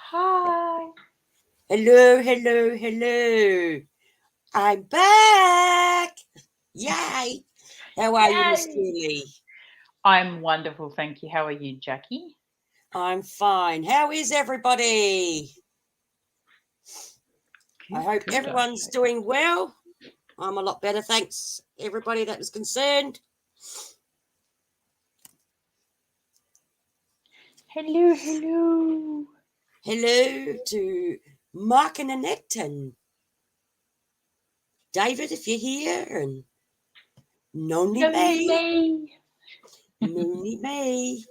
Hi. Hello, hello, hello. I'm back. Yay. How are you, Miss Yay. Julie? I'm wonderful, thank you. How are you, Jackie? I'm fine. How is everybody? I hope Good, everyone's doing well. I'm a lot better, thanks. Everybody that was concerned. Hello, hello. Hello to Mark and Annette and David, if you're here, and Noni May. Noni May.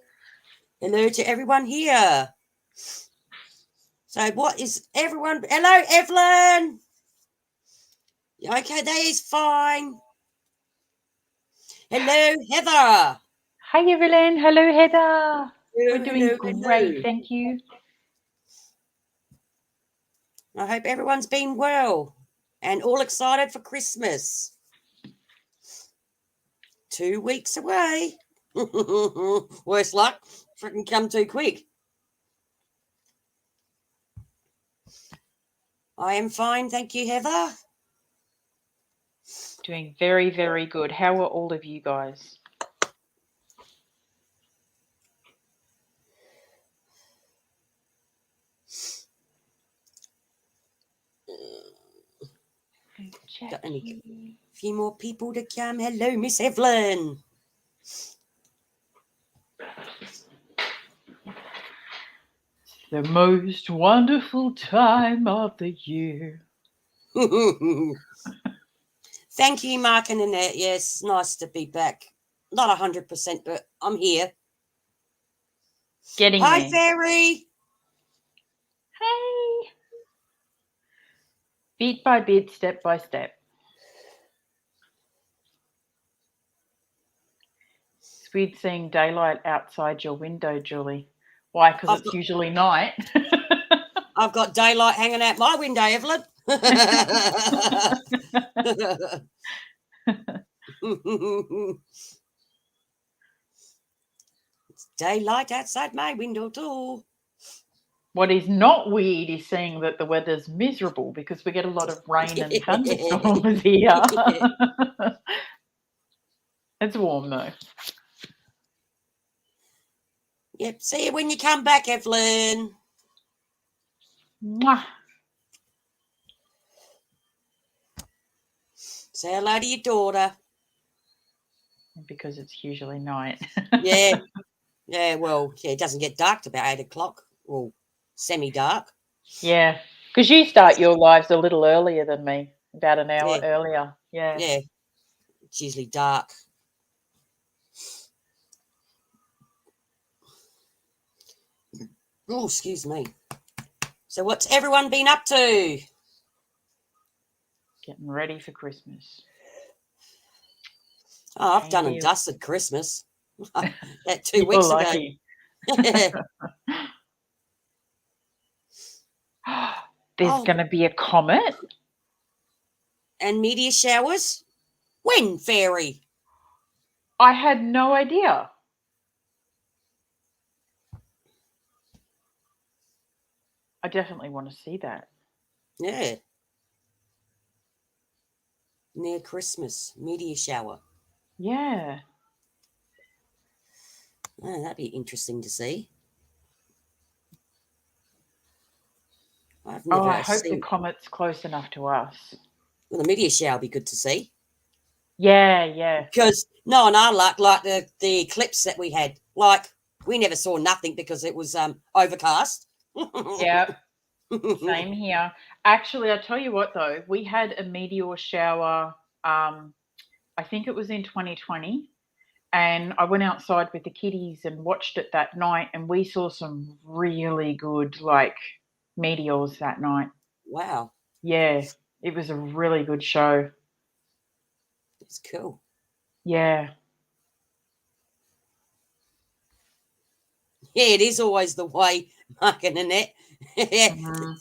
Hello to everyone here. So what is everyone? Hello, Evelyn. Okay, that is fine. Hello, Heather. Hi, Evelyn. Hello, Heather. We're doing Hello. great, thank you. I hope everyone's been well and all excited for Christmas. 2 weeks away. Worse luck, freaking come too quick. I am fine, thank you, Heather. Doing very, very good. How are all of you guys? Got a few more people to come. Hello, Miss Evelyn. The most wonderful time of the year. Thank you, Mark and Annette. Yes, nice to be back. Not 100%, but I'm here. Getting Hi, there. Fairy. Hey. Bit by bit, step by step. It's weird seeing daylight outside your window, Julie. Why? Because it's usually night. I've got daylight hanging out my window, Evelyn. It's daylight outside my window too. What is not weird is seeing that the weather's miserable because we get a lot of rain and thunderstorms here. It's warm though. Yep, see you when you come back, Evelyn. Mwah. Say hello to your daughter. Because it's usually night. Yeah. Well, it doesn't get dark till about 8 o'clock. Well, semi-dark. Yeah, because you start your lives a little earlier than me, about an hour earlier. Yeah. Yeah, it's usually dark. Oh, excuse me. So what's everyone been up to? Getting ready for Christmas. Oh, I've done and dusted Christmas. That 2 You're weeks lucky. ago. There's going to be a comet. And meteor showers? When, Fairy? I had no idea. I definitely want to see that. Yeah. Near Christmas, meteor shower. Yeah. Oh, that'd be interesting to see. I hope the comet's close enough to us. Well, the meteor shower would be good to see. Yeah. Because no, on our luck, like the eclipse that we had, like we never saw nothing because it was overcast. Yeah. Same here. Actually, I tell you what though, we had a meteor shower. I think it was in 2020, and I went outside with the kiddies and watched it that night, and we saw some really good meteors that night. Wow. Yeah, it was a really good show. It's cool. Yeah. Yeah, it is always the way, Mark and Annette.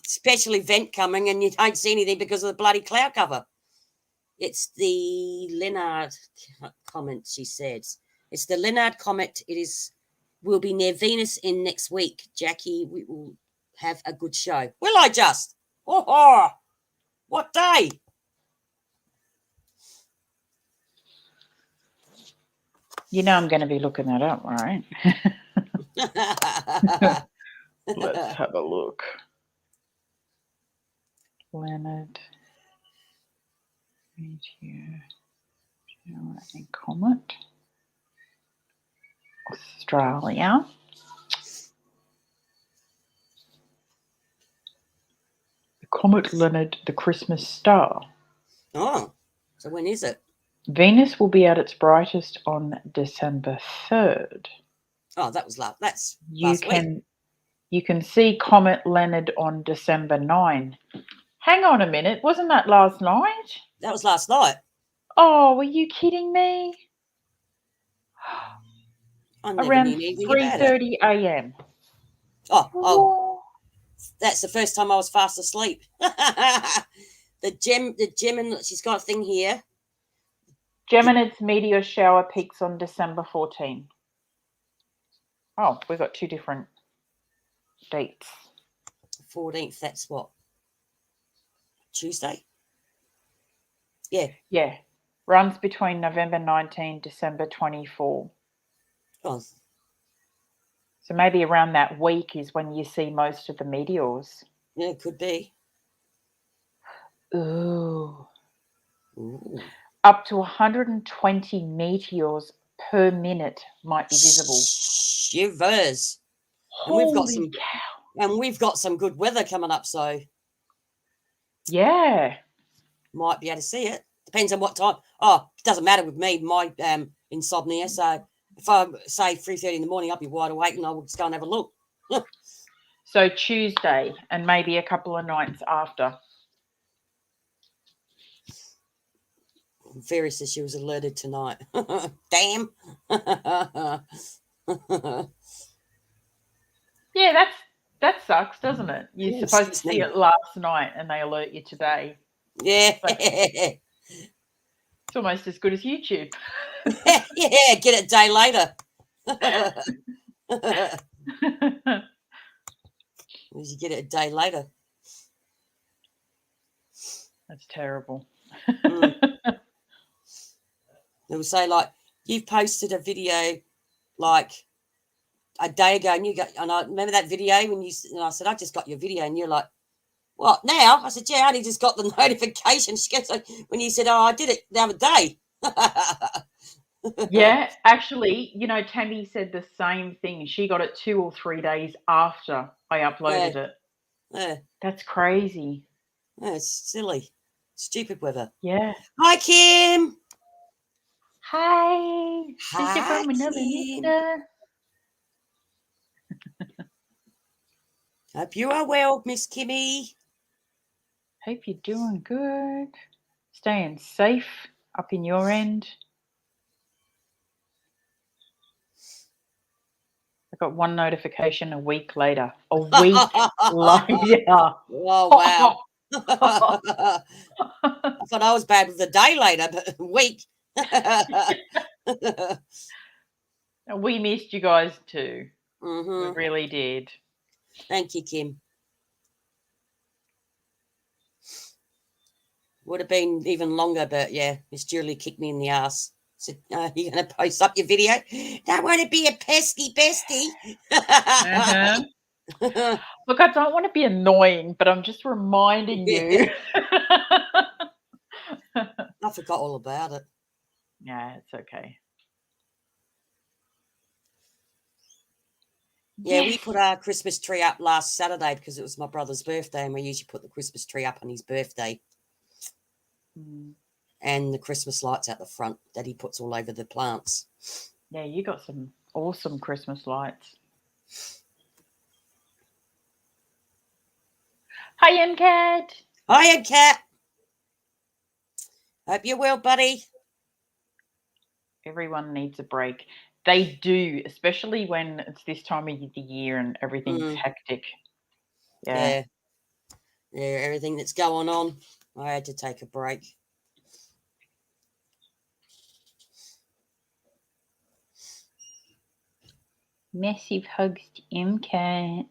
Special event coming and you don't see anything because of the bloody cloud cover. It's the Leonard comet, she says. It's the Leonard comet. Will be near Venus in next week. Jackie, we will have a good show. Will I just? Oh, what day? You know I'm going to be looking that up, right? Let's have a look. Leonard, meteor, shower and comet, Australia. The comet Leonard, the Christmas star. Oh, so when is it? Venus will be at its brightest on December 3rd. Oh, that was last. That's You last week. can see Comet Leonard on December 9. Hang on a minute, wasn't that last night? That was last night. Oh, were you kidding me? I never Around knew anything about it. 3:30 a.m. Oh, that's the first time I was fast asleep. the gem, and she's got a thing here. Geminids meteor shower peaks on December 14. Oh, we've got two different dates. 14th, that's what? Tuesday? Yeah. Yeah. Runs between November 19, December 24. Oh, So maybe around that week is when you see most of the meteors. yeah, it could be. Ooh. Ooh. Up to 120 meteors per minute might be visible. Shivers. Holy cow. And we've got some good weather coming up, so Yeah. might be able to see it. Depends on what time. Oh, it doesn't matter with me, my insomnia. So if I say 3:30 in the morning, I'll be wide awake and I will just go and have a look. So Tuesday and maybe a couple of nights after. Vera says she was alerted tonight. Damn. Yeah, that sucks, doesn't it? You're Ooh, supposed to excuse see me. it last night and they alert you today. Yeah. It's almost as good as YouTube. Yeah, get it a day later. You get it a day later. That's terrible. They will say, like, you've posted a video like a day ago, and I remember that video when and I said, I just got your video, and you're like, what now? I said, yeah, I only just got the notification. She goes, like, when you said, oh, I did it the other day. Yeah, actually, Tammy said the same thing. She got it 2 or 3 days after I uploaded it. Yeah. That's crazy. Yeah, it's silly. Stupid weather. Yeah. Hi, Kim. Hi. Sister Hi, from another Kim. mister. Hope you are well, Miss Kimmy. Hope you're doing good. Staying safe up in your end. I got one notification a week later. A week later. Oh, wow. I thought I was bad with a day later, but a week. We missed you guys too. Mm-hmm. We really did. Thank you, Kim. Would have been even longer, but yeah, Miss Julie kicked me in the ass. Said, you're going to post up your video? Don't want to be a pesky bestie. Uh-huh. Look, I don't want to be annoying, but I'm just reminding you. I forgot all about it. Yeah, it's okay. Yeah, we put our Christmas tree up last Saturday because it was my brother's birthday, and we usually put the Christmas tree up on his birthday. And the Christmas lights out the front that he puts all over the plants. Yeah, you got some awesome Christmas lights. Hi, MCAT. Hiya, Cat. Hope you're well, buddy. Everyone needs a break. They do, especially when it's this time of the year and everything's hectic. Yeah. Everything that's going on. I had to take a break. Massive hugs to MCAT.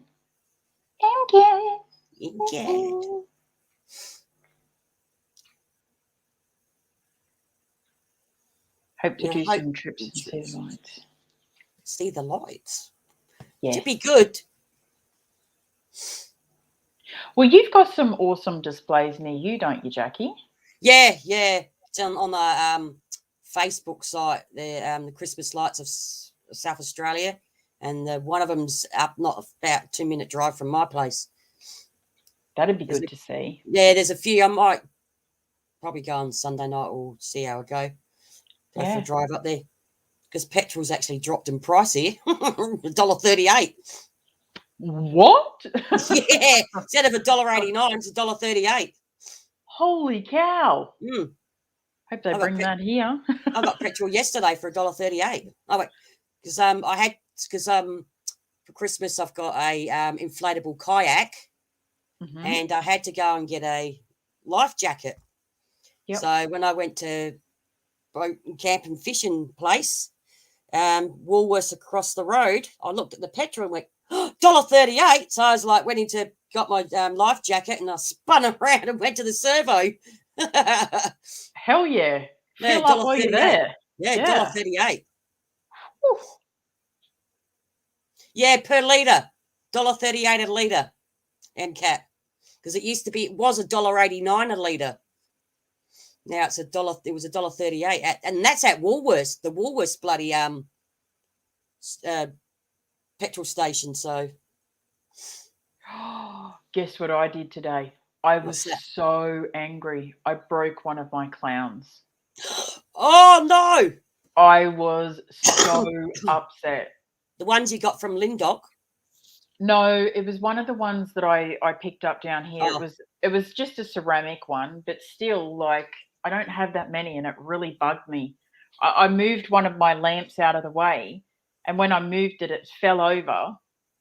Incat. Hope to Yeah, do hope some trips and see the lights. see the lights. Yes. Should be good. Well, you've got some awesome displays near you, don't you, Jackie? Yeah. It's on the Facebook site. The Christmas lights of South Australia, and one of them's up not about 2-minute drive from my place. That'd be good to see. Yeah, there's a few. I might probably go on Sunday night or see how it go. Go for a drive up there because petrol's actually dropped in price here. $1.38. What? Yeah, instead of $1.89, it's $1.38. Holy cow! Mm. Hope they bring that here. I got petrol yesterday for $1.38. Oh wait, because for Christmas I've got a inflatable kayak, and I had to go and get a life jacket. Yep. So when I went to boat and camp and fishing place, Woolworths across the road, I looked at the petrol and went, $1.38. So I was like, got my life jacket, and I spun around and went to the servo. Hell yeah. Fill up while you're there. Yeah, $1.38. Yeah, per litre. $1.38 a litre. NCAT. Because it was $1.89 a litre. Now it's it was $1.38 and that's at Woolworths, the Woolworths bloody petrol station. So guess what I did today? I was so angry. I broke one of my clowns. Oh no! I was so upset. The ones you got from Lindock? No, it was one of the ones that I picked up down here. Oh. It was just a ceramic one, but still, like, I don't have that many, and it really bugged me. I moved one of my lamps out of the way, and when I moved it, it fell over,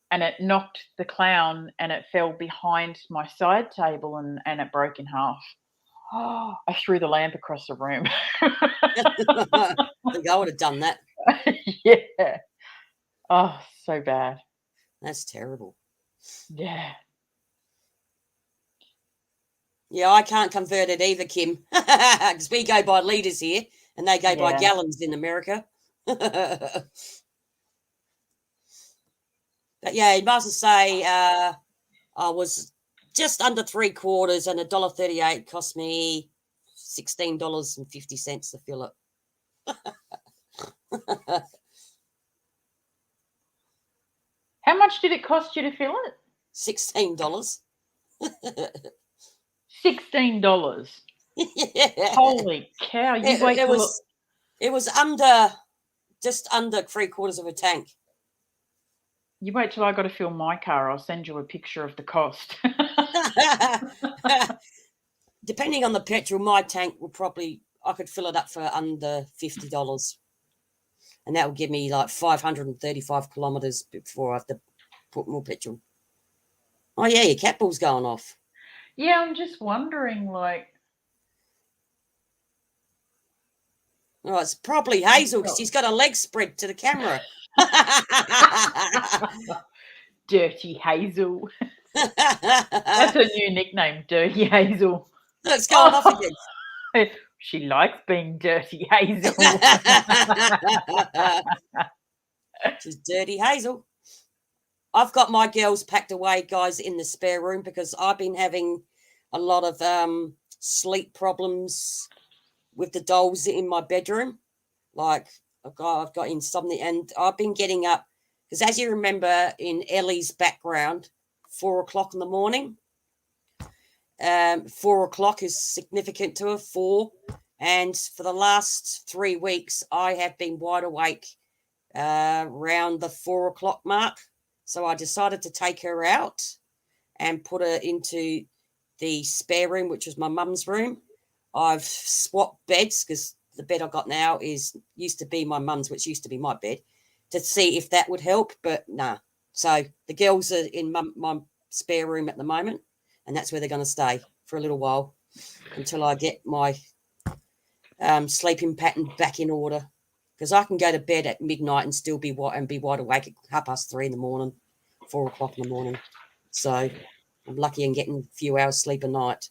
and it knocked the clown, and it fell behind my side table, and it broke in half. Oh, I threw the lamp across the room. I think I would have done that. Yeah. Oh, so bad. That's terrible. Yeah. Yeah, I can't convert it either, Kim, because we go by litres here, and they go by gallons in America. But yeah, you must say I was just under 3/4, and $1.38 cost me $16.50 to fill it. How much did it cost you to fill it? $16. $16. Yeah. Holy cow! It was just under 3/4 of a tank. You wait till I got to fill my car. I'll send you a picture of the cost. Depending on the petrol, my tank I could fill it up for under $50. And that will give me like 535 kilometres before I have to put more petrol. Oh, yeah, your cat ball's going off. Yeah, I'm just wondering, like... Oh, it's probably Hazel because she's got her legs spread to the camera. Dirty Hazel. That's a new nickname, Dirty Hazel. It's going off again. She likes being Dirty Hazel. She's Dirty Hazel. I've got my girls packed away, guys, in the spare room because I've been having a lot of sleep problems with the dolls in my bedroom. Like, I've got insomnia, and I've been getting up because, as you remember, in Ellie's background, 4:00 in the morning. 4:00 is significant to her, 4. And for the last 3 weeks, I have been wide awake around the 4:00 mark. So I decided to take her out and put her into the spare room, which was my mum's room. I've swapped beds because the bed I got now used to be my mum's, which used to be my bed, to see if that would help, but nah. So the girls are in my spare room at the moment, and that's where they're going to stay for a little while until I get my sleeping pattern back in order. Because I can go to bed at midnight and still be wide awake at 3:30 in the morning, 4:00 in the morning. So I'm lucky in getting a few hours sleep a night.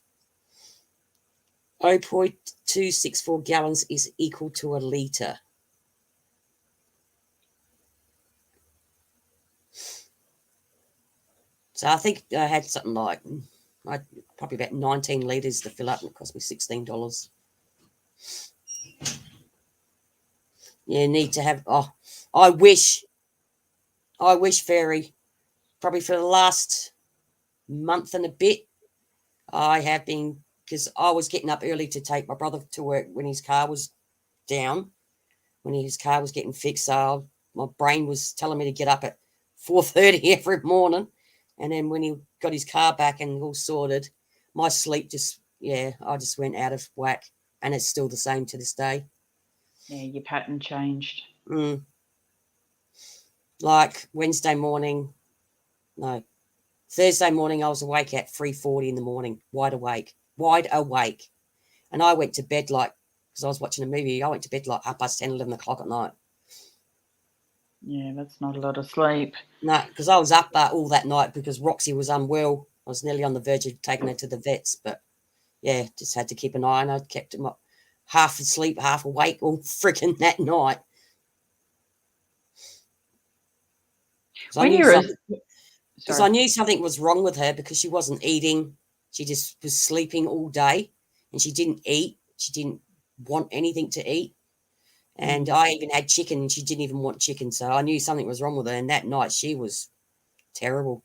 0.264 gallons is equal to a litre. So I think I had something like probably about 19 litres to fill up, and it cost me $16. You need to have. Oh, I wish, Fairy, probably for the last month and a bit, I have been, because I was getting up early to take my brother to work when his car was down, when his car was getting fixed. So my brain was telling me to get up at 4:30 every morning. And then when he got his car back and all sorted, my sleep just, I just went out of whack. And it's still the same to this day. Yeah, your pattern changed. Like Thursday morning, I was awake at 3:40 in the morning, wide awake. And I went to bed because I was watching a movie, I went to bed like 10:30, 11 o'clock at night. Yeah, that's not a lot of sleep. No, because I was up all that night because Roxy was unwell. I was nearly on the verge of taking her to the vets, but just had to keep an eye on her. I kept him up, half asleep, half awake all freaking that night. I knew something was wrong with her because she wasn't eating. She just was sleeping all day, and she didn't eat. She didn't want anything to eat. And I even had chicken, and she didn't even want chicken. So I knew something was wrong with her. And that night she was terrible.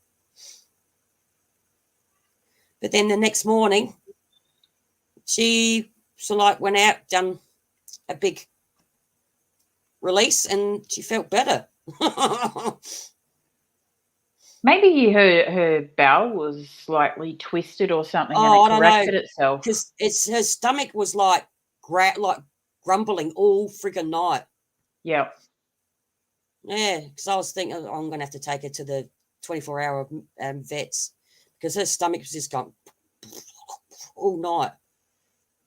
But then the next morning, she went out, done a big release, and she felt better. Maybe her bowel was slightly twisted or something, and it corrected itself. Because her stomach was like grumbling all friggin' night. Yeah. Yeah, because I was thinking, I'm going to have to take her to the 24-hour vets because her stomach was just going all night.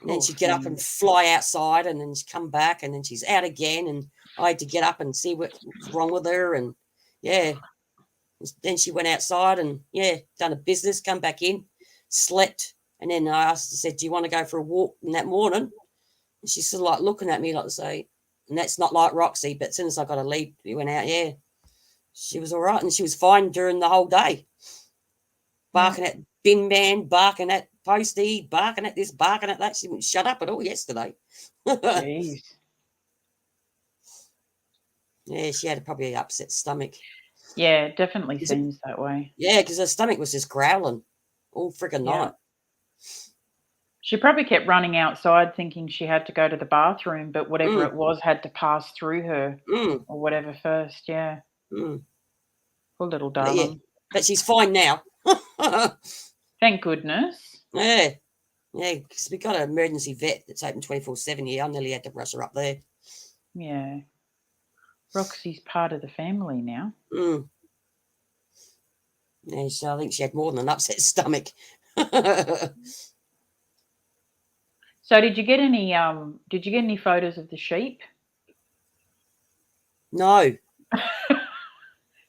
And then she'd get up and fly outside, and then she'd come back, and then she's out again, and I had to get up and see what's wrong with her. And then she went outside and done a business, come back in, slept, and then I said, do you want to go for a walk in that morning? And she's sort of like looking at me like to say, and that's not like Roxy, but as soon as I got to leave, we went out, she was all right, and she was fine during the whole day. Barking at bin man, barking at postie, barking at this, barking at that. She wouldn't shut up at all yesterday. Jeez. Yeah, she had probably an upset stomach. Yeah, it definitely seems that way. Yeah, because her stomach was just growling all friggin' night. She probably kept running outside thinking she had to go to the bathroom, but whatever it was had to pass through her or whatever first, Poor little darling. But she's fine now. Thank goodness. Yeah, because we got an emergency vet that's open 24/7 here. I nearly had to rush her up there. Yeah. Roxy's part of the family now. Yeah, so I think she had more than an upset stomach. So did you get any photos of the sheep? No.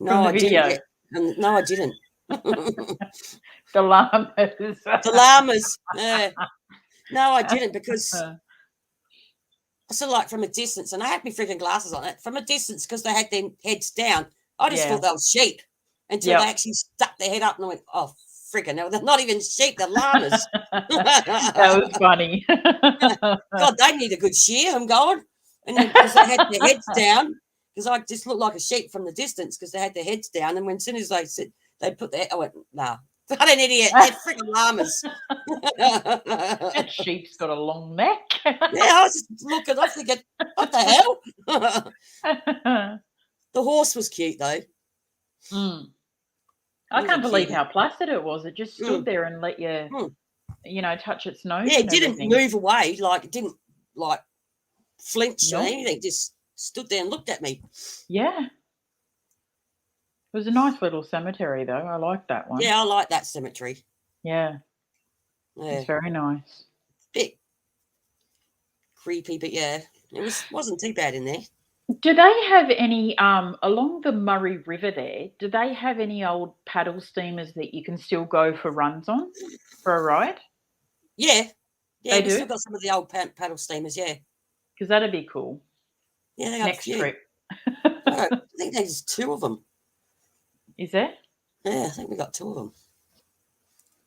No, I video? didn't. No, I didn't. The llamas. The llamas. No, I didn't because I saw from a distance, and I had my freaking glasses on it from a distance because they had their heads down. I just thought they were sheep until they actually stuck their head up, and I went, "Oh, freaking no, they're not even sheep, they're llamas." That was funny. God, they need a good shear. I'm going, and because they had their heads down, because I just looked like a sheep from the distance because they had their heads down, and as soon as they said they put their, I went, "Nah, what an idiot! They're freaking llamas." That sheep's got a long neck. Yeah, I was just looking. I thinking, what the hell? The horse was cute though. I can't believe how placid it was. It just stood there and let you, touch its nose. Yeah, it didn't move away. It didn't flinch or anything. Just stood there and looked at me. Yeah. It was a nice little cemetery, though. I like that one. Yeah, I like that cemetery. Yeah. It's very nice. Bit creepy, but it wasn't too bad in there. Do they have any along the Murray River there? Do they have any old paddle steamers that you can still go for runs on for a ride? Yeah, yeah, They we still do? got some of the old paddle steamers. Yeah, Because that'd be cool. yeah, they got a Next few. trip. I think there's 2 of them. Is there? Yeah, I think we got 2 of them.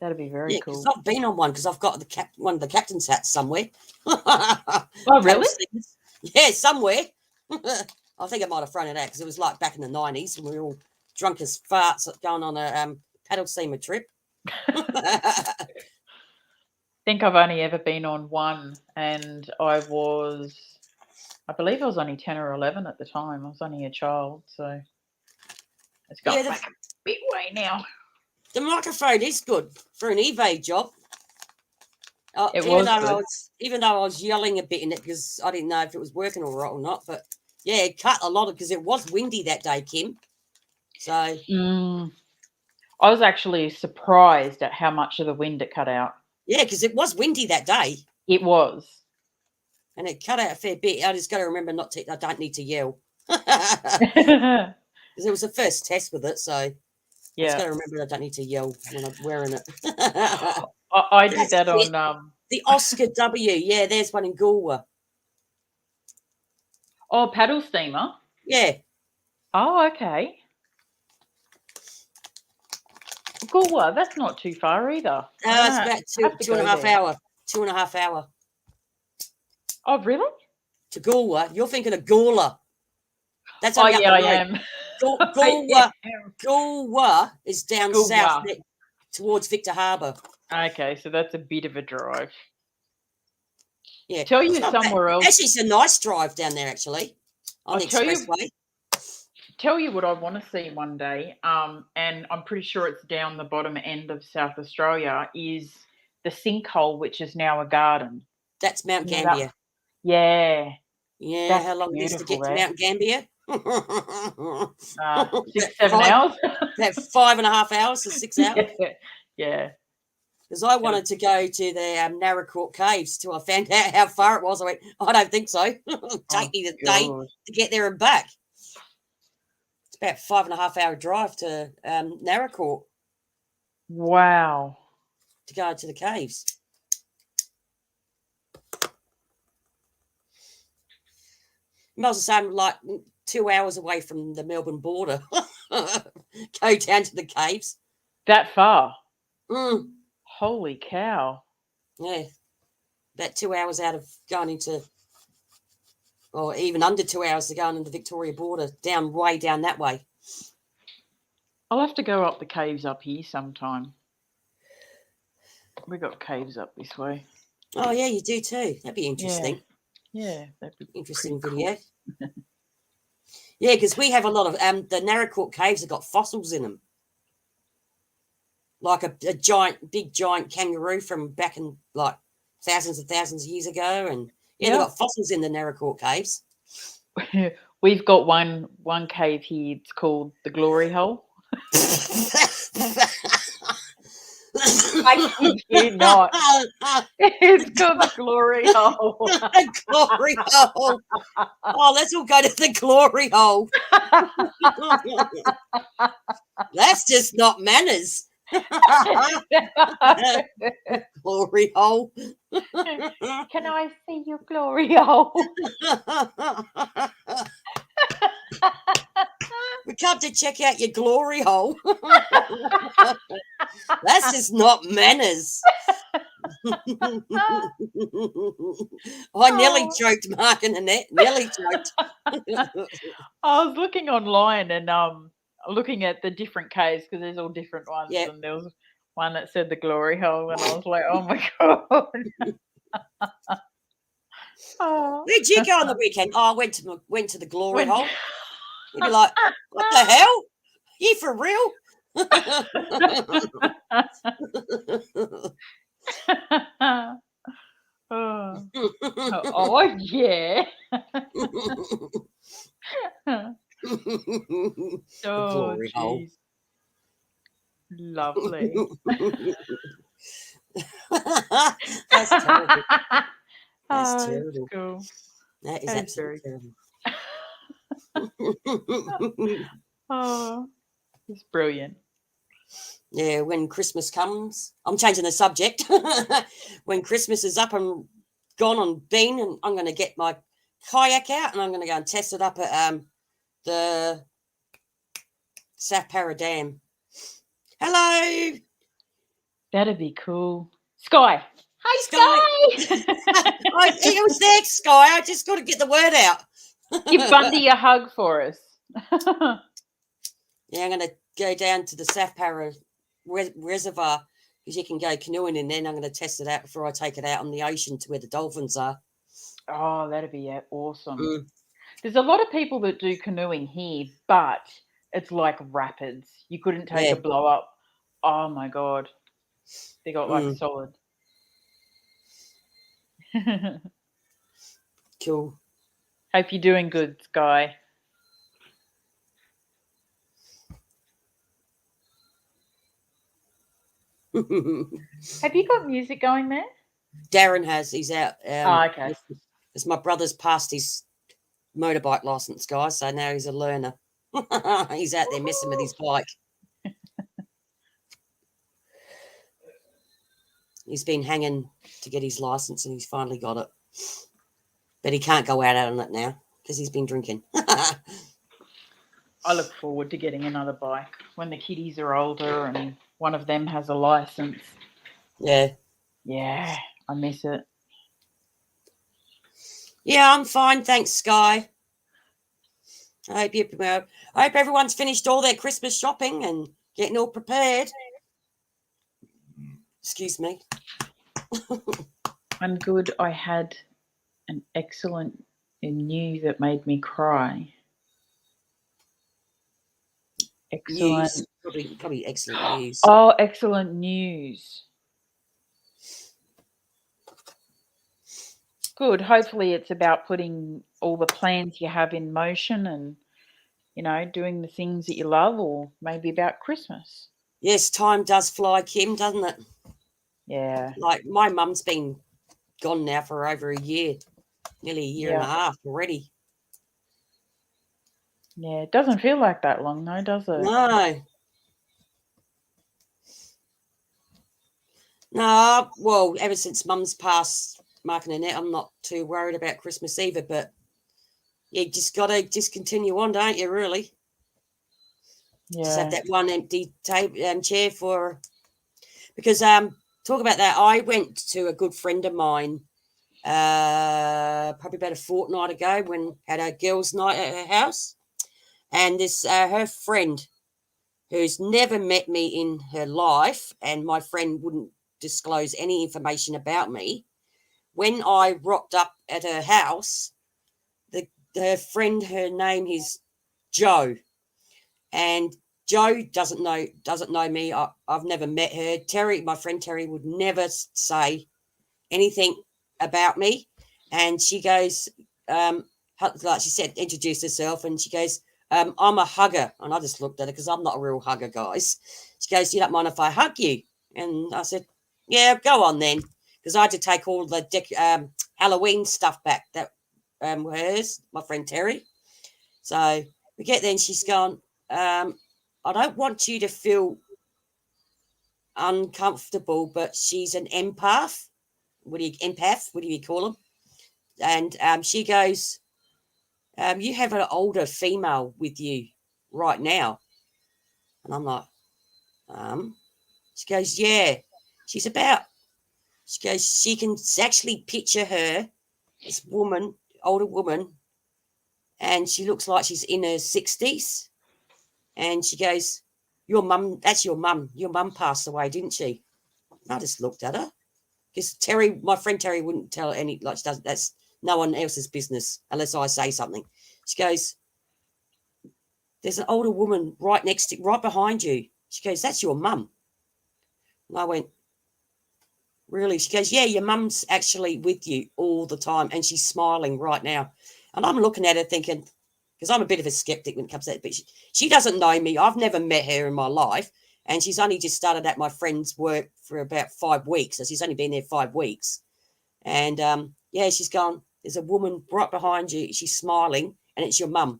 That'd be very Yeah, because cool. I've been on one because I've got one of the captain's hats somewhere. Oh, Paddle really? steamers. Yeah, somewhere. I think I might have thrown it out because it was like back in the 90s when we were all drunk as farts going on a paddle steamer trip. I think I've only ever been on one, and I believe I was only 10 or 11 at the time. I was only a child, so it's Yeah, gone back a big way now. the microphone is good for an eBay job. It even was though good. even though I was yelling a bit in it because I didn't know if it was working all right or not. But yeah, it cut a lot because it was windy that day, Kim. So I was actually surprised at how much of the wind it cut out. yeah, because it was windy that day. It was. And it cut out a fair bit. I just got to remember I don't need to yell. Yeah. Because it was the first test with it, so I just got to remember I don't need to yell when I'm wearing it. I did that on the Oscar W. Yeah, there's one in Galway. Oh, paddle steamer. Yeah. Oh, okay. Galway, that's not too far either. It's about two and a half hour. 2.5 hour. Oh, really? To Galway. You're thinking of Gawler. That's Oh, only yeah, up the I road. am. Galway is down south towards Victor Harbour. Okay, so that's a bit of a drive. Yeah. Tell you somewhere else. Actually, it's a nice drive down there, actually, on the expressway. Tell you what I want to see one day, and I'm pretty sure it's down the bottom end of South Australia, is the sinkhole, which is now a garden. That's Mount Gambier. Yeah. Yeah, that's how long is it to get to there. Mount Gambier? 6, 7 hours. About 5.5 hours to 6 hours. Yeah. Because I wanted to go to the Narracourt Caves till I found out how far it was. I went, I don't think so. Take me the day to get there and back. It's about 5.5 hour drive to Narracourt. Wow. To go to the caves. I was saying like 2 hours away from the Melbourne border. Go down to the caves. That far? Mm. Holy cow. Yeah. About 2 hours out of going into, or even under 2 hours to go into the Victoria border, way down that way. I'll have to go up the caves up here sometime. We got caves up this way. Oh, yeah, you do too. That'd be interesting. Yeah, that'd be interesting video. Cool. Yeah, because we have a lot of the Narracourt caves have got fossils in them, like a big giant kangaroo from back in like thousands of years ago, and they've got fossils in the Narracourt caves. We've got one cave here. It's called the Glory Hole. I kid you not. It's called the Glory Hole. The Glory Hole. Oh, let's all go to the Glory Hole. That's just not manners. Glory Hole. Can I see your Glory Hole? We come to check out your glory hole. That's just not manners. I nearly choked Mark and Annette. Nearly choked. I was looking online and looking at the different caves because there's all different ones. Yep. And there was one that said the glory hole, and I was like, oh my god. Where'd you go on the weekend? Oh, I went to the glory hole. You'd be like, what the hell? You for real? Oh yeah. Oh, geez. Lovely. That's terrible. That's terrible. Cool. That is absolutely terrible. Oh, it's brilliant. Yeah, when Christmas comes, I'm changing the subject. When Christmas is up and gone and been, and I'm going to get my kayak out and I'm going to go and test it up at the SUBSRIBER Dam. Hello. That'd be cool. Sky. Hi, Sky. Sky. It was there, Sky. I just got to get the word out. Give Bundy a hug for us. Yeah, I'm going to go down to the SUBSRIBER reservoir because you can go canoeing in there, and I'm going to test it out before I take it out on the ocean to where the dolphins are. Oh, that'd be awesome. There's a lot of people that do canoeing here, but it's like rapids. You couldn't take a blow up. Oh my God. They got like solid. Cool. Hope you're doing good, Sky. Have you got music going there? Darren has. He's out. Okay. It's my brother's passed his motorbike license, guys, so now he's a learner. He's out there messing with his bike. He's been hanging to get his license and he's finally got it. But he can't go out on it now because he's been drinking. I look forward to getting another bike when the kiddies are older and one of them has a license. Yeah. Yeah, I miss it. Yeah, I'm fine. Thanks, Sky. I hope everyone's finished all their Christmas shopping and getting all prepared. Excuse me. I'm good. I had an excellent news that made me cry. Excellent. News. Probably excellent news. Oh, excellent news. Good. Hopefully it's about putting all the plans you have in motion and, doing the things that you love, or maybe about Christmas. Yes, time does fly, Kim, doesn't it? Yeah. Like my mum's been gone now for over a year, nearly a year and a half already. Yeah, it doesn't feel like that long though, does it? No, well, ever since mum's passed, Mark and Annette, I'm not too worried about Christmas either, but you just got to just continue on, don't you, really? Yeah. Just have that one empty chair for... Because, talk about that, I went to a good friend of mine probably about a fortnight ago when had a girls' night at her house. And this her friend, who's never met me in her life, and my friend wouldn't disclose any information about me. When I rocked up at her house, her friend, her name is Jo, and Jo doesn't know me. I've never met her. Terry, my friend Terry, would never say anything about me, and she goes, like she said, introduced herself, and she goes, I'm a hugger. And I just looked at her because I'm not a real hugger, guys. She goes, you don't mind if I hug you? And I said, yeah, go on then. Because I had to take all the Halloween stuff back that hers, my friend Terry. So we get there and she's gone, I don't want you to feel uncomfortable, but she's an empath. What do you call them? And she goes, you have an older female with you right now. And I'm like, she goes, yeah. She goes, she can actually picture her, this woman, older woman, and she looks like she's in her 60s. And she goes, your mum, that's your mum. Your mum passed away, didn't she? And I just looked at her. Because Terry, my friend Terry, wouldn't tell any, like she does, that's no one else's business unless I say something. She goes, there's an older woman right behind you. She goes, that's your mum. And I went, really? She goes, yeah, your mum's actually with you all the time. And she's smiling right now. And I'm looking at her thinking, because I'm a bit of a skeptic when it comes to that, but she doesn't know me. I've never met her in my life. And she's only just started at my friend's work for about 5 weeks. So she's only been there 5 weeks. And, yeah, she's gone, there's a woman right behind you. She's smiling, and it's your mum.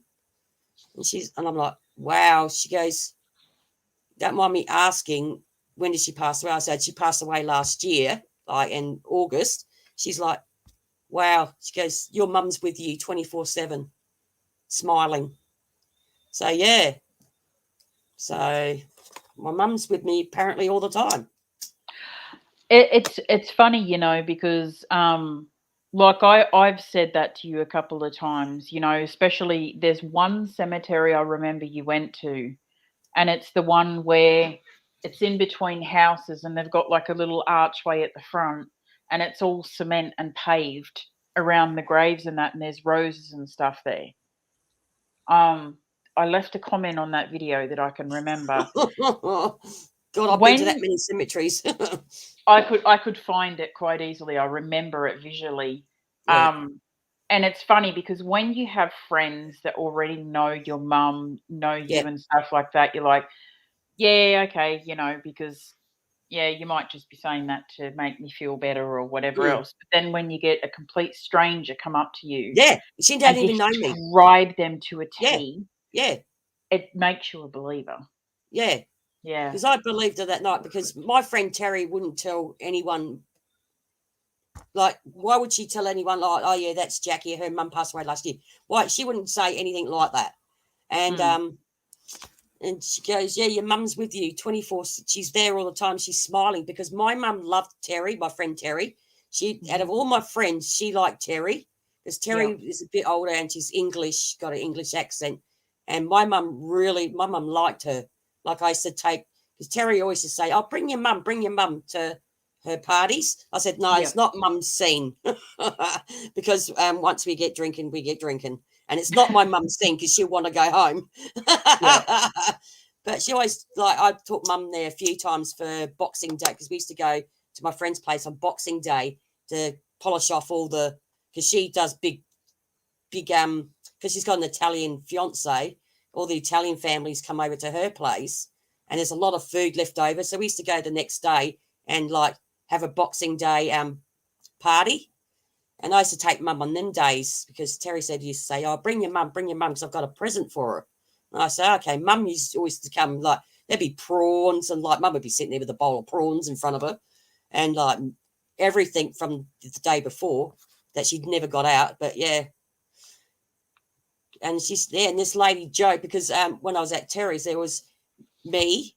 And I'm like, wow. She goes, don't mind me asking, when did she pass away? I said, she passed away last year, like in August. She's like, wow. She goes, your mum's with you 24/7, smiling. So, yeah. So my mum's with me apparently all the time. It's funny, you know, because like I've said that to you a couple of times, you know, especially there's one cemetery I remember you went to, and it's the one where it's in between houses and they've got like a little archway at the front, and it's all cement and paved around the graves and that, and there's roses and stuff there. I left a comment on that video that I can remember. God, I've been to that When many cemeteries. I could find it quite easily. I remember it visually. Yeah. And it's funny because when you have friends that already know your mum, know Yeah. you and stuff like that, you're like, yeah, okay, you know, because yeah, you might just be saying that to make me feel better or whatever Mm. else. But then when you get a complete stranger come up to you Yeah. She don't and even know me. describe them to a Yeah. T, Yeah. it makes you a believer. Yeah. Yeah. Because I believed her that night, because my friend Terry wouldn't tell anyone. Like, why would she tell anyone, like, oh yeah, that's Jackie, her mum passed away last year? Why? She wouldn't say anything like that. And she goes, yeah, your mum's with you 24. She's there all the time. She's smiling, because my mum loved Terry, my friend Terry. She, out of all my friends, she liked Terry, because Terry is a bit older and she's English, got an English accent. And my mum liked her. Like I used to take, because Terry always used to say, oh, bring your mum to her parties. I said, no, it's not mum's scene. Because once we get drinking. And it's not my mum's scene, because she'll want to go home. But she always, like, I took mum there a few times for Boxing Day, because we used to go to my friend's place on Boxing Day to polish off all the, because she does big, because she's got an Italian fiance, all the Italian families come over to her place, and there's a lot of food left over. So we used to go the next day and, like, have a Boxing Day party. And I used to take mum on them days, because Terry said, you used to say, oh, bring your mum, because I've got a present for her. And I said, okay. Mum used to always come, like, there'd be prawns, and, like, mum would be sitting there with a bowl of prawns in front of her, and, like, everything from the day before that she'd never got out. But yeah. And she's there, and this lady Jo, because when I was at Terry's, there was me,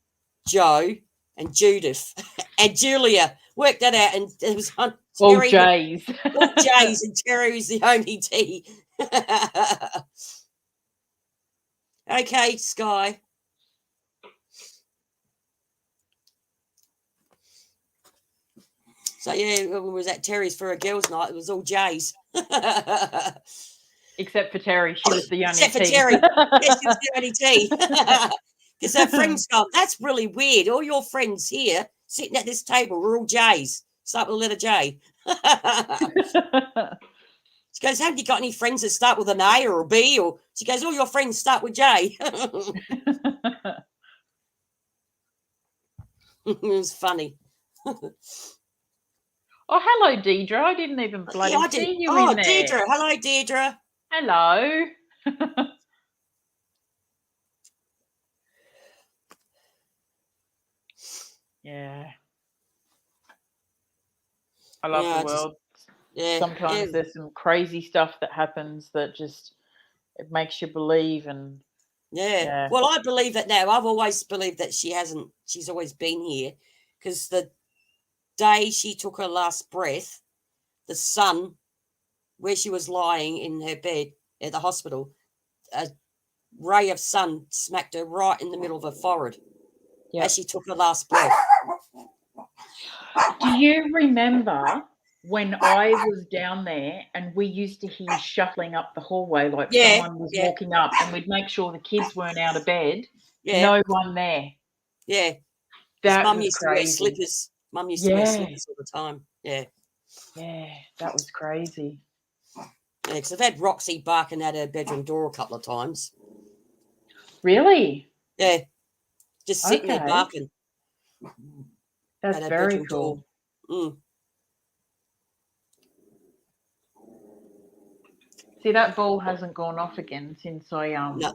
Joe, and Judith, and Julia. Worked that out, and it was on All Terry. J's. All J's, and Terry was the only T. Okay, Sky. So yeah, when we was at Terry's for a girls' night, it was all J's. Except for Terry, she was the only Except for T. Terry. Yes, she was the only T. Because her friends go, that's really weird. All your friends here sitting at this table were all J's. Start with the letter J. She goes, have you got any friends that start with an A or a B? Or she goes, all your friends start with J. It was funny. Oh, hello, Deidre. I didn't even bloody see you in there. Deirdre. Hello, Deirdre. Hello. Yeah. I love the world. Sometimes there's some crazy stuff that happens that just, it makes you believe. And yeah. Well, I believe that now. I've always believed that she's always been here, because the day she took her last breath, the sun, where she was lying in her bed at the hospital, a ray of sun smacked her right in the middle of her forehead as she took her last breath. Do you remember when I was down there and we used to hear shuffling up the hallway, like someone was walking up, and we'd make sure the kids weren't out of bed? No one there. Yeah. That Mum was used crazy. to wear slippers. Mum used to wear slippers all the time. Yeah. Yeah, that was crazy. Yeah, because I've had Roxy barking at her bedroom door a couple of times. Really? Yeah. Just sitting there barking. That's very cool. See, that ball hasn't gone off again since I No.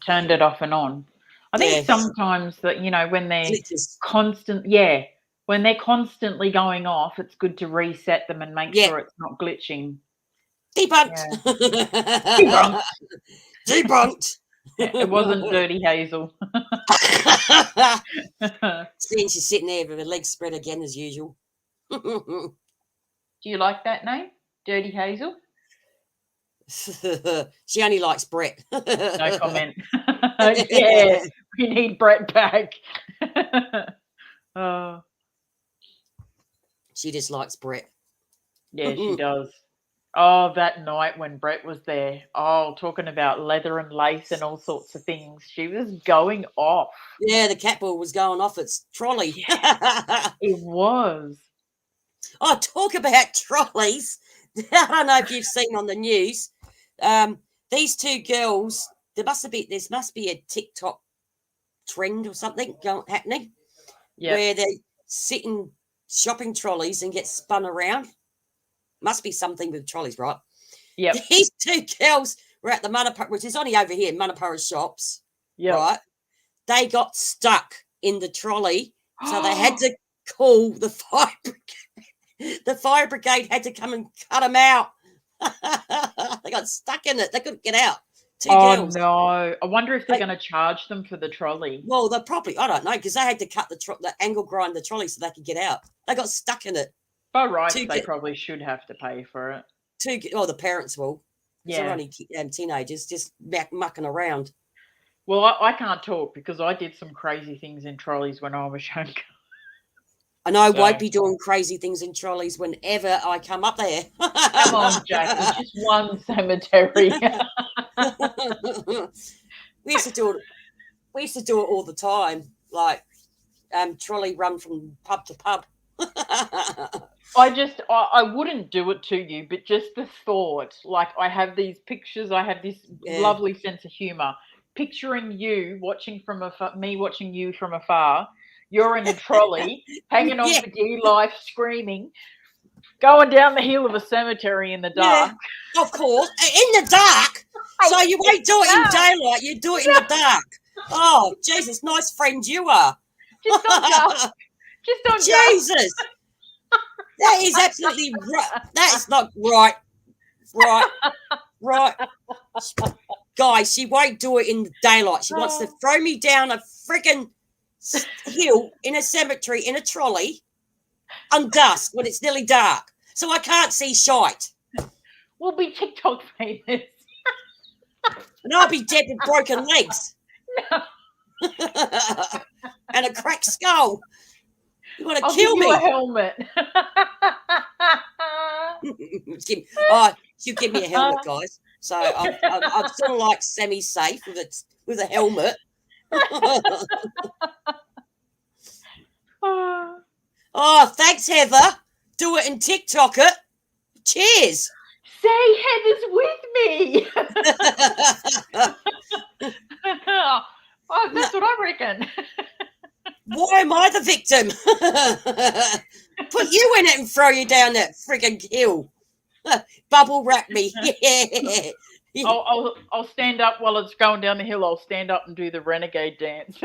turned it off and on. I think Yeah, sometimes that, when they're glitches. when they're constantly going off, it's good to reset them and make Yeah, sure it's not glitching. debunked. Yeah. Debunked. Debunked. It wasn't Dirty Hazel. Seeing she's sitting there with her legs spread again as usual. Do you like that name? Dirty Hazel? She only likes Brett. No comment. Yeah, we need Brett back. Oh, She just likes Brett. yeah, she does. Oh, that night when Brett was there. Oh, talking about leather and lace and all sorts of things. She was going off. Yeah, the cat ball was going off its trolley. It was. Oh, talk about trolleys. I don't know if you've seen on the news. These two girls, there must be a TikTok trend or something happening where they sit in shopping trolleys and get spun around. Must be something with trolleys, right? Yep. These two girls were at the Manapara, which is only over here, Manapara shops, right? They got stuck in the trolley, so they had to call the fire brigade. The fire brigade had to come and cut them out. They got stuck in it. They couldn't get out. Two girls. No. I wonder if they're going to charge them for the trolley. Well, they're probably, I don't know, because they had to cut the angle grind the trolley so they could get out. They got stuck in it. By rights, they probably should have to pay for it. The parents will. Yeah. They're only teenagers just mucking around. Well, I can't talk because I did some crazy things in trolleys when I was younger. And I won't be doing crazy things in trolleys whenever I come up there. Come on, Jack. It's just one cemetery. We used to do it all the time, like trolley run from pub to pub. I wouldn't do it to you, but just the thought, like I have these pictures, I have this lovely sense of humor. Picturing you watching me watching you from afar. You're in a trolley, hanging on for dear life, screaming, going down the hill of a cemetery in the dark. Yeah, of course, in the dark. So you won't do it in daylight. You do it in the dark. Oh, Jesus, nice friend you are. Just on dark. Just on Jesus. That is absolutely right. That is not right. Right. Guys, she won't do it in the daylight. She wants to throw me down a friggin' hill in a cemetery in a trolley on dusk when it's nearly dark. So I can't see shite. We'll be TikTok famous. And I'll be dead with broken legs. No. And a cracked skull. You want to I'll kill give me? you a helmet. She'll give me a helmet, guys. So I'm sort of like semi-safe with a helmet. Oh, thanks, Heather. Do it and TikTok it. Cheers. Say Heather's with me. Oh, that's what I reckon. Why am I the victim? Put you in it and throw you down that friggin' hill. Bubble wrap me. Yeah. I'll stand up while it's going down the hill. I'll stand up and do the renegade dance.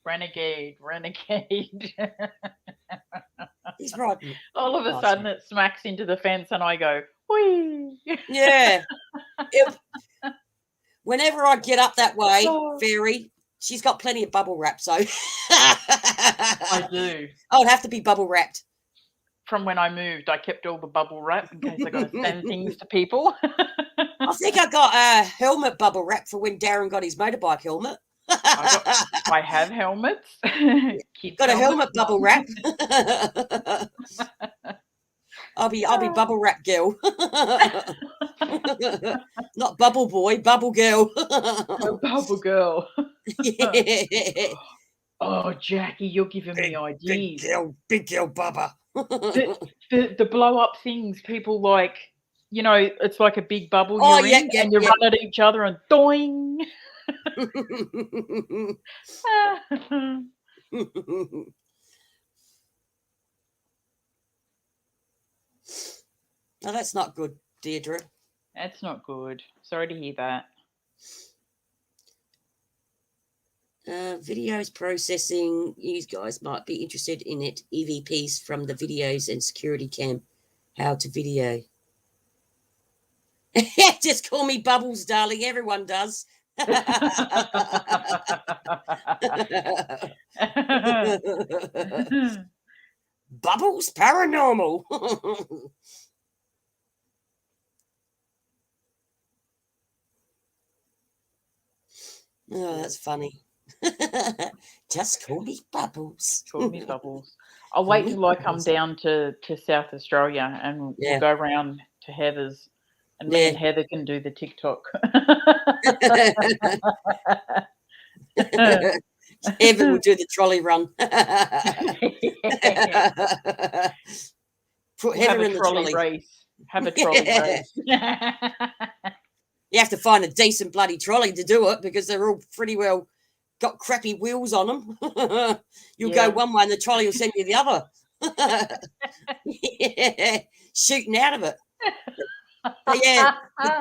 Renegade. He's right. All of a sudden it smacks into the fence and I go, whee. Yeah. Whenever I get up that way, Fairy, she's got plenty of bubble wrap, so. I do. I would have to be bubble wrapped. From when I moved, I kept all the bubble wrap in case I got to send things to people. I think I got a helmet bubble wrap for when Darren got his motorbike helmet. I have helmets. Got a helmet bubble wrap. I'll be bubble wrap girl. Not bubble boy, bubble girl. Bubble girl. Yeah. Oh, Jackie, you're giving me ideas. Big girl bubba. The blow up things people like, it's like a big bubble and you run at each other and doing. No, that's not good, Deirdre. That's not good. Sorry to hear that. Videos processing. You guys might be interested in it. EVPs from the videos and security cam. How to video. Just call me Bubbles, darling. Everyone does. Bubbles paranormal. Oh, that's funny. Just call me Bubbles. Call me Bubbles. I'll Call wait me till I come Bubbles. down to South Australia and Yeah. we'll go round to Heather's and me and Heather can do the TikTok. Evan will do the trolley run. Put We'll have Heather a in the trolley trolley. race. Have a trolley race. You have to find a decent bloody trolley to do it because they're all pretty well got crappy wheels on them. You'll go one way and the trolley will send you the other. Yeah, shooting out of it. But yeah,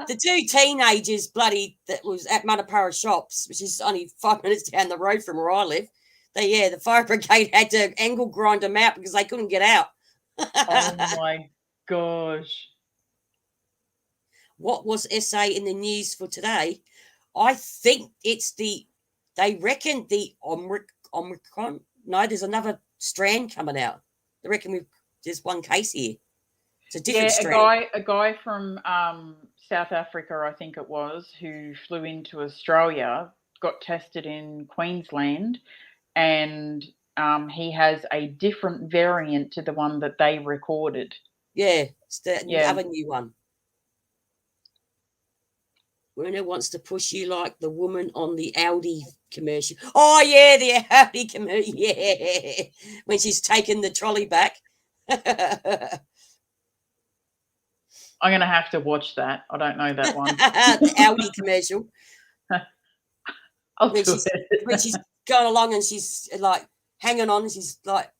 the two teenagers bloody that was at Manapara Shops, which is only 5 minutes down the road from where I live. The fire brigade had to angle grind them out because they couldn't get out. Oh my gosh. What was SA in the news for today? I think it's they reckon the Omicron. No, there's another strand coming out. They reckon there's one case here. It's a different strand. A guy from South Africa, I think it was, who flew into Australia, got tested in Queensland, and he has a different variant to the one that they recorded. Yeah, it's the other new one. Werner wants to push you like the woman on the Audi commercial. Oh, yeah, the Audi commercial. Yeah, when she's taken the trolley back. I'm going to have to watch that. I don't know that one. The Audi commercial. When she's going along and she's like hanging on, and she's like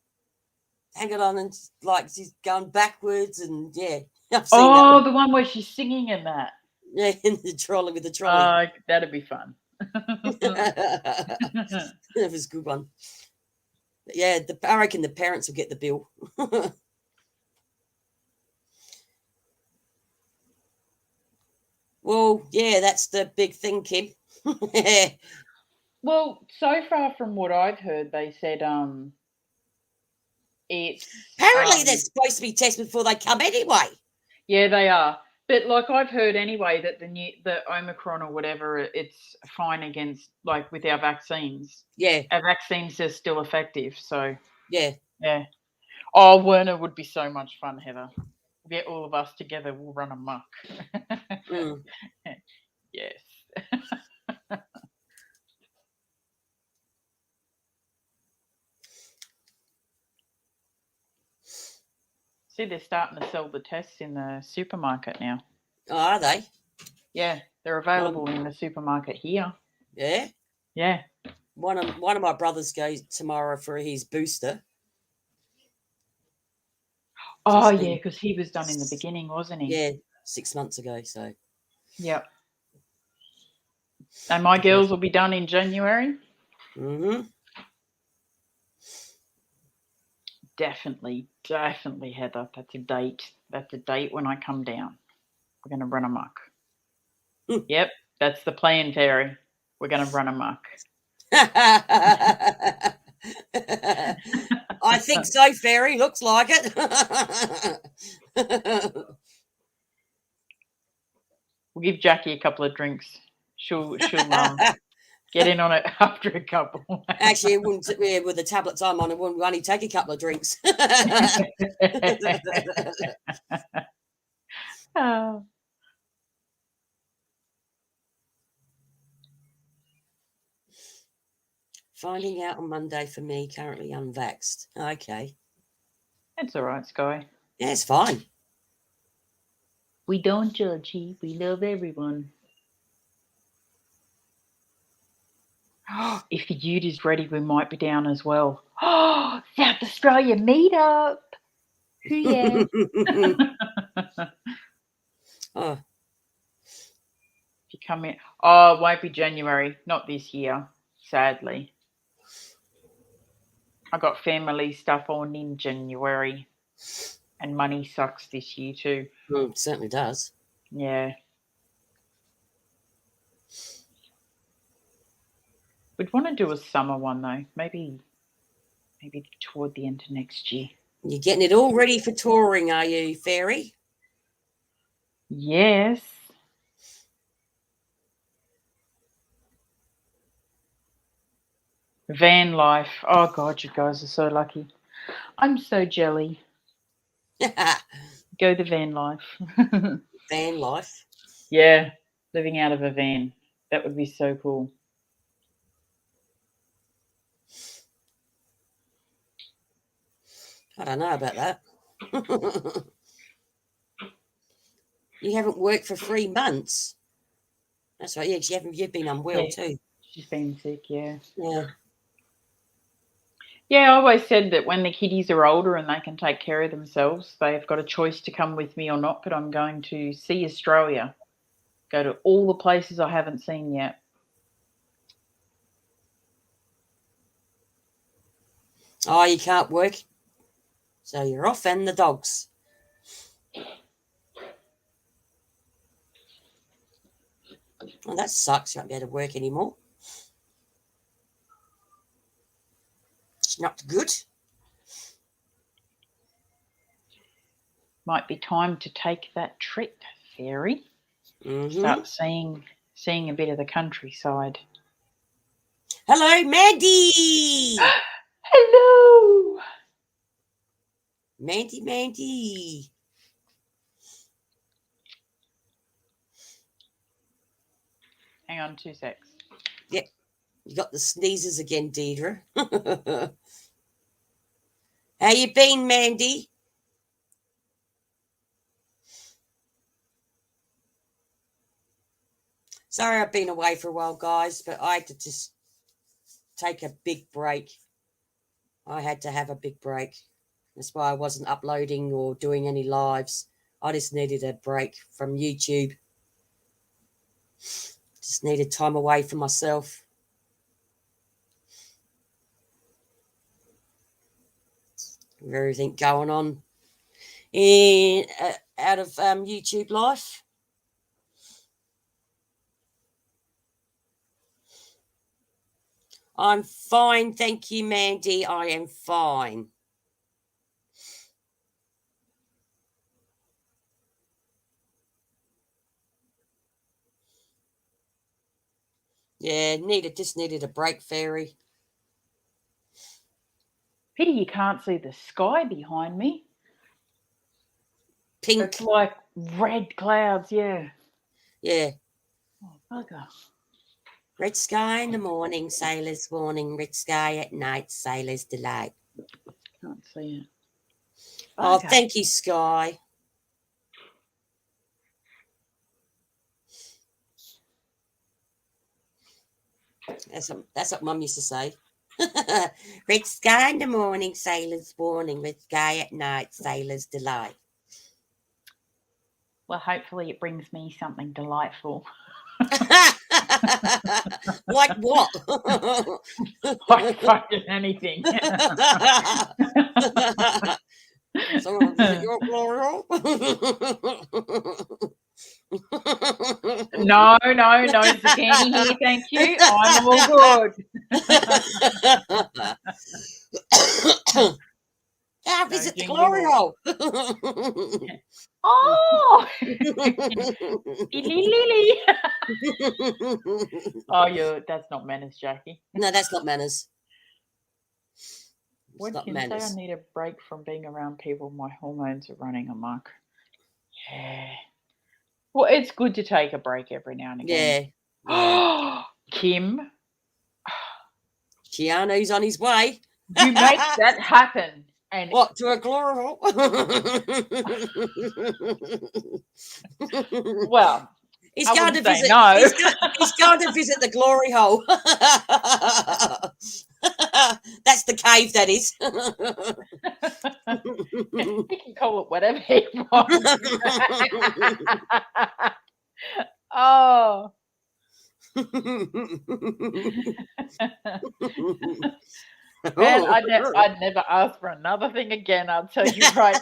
hanging on and like she's going backwards, and yeah. I've seen that one. The one where she's singing in that. Yeah, in the trolley with the trolley. That'd be fun. That was a good one. But yeah, I reckon the parents will get the bill. Well, yeah, that's the big thing, Kim. Well, so far from what I've heard, they said it's apparently they're supposed to be tested before they come anyway. Yeah, they are. But like I've heard anyway that the Omicron or whatever, it's fine against like with our vaccines. Yeah. Our vaccines are still effective. So yeah. Oh, Werner would be so much fun, Heather. Get all of us together, we'll run amok. Yes. See, they're starting to sell the tests in the supermarket now. Oh, are they? Yeah, they're available in the supermarket here. Yeah? Yeah. One of my brothers goes tomorrow for his booster. Oh, yeah, because he was done in the beginning, wasn't he? Yeah, 6 months ago, so. Yep. And my girls will be done in January. Mm-hmm. Definitely, Heather. That's a date. That's a date when I come down. We're going to run amok. Yep, that's the plan, Terry. We're going to run amok. I think so, Fairy. Looks like it. We'll give Jackie a couple of drinks. She'll get in on it after a couple. Actually, it wouldn't. With the tablets I'm on, it wouldn't only take a couple of drinks. Oh. Finding out on Monday for me, currently unvaxxed. Okay. That's all right, Sky. Yeah, it's fine. We don't judge you. We love everyone. If the Ute is ready, we might be down as well. Oh, South Australia meetup. Yeah. Oh. come in. Oh, it won't be January. Not this year, sadly. I got family stuff on in January, and money sucks this year too. It certainly does. Yeah. We'd want to do a summer one though. Maybe toward the end of next year. You're getting it all ready for touring, are you, Fairy? Yes. Van life. Oh God, you guys are so lucky. I'm so jelly. Go the van life. Van life. Yeah, living out of a van. That would be so cool. I don't know about that. You haven't worked for 3 months. That's right. Yeah, you've been unwell too. She's been sick, yeah. Yeah. Yeah, I always said that when the kiddies are older and they can take care of themselves, they've got a choice to come with me or not, but I'm going to see Australia. Go to all the places I haven't seen yet. Oh, you can't work. So you're off and the dogs. Well, that sucks. You won't be able to work anymore. It's not good. Might be time to take that trip, Fairy. Mm-hmm. Start seeing a bit of the countryside. Hello, Mandy. Hello. Mandy. Hang on 2 secs. Yep. You got the sneezes again, Deidre. How you been, Mandy? Sorry I've been away for a while, guys, but I had to just take a big break. I had to have a big break. That's why I wasn't uploading or doing any lives. I just needed a break from YouTube. Just needed time away from myself. With everything going on out of YouTube life. I'm fine, thank you, Mandy. I am fine. Yeah, just needed a break, Fairy. Pity you can't see the sky behind me. Pink. It's like red clouds, yeah. Yeah. Oh, bugger. Red sky in the morning, sailor's warning. Red sky at night, sailor's delight. Can't see it. Oh, Bugger. thank you, Sky. That's what Mum used to say. Red sky in the morning, sailor's warning. Red sky at night, sailor's delight. Well, hopefully it brings me something delightful. Like what? Like fucking anything. Someone visit your glory hole? No zucchini here, thank you. I'm all good. Yeah, visit the jingle glory all. hole. Oh, Lily. Oh, that's not manners, Jackie. No, that's not manners. When Kim say I need a break from being around people, my hormones are running amok. Yeah. Well, it's good to take a break every now and again. Yeah. Kim, Keanu's on his way. you make that happen. And what, to a glory hole? Well, he's I going to wouldn't say visit. no. He's going to visit the glory hole. That's the cave, that is. He can call it whatever he wants. Oh, Man, I'd never ask for another thing again. I'll tell you right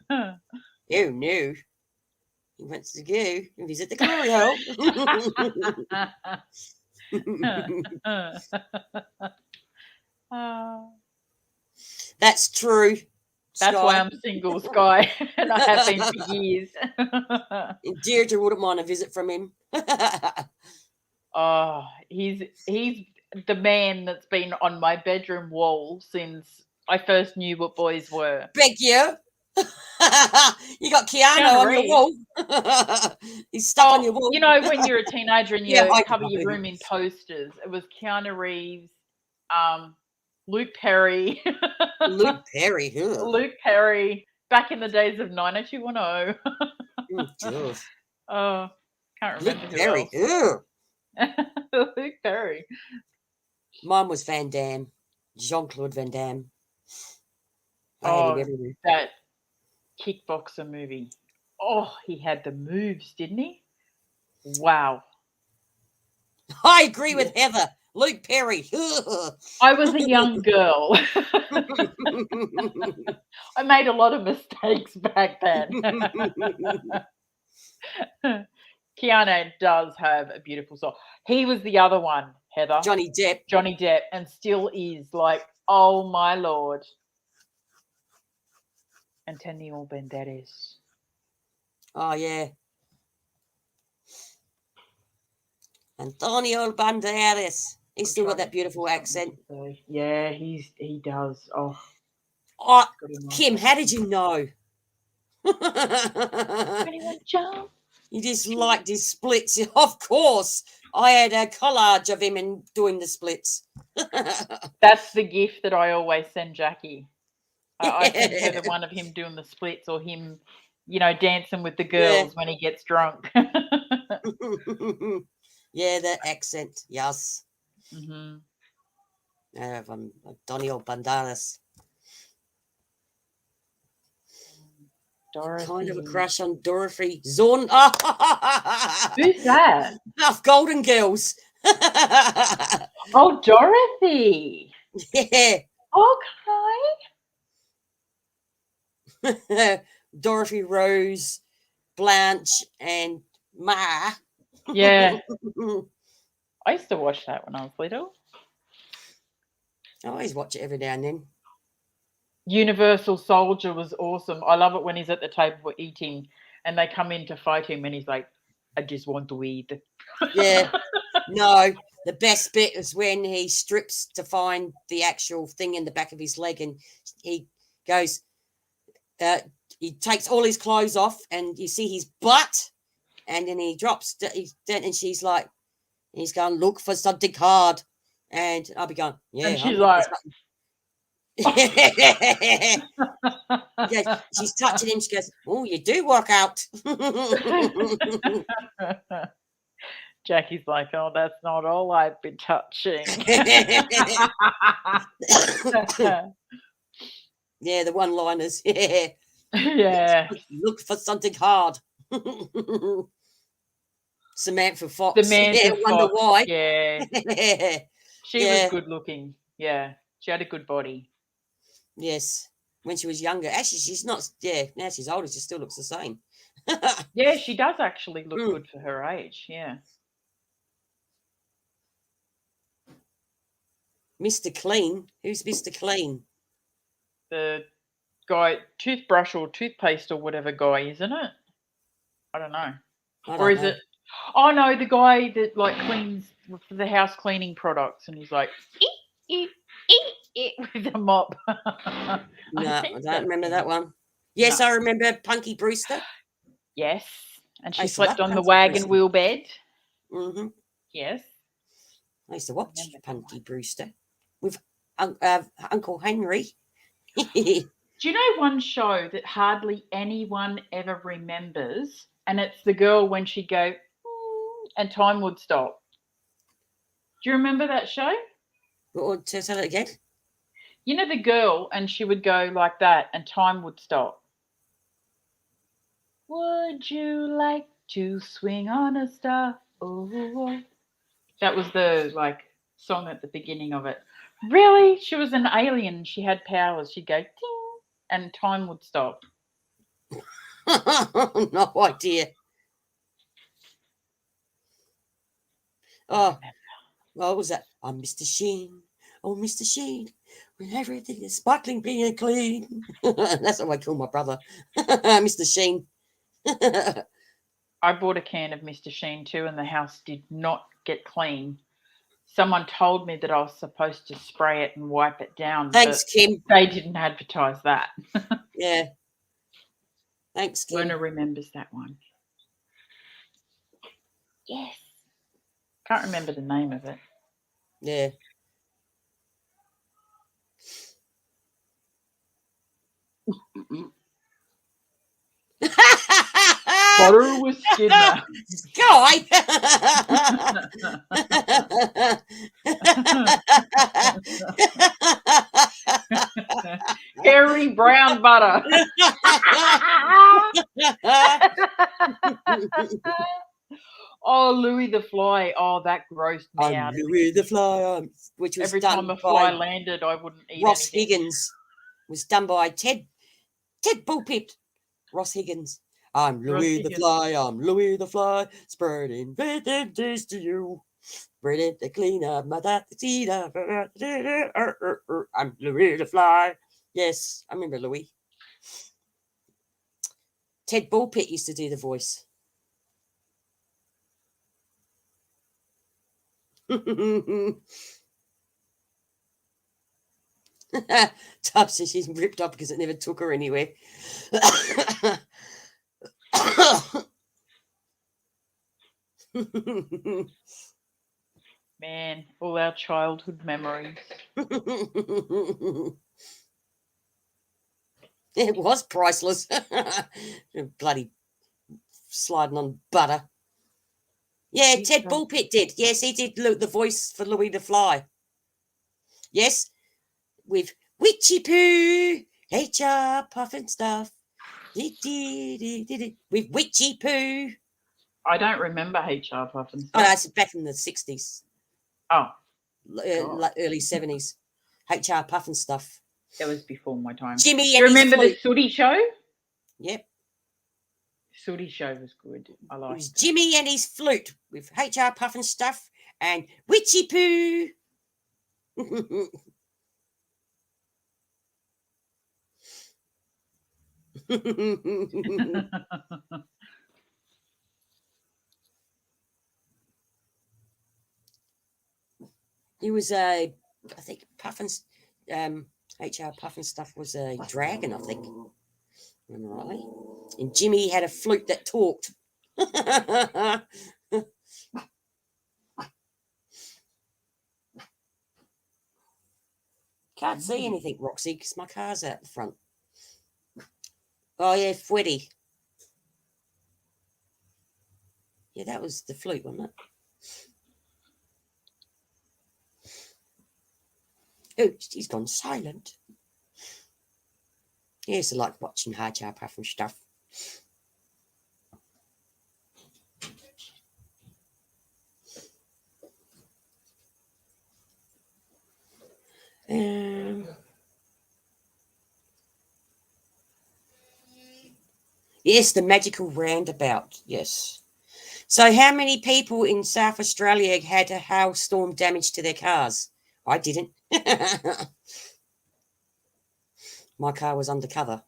now. Oh no. He wants to go and visit the glory hole. That's true. That's why Sky. I'm single, Sky, and I have been for years. And Deirdre wouldn't mind a visit from him. Oh, he's the man that's been on my bedroom wall since I first knew what boys were. Beg you. You got Keanu Keanu on your Reeves. wall. He's stuck on your wall. You know, when you're a teenager and you Yeah, I cover your know. room in posters, it was Keanu Reeves, Luke Perry. Luke Perry. Ugh. Luke Perry, back in the days of 90210. Oh, Jules. Oh, can't remember Luke who Perry. else. Ugh. Luke Perry. Mine was Van Damme. Jean-Claude Van Damme. Oh, that kickboxer movie. Oh, he had the moves, didn't he? Wow. I agree with Heather. Luke Perry. Ugh. I was a young girl. I made a lot of mistakes back then. Keanu does have a beautiful soul. He was the other one, Heather. Johnny Depp. Johnny Depp, and still is like, oh my Lord. Antonio Banderas. Oh, yeah. Antonio Banderas. He's still got that beautiful accent. Yeah, he does. Oh, Oh, Kim, how did you know? anyone jump? You just liked his splits. Of course. I had a collage of him and doing the splits. That's the gift that I always send Jackie. I send her the one of him doing the splits or him, dancing with the girls when he gets drunk. Yeah, the accent. Yes. Mm-hmm. Antonio Banderas. Dorothy. Kind of a crush on Dorothy Zorn. Oh, who's that? Enough Golden Girls. Oh, Dorothy. Yeah. Okay. Dorothy, Rose, Blanche, and Ma. Yeah. I used to watch that when I was little. I always watch it every now and then. Universal Soldier was awesome. I love it when he's at the table eating and they come in to fight him and he's like, I just want to eat. Yeah. No, the best bit is when he strips to find the actual thing in the back of his leg and he goes, he takes all his clothes off and you see his butt and then he drops, and she's like, he's going, look for something hard. And I'll be going, yeah. And she's like, yeah, she's touching him. She goes, oh, you do work out. Jackie's like, oh, that's not all I've been touching. Yeah, the one-liners. Yeah. Yeah. Look for something hard. Samantha Fox. Samantha Fox. Wonder why. Yeah. She was good looking. Yeah. She had a good body. Yes. When she was younger. Actually, she's not. Yeah, now she's older. She still looks the same. Yeah, she does actually look good for her age. Yeah. Mr. Clean. Who's Mr. Clean? The guy, toothbrush or toothpaste or whatever guy, isn't it? I don't know. Or is it? Oh no, the guy that like cleans the house cleaning products, and he's like, with a mop. No, I don't remember that one. Yes, no. I remember Punky Brewster. Yes, and she slept on the wagon wheel bed. Mm-hmm. Yes. I used to watch Punky Brewster with Uncle Henry. Do you know one show that hardly anyone ever remembers? And it's the girl when she'd go, and time would stop. Do you remember that show? Say that again. You know the girl, and she would go like that, and time would stop. Would you like to swing on a star. Oh, that was the song at the beginning of it. Really? She was an alien. She had powers. She'd go ting, and time would stop. No idea. Oh, what was that? I'm Mr. Sheen. Oh, Mr. Sheen, when everything is sparkling, being clean. That's what I call my brother, Mr. Sheen. I bought a can of Mr. Sheen too, and the house did not get clean. Someone told me that I was supposed to spray it and wipe it down. Thanks, but Kim. They didn't advertise that. Yeah. Thanks, Kim. Werner remembers that one. Yes. Can't remember the name of it. Yeah. Butter with Skidner. Guy. Hairy brown butter. Oh, Louis the Fly. Oh, that grossed me out. Louis the Fly, which was Every done time a by fly landed, I wouldn't eat Ross anything. Higgins. Was done by Ted Bullpit. Ross Higgins. I'm Louis the Fly. I'm Louis the Fly. Spreading better days to you. Spreading the clean up my I'm Louis the Fly. Yes, I remember Louis. Ted Bullpit used to do the voice. Tubbs says she's ripped up because it never took her anywhere. Man, all our childhood memories. It was priceless. Bloody sliding on butter. Yeah, Ted Bullpit did. Yes, he did the voice for Louis the Fly. Yes, with Witchy Poo, HR Puffin stuff. With Witchy Poo. I don't remember HR Puffin stuff. Oh, no, it's back in the 60s. Oh. Early 70s. HR Puffin stuff. That was before my time. Jimmy Do you remember the Sooty Show? Yep. Sooty Show was good. I liked it. Was Jimmy and his flute with HR Puffin stuff and Witchy Poo. He was I think Puffin's HR Puffin stuff was a dragon, I think. Remember rightly? And Jimmy had a flute that talked. Can't see anything, Roxy, because my car's out the front. Oh, yeah, Fweddy. Yeah, that was the flute, wasn't it? Oh, he's gone silent. He used to like watching HR Puffin stuff. Yes, the magical roundabout. Yes. So how many people in South Australia had a hailstorm damage to their cars? I didn't. My car was undercover.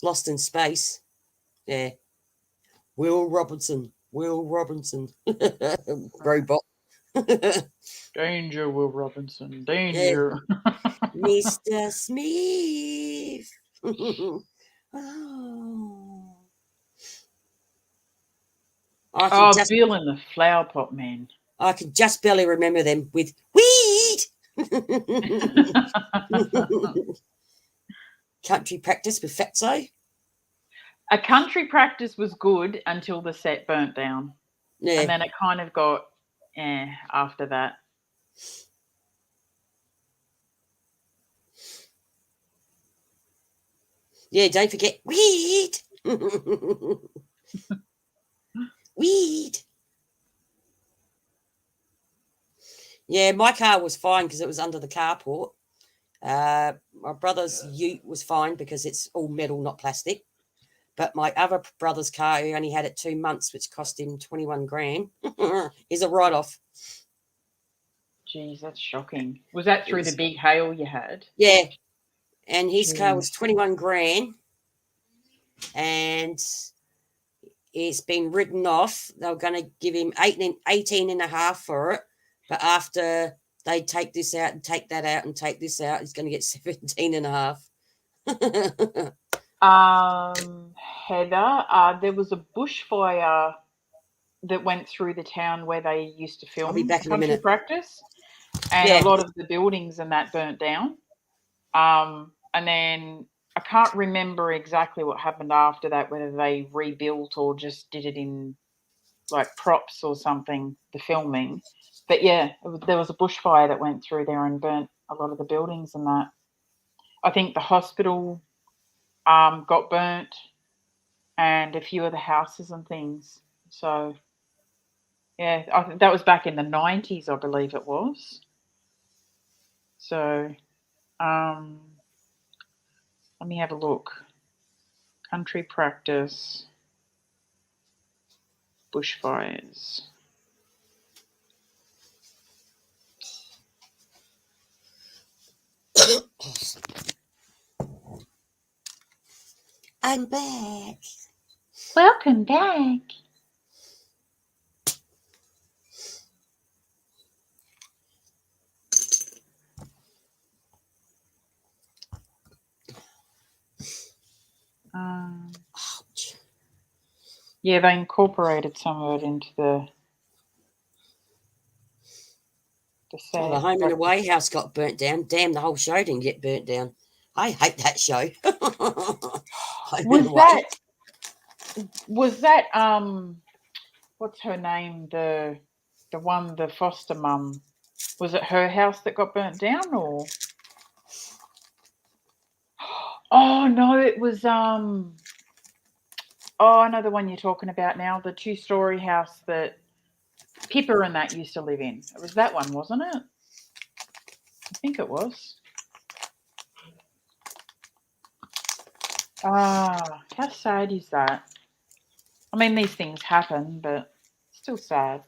Lost in space. Yeah. Will Robinson. Robot. Danger, Will Robinson. Danger. Yeah. Mr. Smith. Oh. Bill and the Flower Pot Man. I can just barely remember them with weed. Country Practice with Fatso. A Country Practice was good until the set burnt down. Yeah. And then it kind of got after that. Yeah, don't forget weed. Weed. Yeah, my car was fine because it was under the carport. My brother's ute was fine because it's all metal, not plastic. But my other brother's car, he only had it 2 months, which cost him 21 grand, is a write-off. Geez, that's shocking. Was that through the big hail you had? Yeah. And his car was Jeez. 21 grand. And it's been written off. They were going to give him 18 and a half for it. But after they take this out and take that out and take this out, he's going to get 17 and a half. Heather, there was a bushfire that went through the town where they used to film I'll be back in a Country minute. Practice, and Yeah. a lot of the buildings and that burnt down. And then I can't remember exactly what happened after that, whether they rebuilt or just did it in like props or something, the filming. But yeah, there was a bushfire that went through there and burnt a lot of the buildings and that. I think the hospital got burnt and a few of the houses and things. So, yeah, I think that was back in the 90s, I believe it was. So, let me have a look. Country Practice, bushfires. I'm back. Welcome back. Yeah, they incorporated some of it into the Oh, the Home and Away house got burnt down. Damn, the whole show didn't get burnt down. I hate that show. Was that what's her name? The one, the foster mum. Was it her house that got burnt down, or? Oh no, it was oh, I know the one you're talking about now, the 2-story house that Pippa and that used to live in. It was that one, wasn't it? I think it was. Ah, how sad is that? I mean, these things happen, but still sad.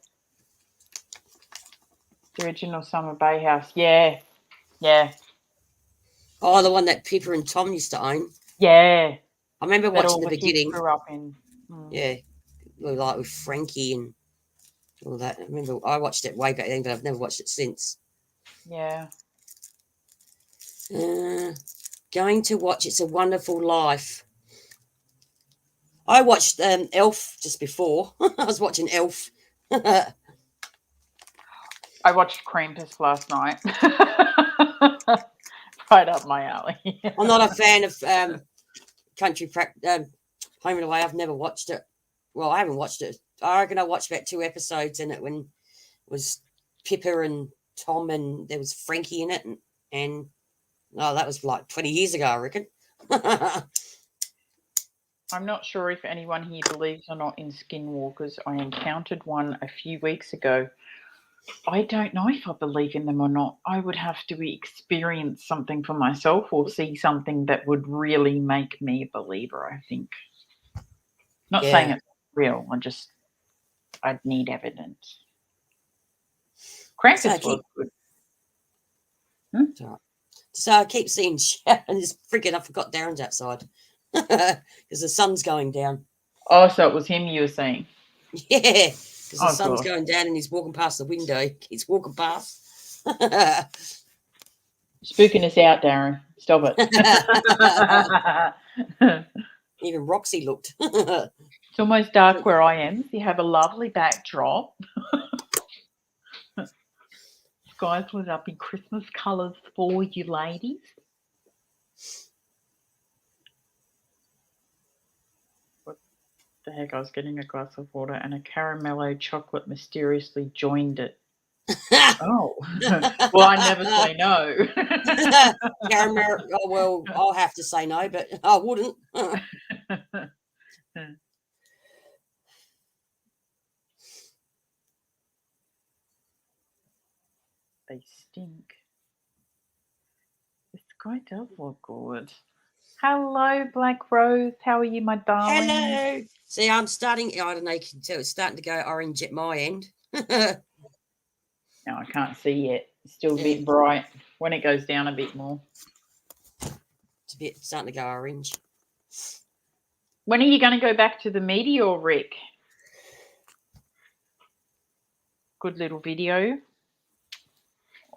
The original Summer Bay house. Yeah. Yeah. Oh, the one that Pippa and Tom used to own. Yeah. I remember That watching all the kids beginning. grew up in. Yeah. Like with Frankie and all that. I remember I watched it way back then, but I've never watched it since. Yeah. Going to watch It's a Wonderful Life. I watched Elf just before. I was watching Elf. I watched Krampus last night. Right up my alley. I'm not a fan of Home and Away. I've never watched it. Well, I haven't watched it. I reckon I watched about 2 episodes in it when it was Pippa and Tom and there was Frankie in it. And that was like 20 years ago, I reckon. I'm not sure if anyone here believes or not in skinwalkers. I encountered one a few weeks ago. I don't know if I believe in them or not. I would have to experience something for myself or see something that would really make me a believer, I think. Not saying it's real. I'd need evidence. Krampus was good. So I keep seeing shit and it's freaking, I forgot Darren's outside because the sun's going down. Oh, so it was him you were seeing? Yeah, because the sun's going down and he's walking past the window. He's walking past. Spooking us out, Darren. Stop it. Even Roxy looked. It's almost dark where I am. You have a lovely backdrop. Sky's lit up in Christmas colours for you ladies. What the heck? I was getting a glass of water and a caramello chocolate mysteriously joined it. Oh. Well, I never say no. Caramel, well, I'll have to say no, but I wouldn't. They stink. The sky does look good. Hello, Black Rose. How are you, my darling? Hello. See, I'm starting. I don't know. You can tell it's starting to go orange at my end. No, I can't see yet. It's still a Yeah. bit bright. When it goes down a bit more. It's a bit starting to go orange. When are you going to go back to the meteor, Rick? Good little video.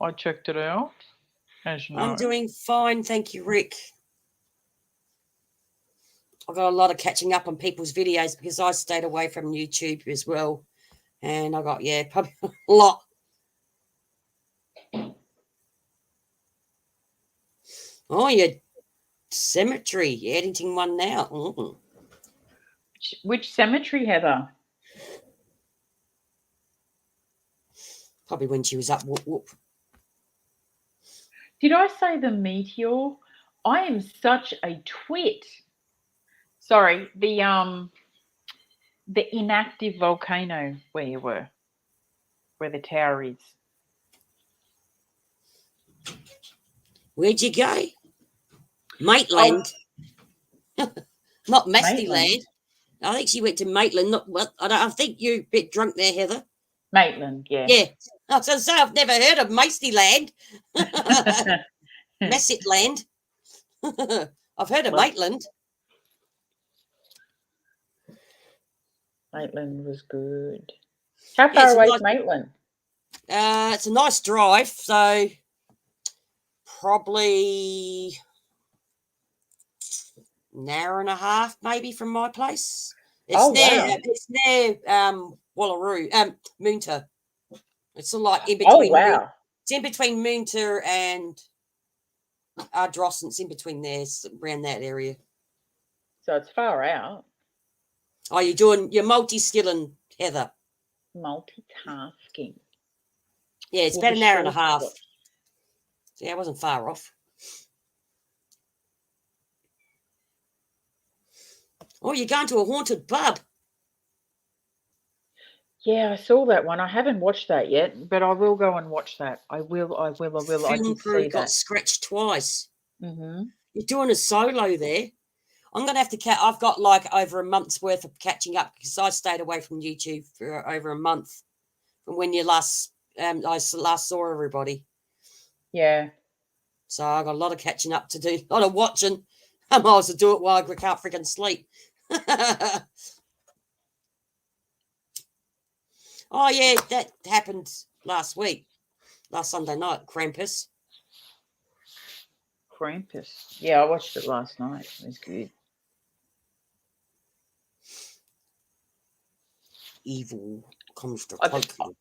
I checked it out. As you know. I'm doing fine, thank you, Rick. I've got a lot of catching up on people's videos because I stayed away from YouTube as well. And I got, probably a lot. Oh, your cemetery. You're editing one now. Mm. Which cemetery, Heather? Probably when she was up, whoop, whoop. Did I say the meteor? I am such a twit. Sorry, the inactive volcano where you were, where the tower is. Where'd you go? Maitland. Not Mastyland. I think she went to Maitland. Not well. I think you're a bit drunk there, Heather. Maitland, yeah. Yeah. I was going to say, I've never heard of Mastyland. Messitland. I've heard of Maitland. Maitland was good. How far away is Maitland? It's a nice drive, so probably an hour and a half, maybe, from my place. It's near Wallaroo, Moonta. It's sort of like in between. Oh wow! It's in between Moonta and Ardross. It's in between there, around that area. So it's far out. Oh, you're multi-skilling, Heather. Multitasking. Yeah, it's about an hour and a half. So yeah, I wasn't far off. Oh, you're going to a haunted pub. Yeah, I saw that one. I haven't watched that yet, but I will go and watch that. I will. Film crew got scratched twice. Mm-hmm. You're doing a solo there. I'm going to have to I've got like over a month's worth of catching up because I stayed away from YouTube for over a month from when you I last saw everybody. Yeah. So I got a lot of catching up to do, a lot of watching. I might as well do it while I can't freaking sleep. Oh, yeah, that happened last Sunday night, Krampus. Yeah, I watched it last night. It was good. Evil comes to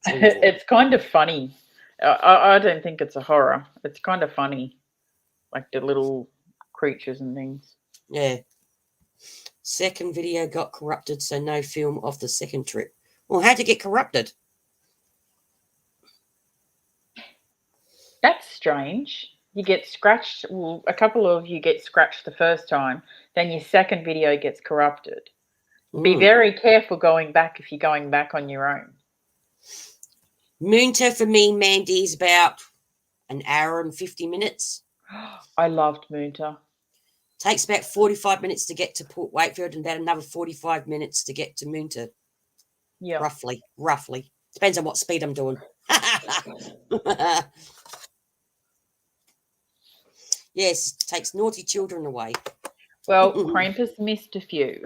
It's kind of funny. I don't think it's a horror. It's kind of funny. Like the little creatures and things. Yeah. Second video got corrupted, so no film of the second trip. Well, how'd it get corrupted? That's strange. You get scratched. Well, a couple of you get scratched the first time. Then your second video gets corrupted. Be very careful going back if you're going back on your own. Moonta for me, Mandy, is about an hour and 50 minutes. I loved Moonta. Takes about 45 minutes to get to Port Wakefield and about another 45 minutes to get to Moonta. Yeah. Roughly. Depends on what speed I'm doing. Yes, takes naughty children away. Well, Krampus missed a few.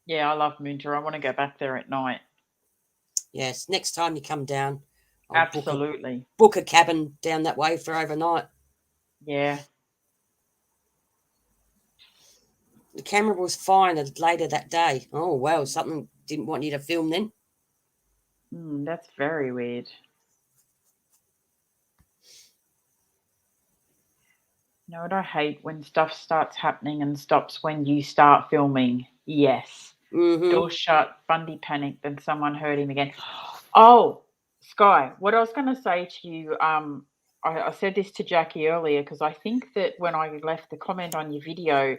Yeah, I love Moonta. I want to go back there at night. Yes, next time you come down, I'll absolutely book a cabin down that way for overnight. Yeah. The camera was fine later that day. Oh, well, something didn't want you to film then. That's very weird. You know what I hate? When stuff starts happening and stops when you start filming. Yes. Door shut, Bundy panicked, then someone heard him again. Oh, Sky, what I was going to say to you, I said this to Jackie earlier because I think that when I left the comment on your video,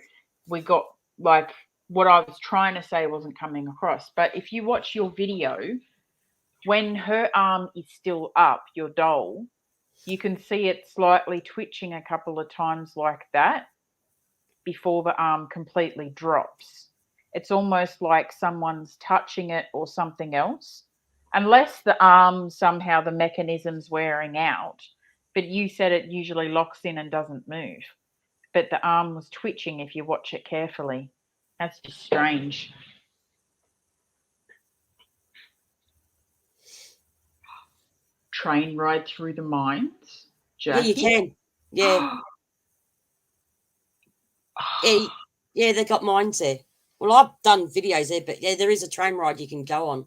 we got like what I was trying to say wasn't coming across. But if you watch your video, when her arm is still up, your doll, you can see it slightly twitching a couple of times like that before the arm completely drops. It's almost like someone's touching it or something else, unless the arm somehow the mechanism's wearing out. But you said it usually locks in and doesn't move. But the arm was twitching if you watch it carefully. That's just strange. Train ride through the mines, Jackie? Yeah, you can. Yeah. Yeah, they got mines there. Well, I've done videos there, but yeah, there is a train ride you can go on.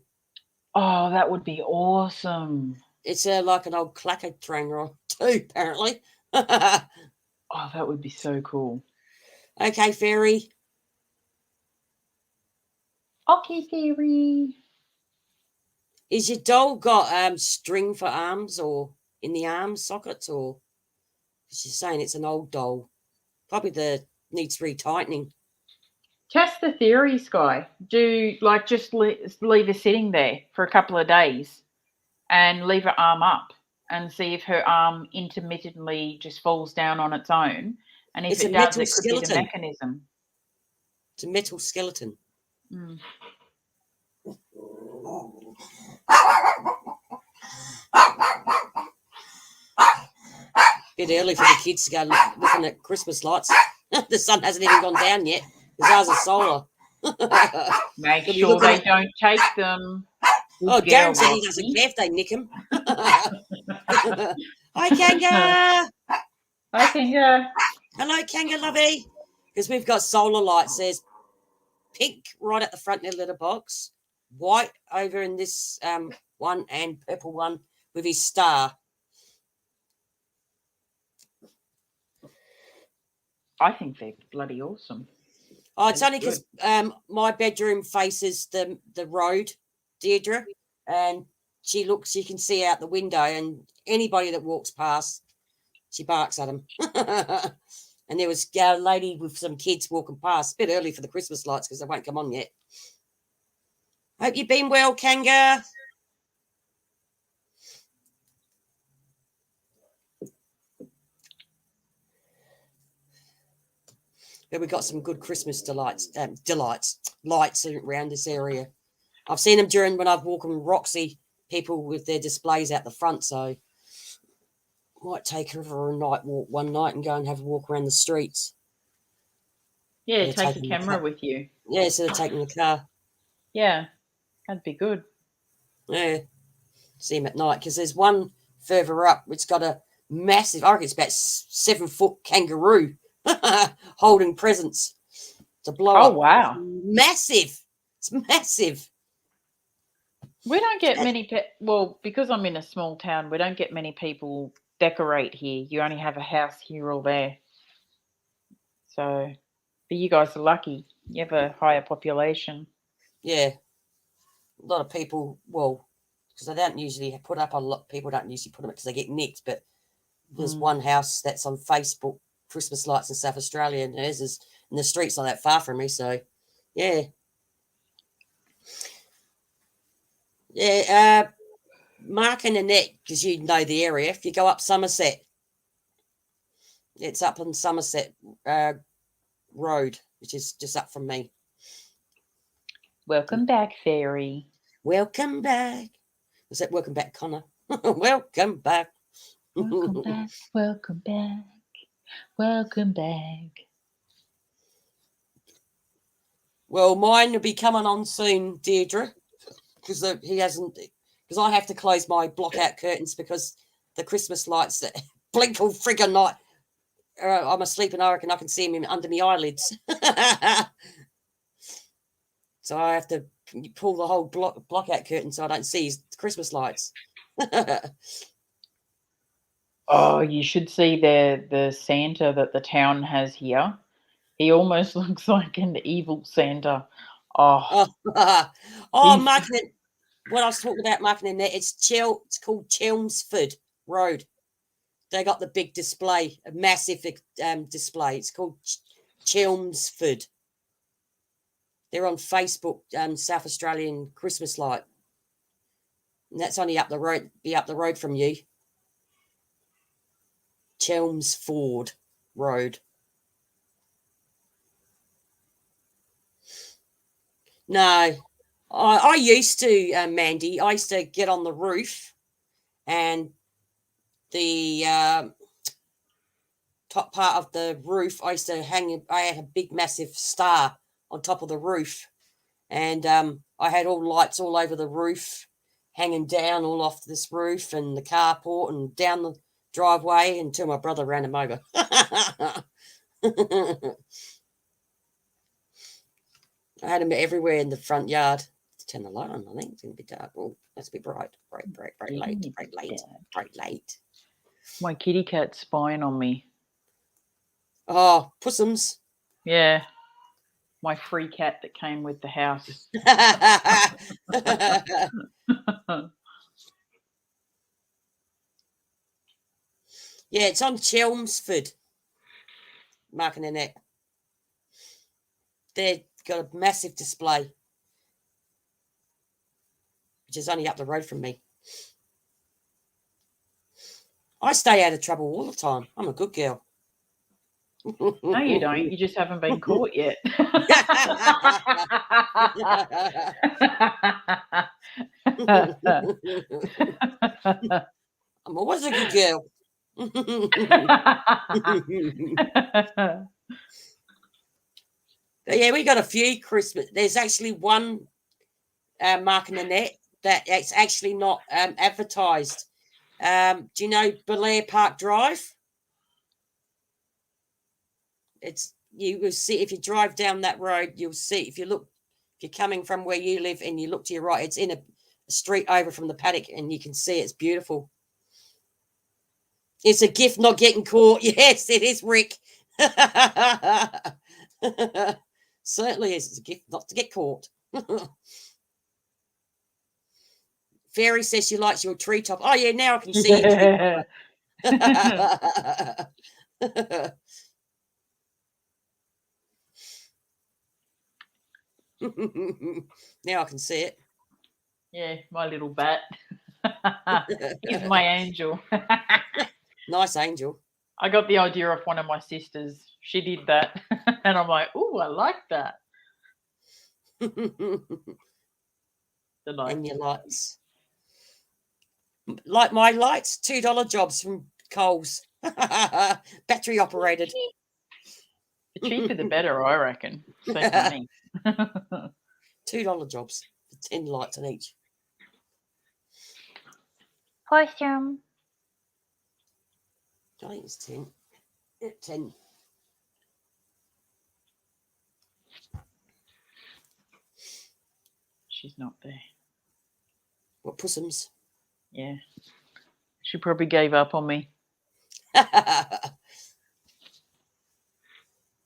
Oh, that would be awesome. It's like an old clacker train ride too, apparently. Oh, that would be so cool. Okay, Fairy. Okay, Fairy. Is your doll got string for arms or in the arm sockets, or she's saying it's an old doll? Probably needs retightening. Test the theory, Sky. Do like just leave her sitting there for a couple of days and leave her arm up and see if her arm intermittently just falls down on its own. And if It's a it does, metal it could be the skeleton. mechanism. It's a metal skeleton. Mm. Bit early for the kids to go looking at Christmas lights. The sun hasn't even gone down yet. Because ours is solar. Make sure they don't take them. Oh, Darren said he doesn't care if they nick him. Hi, Kanga. Hi, Kanga. Hello, Kanga lovey. Because we've got solar lights. There's pink right at the front of the litter box, white over in this one, and purple one with his star. I think they're bloody awesome. Oh, it's only because my bedroom faces the road, Deirdre, and you can see out the window, and anybody that walks past, she barks at them. And there was a lady with some kids walking past, a bit early for the Christmas lights because they won't come on yet. Hope you've been well, Kanga. But we got some good Christmas lights around this area. I've seen them during when I've walked with Roxy, people with their displays out the front, so might take her for a night walk one night and go and have a walk around the streets. Yeah, take your camera with you. Yeah, instead of taking the car. Yeah, that'd be good. Yeah, see them at night because there's one further up which got a massive, I reckon it's about 7-foot kangaroo holding presents to blow up. Oh, wow. Massive. It's massive. We don't get many, well, because I'm in a small town, we don't get many people decorate here. You only have a house here or there. So, but you guys are lucky. You have a higher population. Yeah. A lot of people, well, because they don't usually put up a lot, people don't usually put them because they get nicked, but there's one house that's on Facebook, Christmas lights in South Australia, and theirs is in the streets not that far from me, so yeah. Yeah, Mark and Annette, because you know the area, if you go up Somerset, it's up on Somerset Road, which is just up from me. Welcome back, Fairy. Welcome back. Was that welcome back, Connor? Welcome back. Welcome back. Welcome back. Welcome back. Well, mine will be coming on soon, Deirdre, because he hasn't. Because I have to close my block-out curtains because the Christmas lights that blink all friggin' night. I'm asleep and I reckon I can see him under my eyelids. So I have to pull the whole block-out curtain so I don't see his Christmas lights. Oh, you should see the Santa that the town has here. He almost looks like an evil Santa. Oh, Mark, what I was talking about, Mark and Annette, it's called Chelmsford Road. they got the big display, a massive display. It's called Chelmsford. They're on Facebook, South Australian Christmas light. And that's only up the road, up the road from you. Chelmsford Road. No, I used to, Mandy. I used to get on the roof, and the top part of the roof, I used to hang. I had a big, massive star on top of the roof, and I had all lights all over the roof, hanging down all off this roof and the carport and down the driveway until my brother ran him over. I had them everywhere in the front yard. Let's turn the light on, I think. It's going to be dark. Oh, that's a bit bright. Bright late. My kitty cat's spying on me. Oh, pussums. Yeah. My free cat that came with the house. Yeah, it's on Chelmsford. Mark and Annette. They've got a massive display, which is only up the road from me. I stay out of trouble all the time. I'm a good girl. No, you don't. You just haven't been caught yet. I'm always a good girl. Yeah, we got a few Christmas. There's actually one, Mark and Annette, that it's actually not advertised. Do you know Belair Park Drive? You will see, if you drive down that road, you'll see, if you're coming from where you live and you look to your right, it's in a street over from the paddock, and you can see it's beautiful. It's a gift not getting caught. Yes, it is, Rick. Certainly is. It's a gift not to get caught. Fairy says she likes your treetop. Oh, yeah, now I can see it. Now I can see it. Yeah, my little bat. He's my angel. Nice angel. I got the idea off one of my sisters. She did that. And I'm like, oh, I like that. And your lights. Like my lights, $2 jobs from Coles. Battery operated. The cheaper the better, I reckon. Save money. $2 jobs for 10 lights on each. Possum. I think it's 10. 10. She's not there. What, pussums? Yeah. She probably gave up on me.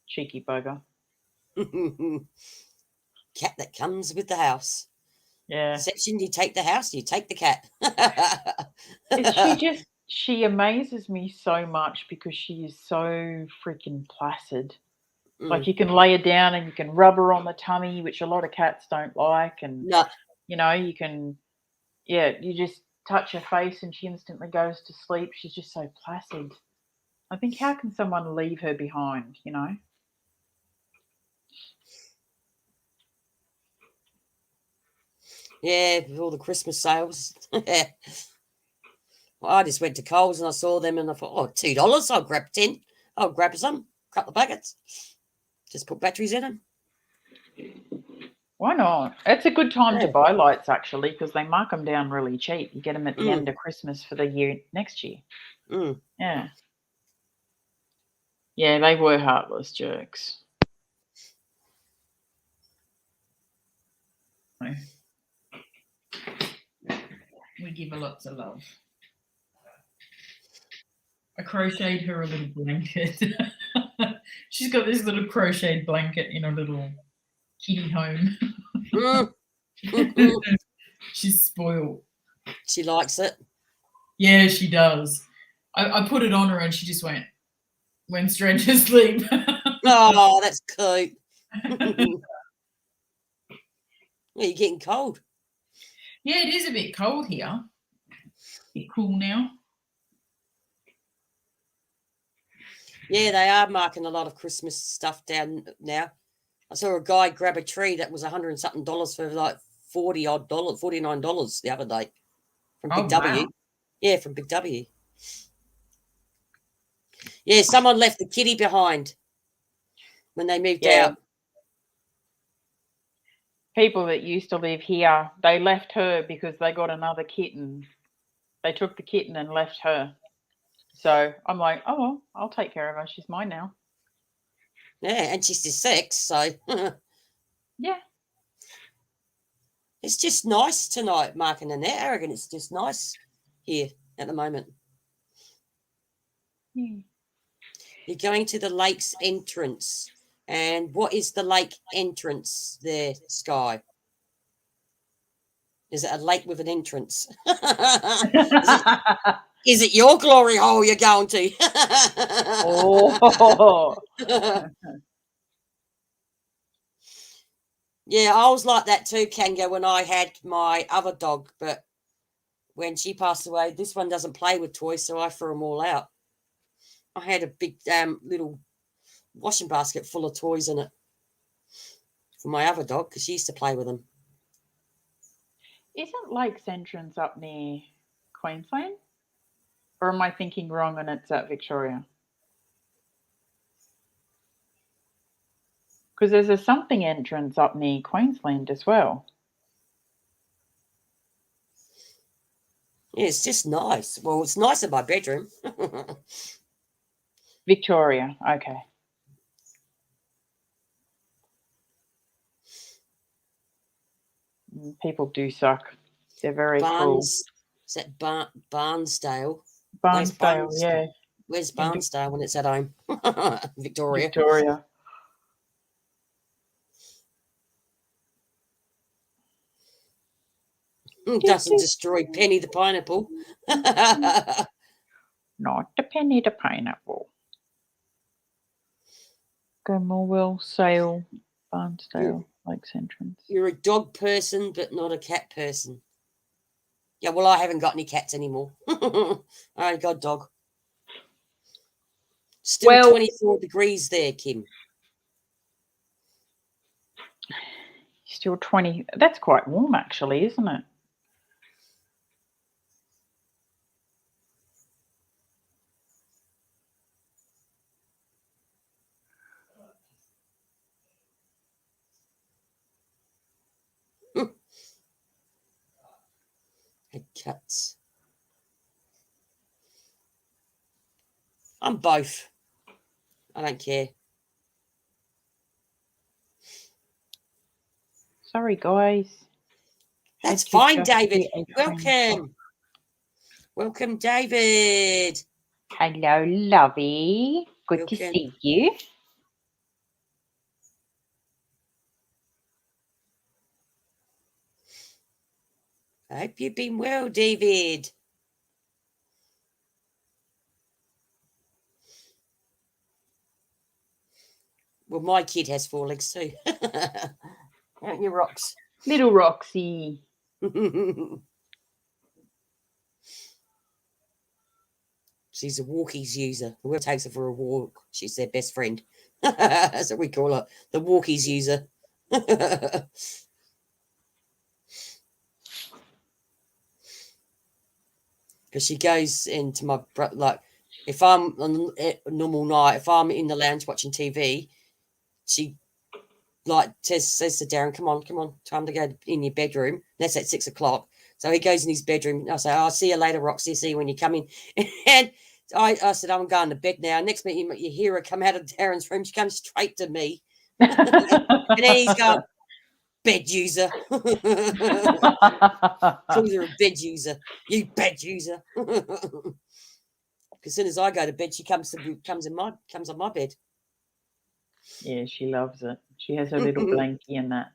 Cheeky bugger. Cat that comes with the house. Yeah. Exception, you take the house, you take the cat. She amazes me so much because she is so freaking placid. Like, you can lay her down and you can rub her on the tummy, which a lot of cats don't like. And, you know, you can, you just touch her face and she instantly goes to sleep. She's just so placid. I think, how can someone leave her behind, you know? Yeah, with all the Christmas sales. Well, I just went to Coles and I saw them and I thought, oh, $2, I'll grab 10. I'll grab some, couple of buckets. Just put batteries in them. Why not? It's a good time to buy lights, actually, because they mark them down really cheap. You get them at the end of Christmas for the year next year. Yeah. Yeah, they were heartless jerks. We give her lots of love. I crocheted her a little blanket. She's got this little crocheted blanket in a little kitty home. She's spoiled. She likes it. Yeah, she does. I put it on her and she just went straight to sleep. Oh, that's cute. Well, you're getting cold. Yeah, it is a bit cold here. A bit cool now. Yeah, they are marking a lot of Christmas stuff down now. I saw a guy grab a tree that was $100 and something for like $49 the other day from Big W. Wow. Yeah, from Big W. Yeah, someone left the kitty behind when they moved out. People that used to live here, they left her because they got another kitten. They took the kitten and left her. So I'm like, oh, well, I'll take care of her. She's mine now. Yeah, and she's just 6, so yeah. It's just nice tonight, Mark and Annette. I reckon it's just nice here at the moment. You're going to the lake's entrance. And what is the lake entrance there, Sky? Is it a lake with an entrance? Is it your glory hole you're going to? Oh. Yeah, I was like that too, Kanga, when I had my other dog. But when she passed away, this one doesn't play with toys, so I threw them all out. I had a big little washing basket full of toys in it for my other dog because she used to play with them. Isn't Lake's entrance up near Queensland? Or am I thinking wrong and it's at Victoria? Because there's a something entrance up near Queensland as well. Yeah, it's just nice. Well, it's nice in my bedroom. Victoria, okay. People do suck. They're very cruel. Is that Barnsdale? Barnsdale, yeah. Where's Barnsdale when it's at home? Victoria. Victoria. Doesn't destroy Penny the pineapple. Not the Penny the pineapple. Gomorwell, Sale, Barnsdale, Lakes entrance. You're a dog person, but not a cat person. Yeah, well, I haven't got any cats anymore. I only got a dog. Still 24 degrees there, Kim. Still 20. That's quite warm, actually, isn't it? Had cats. I'm both. I don't care. Sorry, guys. That's fine, David. Welcome. Welcome, David. Hello, lovey. Good to see you. I hope you've been well, David. Well, my kid has 4 legs too. Aren't you, Rox? Little Roxy. She's a walkies user. Whoever takes her for a walk, she's their best friend. That's what we call her, the walkies user. Because she goes into my, like, if I'm on a normal night, if I'm in the lounge watching TV, she like says to Darren, come on, time to go in your bedroom. That's at 6 o'clock. So he goes in his bedroom. I say, I'll see you later, Roxy. See you when you come in. And I said, I'm going to bed now. Next minute, you hear her come out of Darren's room. She comes straight to me. And then he's going, bed user. Calls her a bed user. You bed user. As soon as I go to bed, she comes on my bed. Yeah, she loves it. She has her little blankie and that.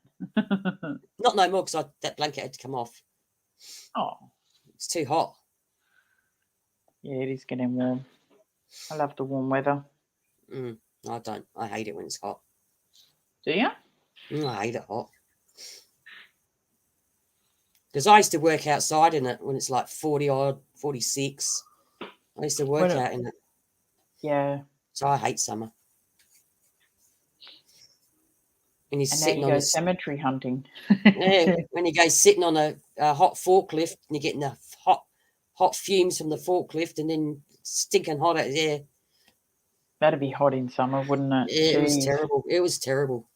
Not no more because that blanket had to come off. Oh, it's too hot. Yeah, it is getting warm. I love the warm weather. I don't. I hate it when it's hot. Do you? I hate it hot. Because I used to work outside in it when it's like 40 odd, 46. I used to work out in it. Yeah. So I hate summer. And he's And now sitting you on go a cemetery hunting. yeah, when you go sitting on a hot forklift and you're getting the hot fumes from the forklift and then stinking hot out there. That'd be hot in summer, wouldn't it? Yeah, it was Jeez. terrible. It was terrible.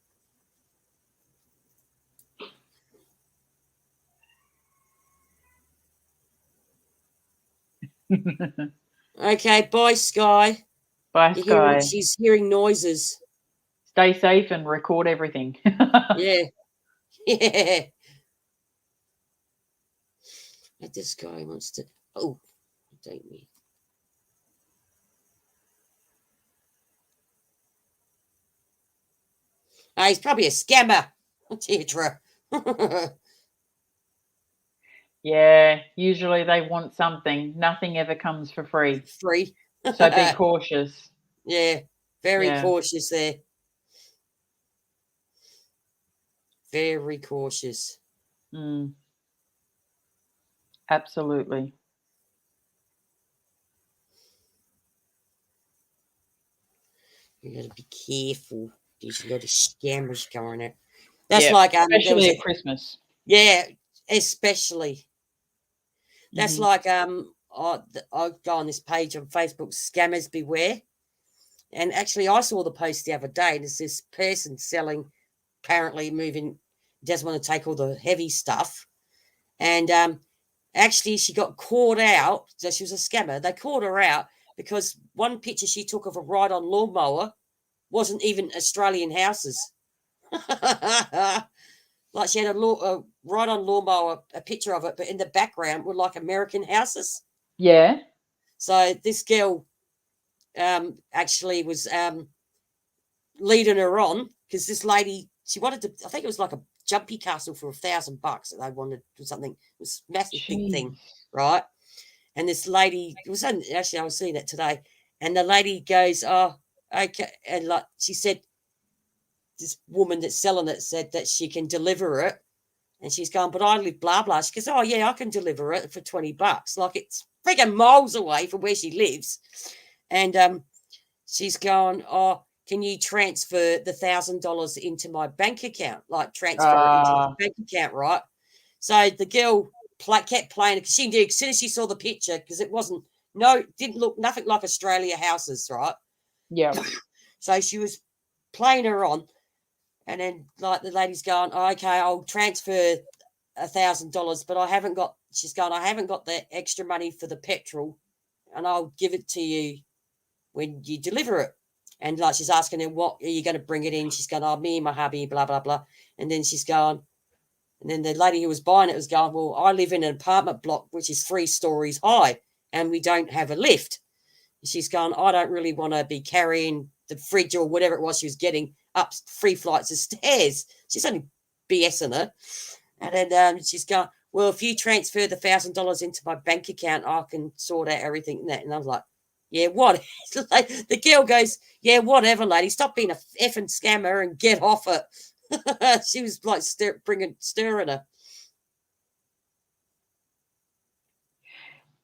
Okay, bye, Sky. Bye, You're Sky. hearing, she's hearing noises. Stay safe and record everything. Yeah. Yeah. This guy wants to. Oh, don't me. He's probably a scammer, Tetra. Yeah, usually they want something. Nothing ever comes for free. Free. So be cautious. Yeah, very Yeah. cautious there. Very cautious. Absolutely. You got to be careful. There's a lot of scammers going out. That's Yeah, like especially at Christmas. Yeah, especially. That's Mhm. like I go on this page on Facebook, Scammers Beware. And actually, I saw the post the other day. There's this person selling, apparently moving, doesn't want to take all the heavy stuff. And actually, she got caught out. So she was a scammer. They caught her out because one picture she took of a ride-on lawnmower wasn't even Australian houses. Like she had a ride-on lawnmower, a picture of it, but in the background were like American houses. Yeah. So this girl actually was leading her on because this lady, she wanted to, I think it was like a jumpy castle for $1,000 that they wanted or something. It was a massive big thing, right? And this lady, it was actually I was seeing it today, and the lady goes, "Oh, okay," and like she said, this woman that's selling it said that she can deliver it, and she's going, "But I live blah blah." She goes, "Oh yeah, I can deliver it for $20." Like it's freaking miles away from where she lives, and she's going, "Oh, can you transfer the $1,000 into my bank account? Like transfer it into my bank account, right?" So the girl kept playing it because she knew as soon as she saw the picture, because it didn't look nothing like Australia houses, right? Yeah. So she was playing her on, and then like the lady's going, "Oh, okay, I'll transfer $1,000, but I haven't got." She's going, "I haven't got the extra money for the petrol, and I'll give it to you when you deliver it." And like she's asking him, "What are you going to bring it in?" She's going, "Oh, me and my hubby, blah blah blah." And then she's going, and then the lady who was buying it was going, "Well, I live in an apartment block which is 3 stories high, and we don't have a lift." And she's going, "I don't really want to be carrying the fridge or whatever it was she was getting up 3 flights of stairs." She's only BSing her. And then she's going, "Well, if you transfer the $1,000 into my bank account, I can sort out everything." And I was like, "Yeah, what?" Like, the girl goes, "Yeah, whatever, lady. Stop being a effing scammer and get off it." She was like stirring her.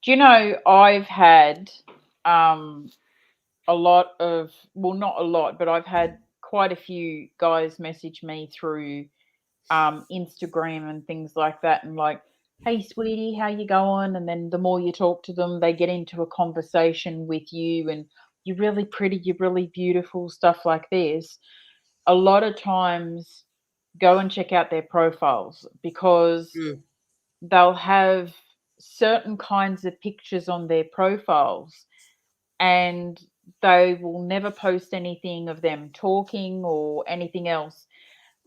Do you know I've had a lot of, well, not a lot, but I've had quite a few guys message me through Instagram and things like that, and like, "Hey, sweetie, how you going?" And then the more you talk to them, they get into a conversation with you, and "You're really pretty, you're really beautiful," stuff like this. A lot of times, go and check out their profiles because they'll have certain kinds of pictures on their profiles, and they will never post anything of them talking or anything else.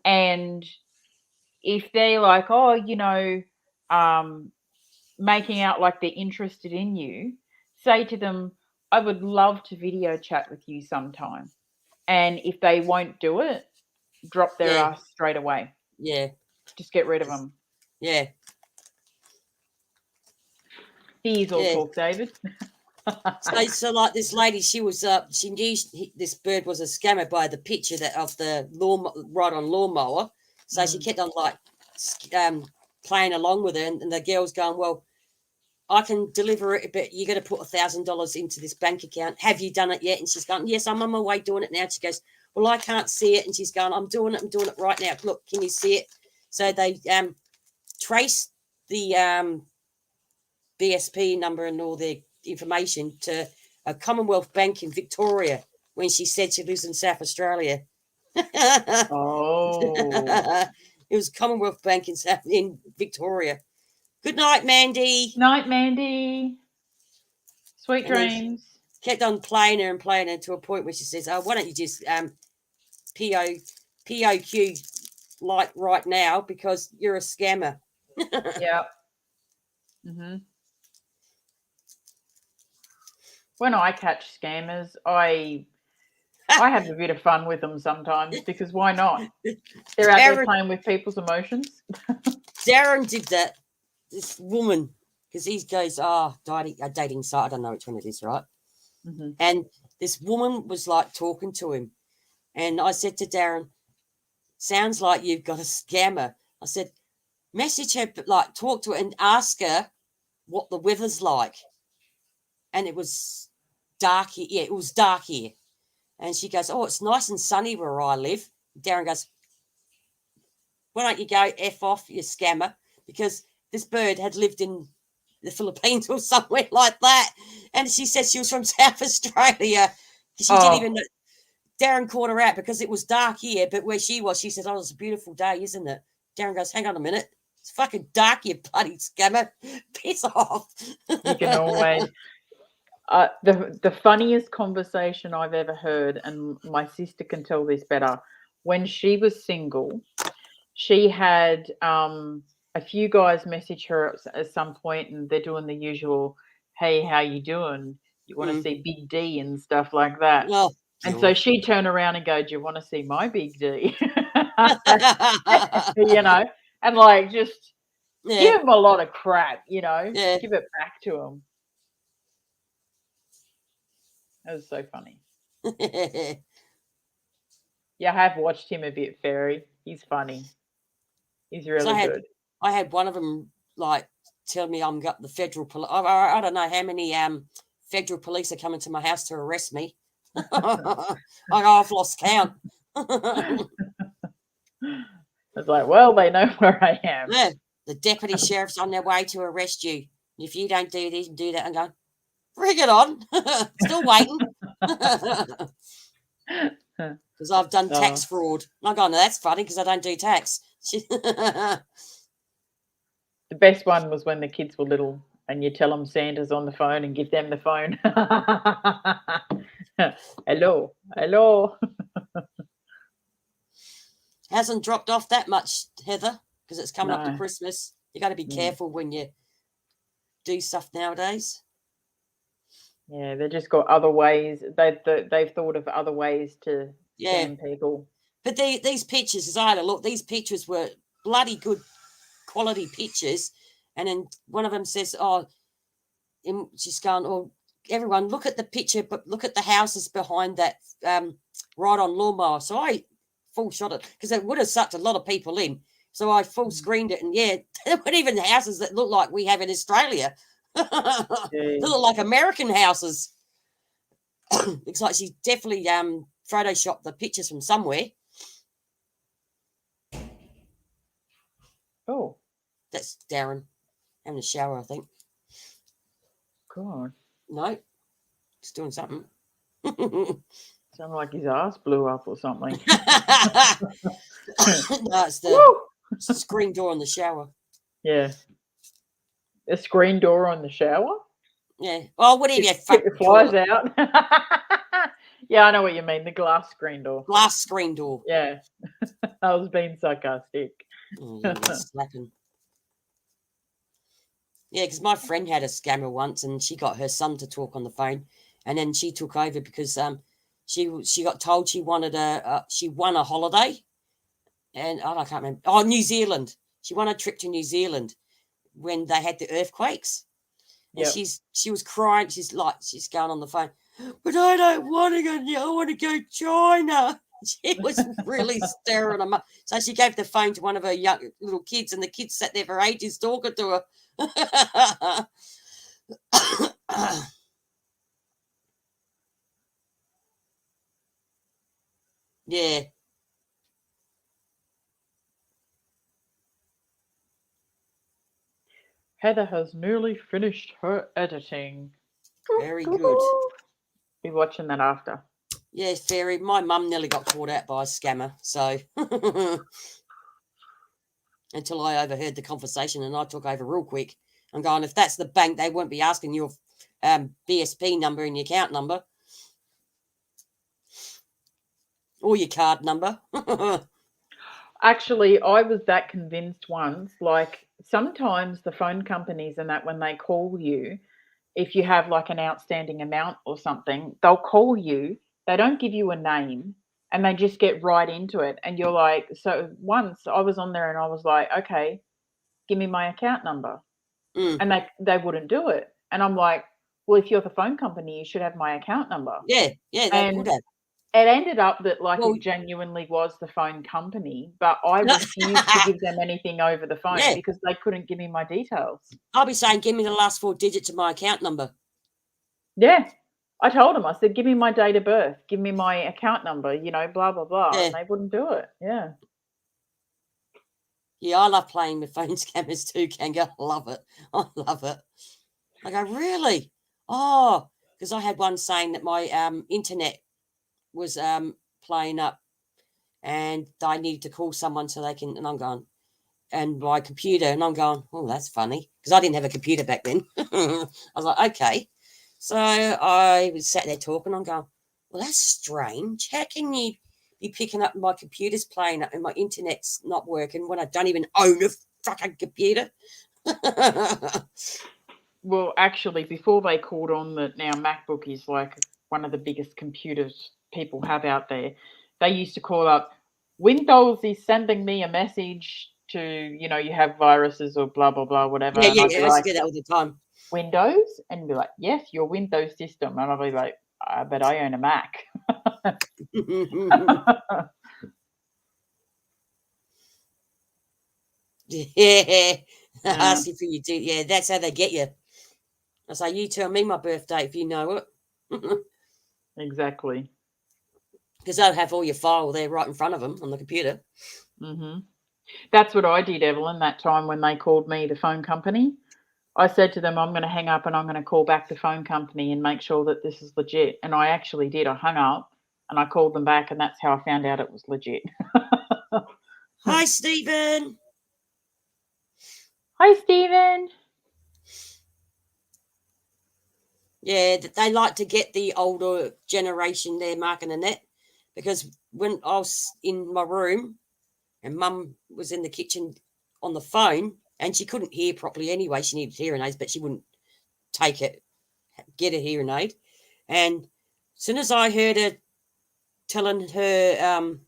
And if they're like, "Oh, making out like they're interested in you," say to them, "I would love to video chat with you sometime." And if they won't do it, drop their Yeah, ass straight away. yeah, Just get rid of them. yeah, Here's all yeah. talk, David. So like this lady, she was she knew this bird was a scammer by the picture of the ride on lawnmower. So she kept on like playing along with her, and the girl's going, well, I can deliver it, but you got to put $1,000 into this bank account. Have you done it yet? And she's going, yes, I'm on my way doing it now. She goes, well, I can't see it. And she's going, I'm doing it right now. Look, can you see it? So they traced the BSP number and all their information to a Commonwealth Bank in Victoria when she said she lives in South Australia. Oh. It was Commonwealth Bank in Victoria. Good night, Mandy. Night, Mandy. Sweet dreams. Kept on playing her to a point where she says, oh, why don't you just POQ like right now because you're a scammer. Yeah. When I catch scammers, I have a bit of fun with them sometimes because why not? They're out there playing with people's emotions. Darren did that. This woman, because he goes, a dating site. I don't know which one it is, right? And this woman was like talking to him. And I said to Darren, sounds like you've got a scammer. I said, message her, like talk to her and ask her what the weather's like. And it was dark here. Yeah, it was dark here. And she goes, oh, it's nice and sunny where I live. Darren goes, why don't you go F off, you scammer? Because this bird had lived in the Philippines or somewhere like that. And she said she was from South Australia. She didn't even know. Darren caught her out because it was dark here, but where she was, she said, oh, it's a beautiful day, isn't it? Darren goes, hang on a minute. It's fucking dark, you bloody scammer. Piss off. You can always... the funniest conversation I've ever heard, and my sister can tell this better, when she was single, she had a few guys message her at some point, and they're doing the usual, hey, how you doing? You want to see Big D and stuff like that. Oh, and so she'd turn around and go, do you want to see my Big D? You know, and like just give him a lot of crap, you know, give it back to him. That was so funny. Yeah, I have watched him a bit, Fairy. He's funny. He's really good. I had one of them like tell me I'm got the federal police. I don't know how many federal police are coming to my house to arrest me. I've lost count. I was like, well, they know where I am. Yeah, the deputy sheriff's on their way to arrest you. If you don't do this and do that, I'm going, bring it on. Still waiting. Because I've done tax fraud. I'm going, that's funny because I don't do tax. The best one was when the kids were little and you tell them Santa's on the phone and give them the phone. Hello, hello. Hasn't dropped off that much, Heather, because it's coming up to Christmas. You got to be careful when you do stuff nowadays. Yeah, they've just got other ways. They've thought of other ways to scam people. But these pictures, as I had a look, these pictures were bloody good quality pictures. And then one of them says, she's going, oh, everyone, look at the picture, but look at the houses behind that ride on lawnmower. So I full shot it because it would have sucked a lot of people in. So I full screened it. And there weren't even houses that look like we have in Australia. They look like American houses. Looks like she definitely photoshopped the pictures from somewhere. Oh, that's Darren having a shower, I think. God, no, he's doing something. Sounded like his ass blew up or something. No, it's the screen door in the shower. Yeah. A screen door on the shower? Yeah. Oh, whatever you keep the flies out. Yeah, I know what you mean. The glass screen door. Glass screen door. Yeah. I was being sarcastic. Slapping. Yeah, because my friend had a scammer once and she got her son to talk on the phone and then she took over because she got told she wanted she won a holiday and I can't remember. Oh, New Zealand. She won a trip to New Zealand when they had the earthquakes. And Yep. she was crying. She's going on the phone, but I don't want to go. I want to go China. She was really staring them up. So she gave the phone to one of her young little kids, and the kids sat there for ages talking to her. Yeah. Heather has nearly finished her editing. Very good. Be watching that after. Yes, Fairy. My mum nearly got caught out by a scammer, so until I overheard the conversation and I took over real quick. I'm going, if that's the bank, they won't be asking your BSP number and your account number or your card number. Actually, I was that convinced once. Like sometimes the phone companies and that when they call you, if you have like an outstanding amount or something, they'll call you. They don't give you a name and they just get right into it. And you're like, so once I was on there and I was like, okay, give me my account number. And they wouldn't do it. And I'm like, well, if you're the phone company, you should have my account number. Yeah, they And would have. it ended up that like Well, it genuinely was the phone company, but I refused to give them anything over the phone Yeah. because they couldn't give me my details. I'll be saying, give me the last 4 digits of my account number. Yeah. I told them, I said, give me my date of birth, give me my account number, you know, blah, blah, blah. Yeah. And they wouldn't do it. Yeah. Yeah, I love playing with phone scammers too, Kanga. Love it. I love it. I go, really? Oh, because I had one saying that my internet was playing up and I needed to call someone so they can, and I'm going, and my computer, and I'm going, oh, that's funny, because I didn't have a computer back then. I was like, okay. So I was sat there talking, I'm going, well, that's strange. How can you be picking up my computer's playing up and my internet's not working when I don't even own a fucking computer? Well, actually, before they called on that now MacBook is like one of the biggest computers people have out there, they used to call up, Windows is sending me a message to, you know, you have viruses or blah, blah, blah, whatever. Yeah, And I'd I be used to like, do that all the time. Windows? And be like, yes, your Windows system. And I'll be like, but I own a Mac. Yeah, ask you for you do. Yeah, that's how they get you. I say, you tell me my birthday if you know it. Exactly. Because they'll have all your file there right in front of them on the computer. Mm-hmm. That's what I did, Evelyn, that time when they called me, the phone company. I said to them, I'm going to hang up and I'm going to call back the phone company and make sure that this is legit. And I actually did. I hung up and I called them back, and that's how I found out it was legit. Hi, Stephen. Hi, Stephen. Yeah, they like to get the older generation there, Mark and Annette, because when I was in my room and Mum was in the kitchen on the phone and she couldn't hear properly anyway, she needed hearing aids, but she wouldn't get a hearing aid. And as soon as I heard her telling her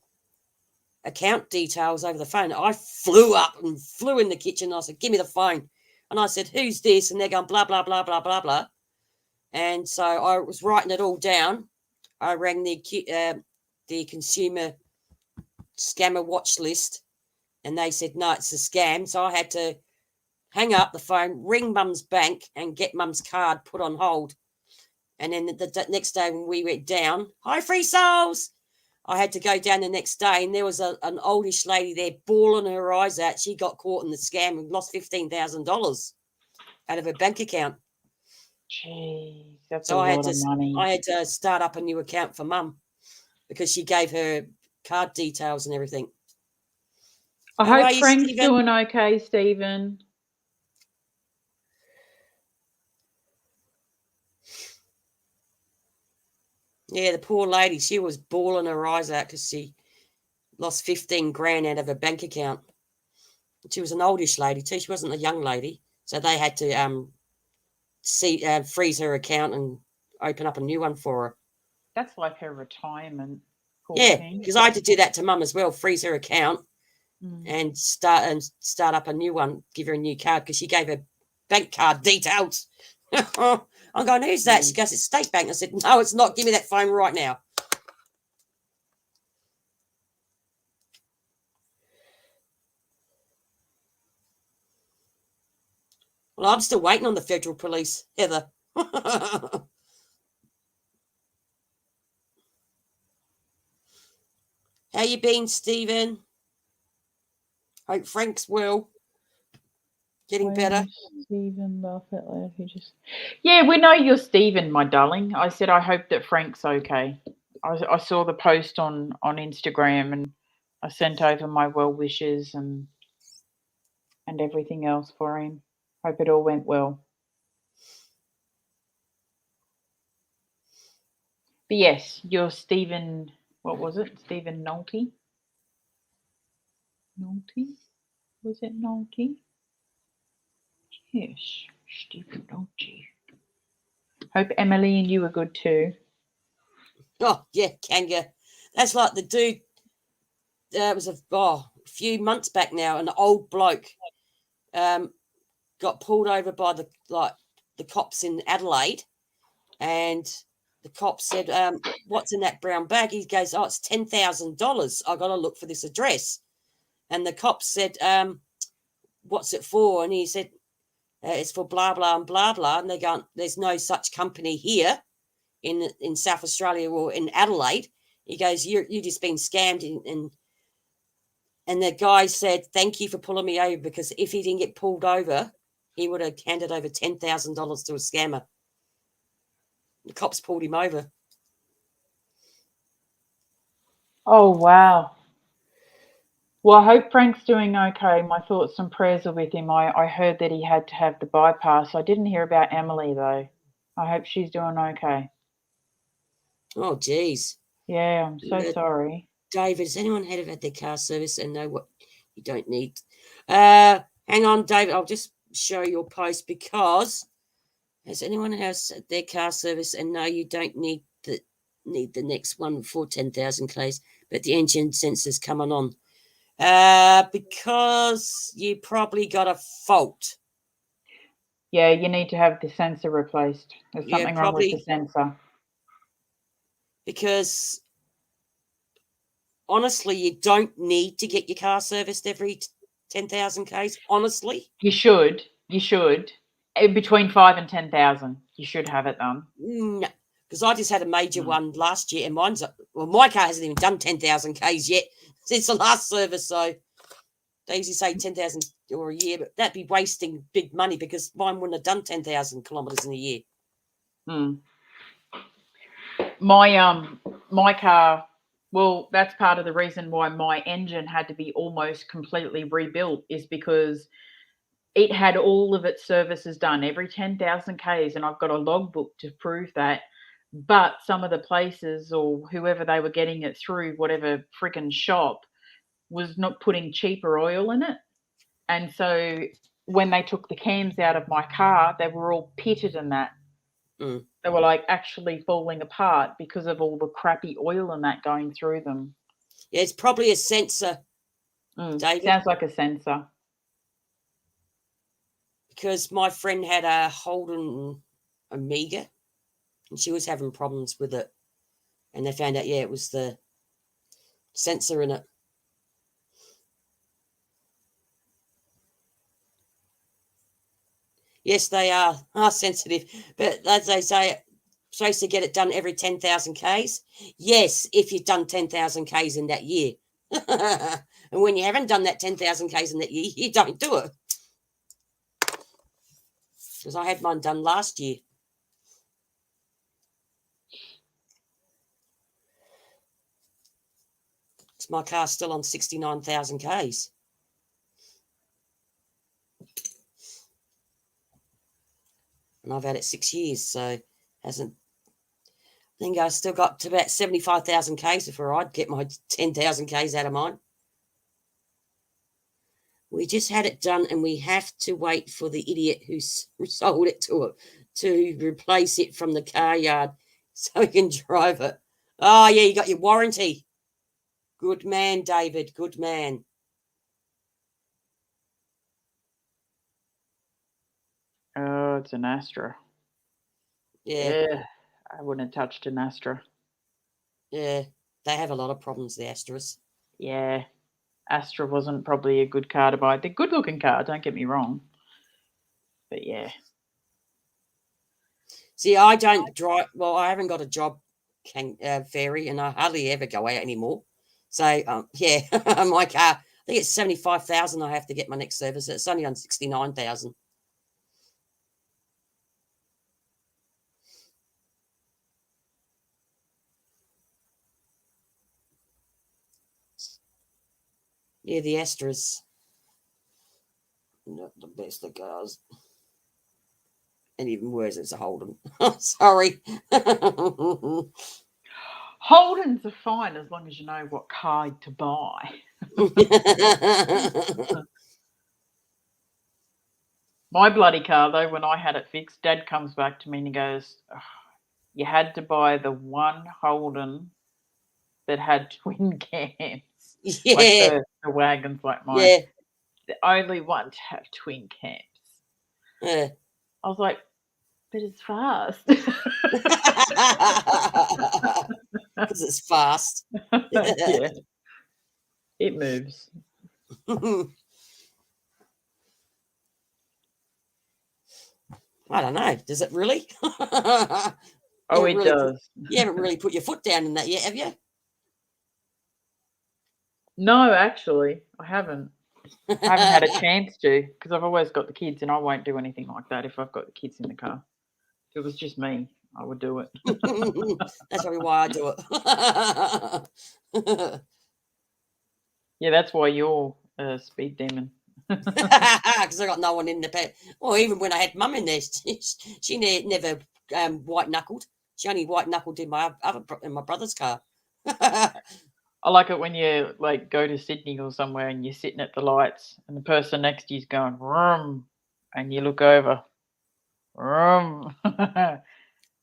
account details over the phone, I flew up and flew in the kitchen. I said, give me the phone. And I said, who's this? And they're going, blah, blah, blah, blah, blah, blah. And so I was writing it all down. I rang the consumer scammer watch list, and they said, no, it's a scam. So I had to hang up the phone, ring Mum's bank, and get Mum's card put on hold. And then the next day when we went down, hi, free souls, I had to go down the next day, and there was an oldish lady there bawling her eyes out. She got caught in the scam and lost $15,000 out of her bank account. Jeez, that's So a lot of money. I had to start up a new account for Mum because she gave her card details and everything. I How are hope you, Frank's Stephen? doing okay, Stephen. Yeah, the poor lady, she was bawling her eyes out because she lost 15 grand out of her bank account. She was an oldish lady too. She wasn't a young lady. So they had to freeze her account and open up a new one for her. That's like her retirement. Yeah, because I had to do that to Mum as well, freeze her account and start up a new one, give her a new card because she gave her bank card details. I'm going, who's that? She goes, it's State Bank. I said, no, it's not. Give me that phone right now. Well, I'm still waiting on the federal police, Heather. How you been, Stephen? Hope Frank's well. Getting better. Stephen, laugh out loud. Yeah, we know you're Stephen, my darling. I said I hope that Frank's okay. I saw the post on Instagram, and I sent over my well wishes and everything else for him. Hope it all went well. But yes, you're Stephen. What was it? Stephen Nolte? Nolte? Was it Nolte? Yes, Stephen Nolte. Hope Emily and you are good too. Oh, yeah, Kanga. That's like the dude. It was a few months back now. An old bloke got pulled over by the cops in Adelaide, and the cop said, what's in that brown bag? He goes, oh, it's $10,000. I got to look for this address. And the cop said, what's it for? And he said, it's for blah, blah, and blah, blah. And they're going, there's no such company here in South Australia or in Adelaide. He goes, you're just been scammed. And the guy said, thank you for pulling me over, because if he didn't get pulled over, he would have handed over $10,000 to a scammer. The cops pulled him over. Oh, wow. Well, I hope Frank's doing okay. My thoughts and prayers are with him. I heard that he had to have the bypass. I didn't hear about Emily, though. I hope she's doing okay. Oh, geez. Yeah, I'm so sorry. David, has anyone had their car service and know what you don't need? Hang on, David. I'll just show your post, because has anyone has their car service and know you don't need the next one for 10,000 k's, but the engine sensor's coming on? Because you probably got a fault. Yeah, you need to have the sensor replaced. There's something wrong with the sensor. Because honestly, you don't need to get your car serviced every 10,000 k's. Honestly, you should. Between 5 and 10,000, you should have it done. No, because I just had a major one last year, and my car hasn't even done 10,000 k's yet since the last service. So they usually say 10,000 or a year, but that'd be wasting big money, because mine wouldn't have done 10,000 kilometers in a year. My car, well, that's part of the reason why my engine had to be almost completely rebuilt, is because it had all of its services done every 10,000 Ks, and I've got a logbook to prove that. But some of the places, or whoever they were getting it through, whatever freaking shop, was not putting cheaper oil in it. And so when they took the cams out of my car, they were all pitted in that. They were like actually falling apart because of all the crappy oil and that going through them. Yeah, it's probably a sensor, David. Sounds like a sensor. Because my friend had a Holden Omega, and she was having problems with it. And they found out, it was the sensor in it. Yes, they are sensitive. But as they say, supposed to get it done every 10,000 Ks. Yes, if you've done 10,000 Ks in that year. And when you haven't done that 10,000 Ks in that year, you don't do it. Because I had mine done last year. My car's still on 69,000 Ks. And I've had it 6 years, so hasn't. I think I still got to about 75,000 Ks before I'd get my 10,000 Ks out of mine. We just had it done, and we have to wait for the idiot who sold it to replace it from the car yard so he can drive it. Oh, yeah, you got your warranty. Good man, David. Good man. Oh, it's an Astra. Yeah. I wouldn't have touched an Astra. Yeah. They have a lot of problems, the Astras. Yeah, Astra wasn't probably a good car to buy. They're good looking car, don't get me wrong. But yeah. See, I don't drive. Well, I haven't got a job, ferry, and I hardly ever go out anymore. So, yeah, my car. I think it's 75,000. I have to get my next service. It's only on 69,000. Yeah, the Astra's not the best of cars. And even worse, it's a Holden. Sorry. Holdens are fine as long as you know what car to buy. My bloody car, though, when I had it fixed, Dad comes back to me and he goes, "Oh, you had to buy the one Holden that had twin cams." Like Yeah. the wagons like mine. Yeah. The only one to have twin cams. Yeah. I was like, but it's fast. Because it's fast. Yeah, it moves. I don't know. Does it really? Oh, it does. You haven't really put your foot down in that yet, have you? No, actually, I haven't. I haven't had a chance to because I've always got the kids and I won't do anything like that if I've got the kids in the car. If it was just me, I would do it. That's probably why I do it. Yeah, that's why you're a speed demon. Because I got no one in the bed. Or even when I had mum in there, she never white knuckled. She only white knuckled in my brother's car. I like it when you like go to Sydney or somewhere and you're sitting at the lights and the person next to you's going vroom, and you look over, vroom, and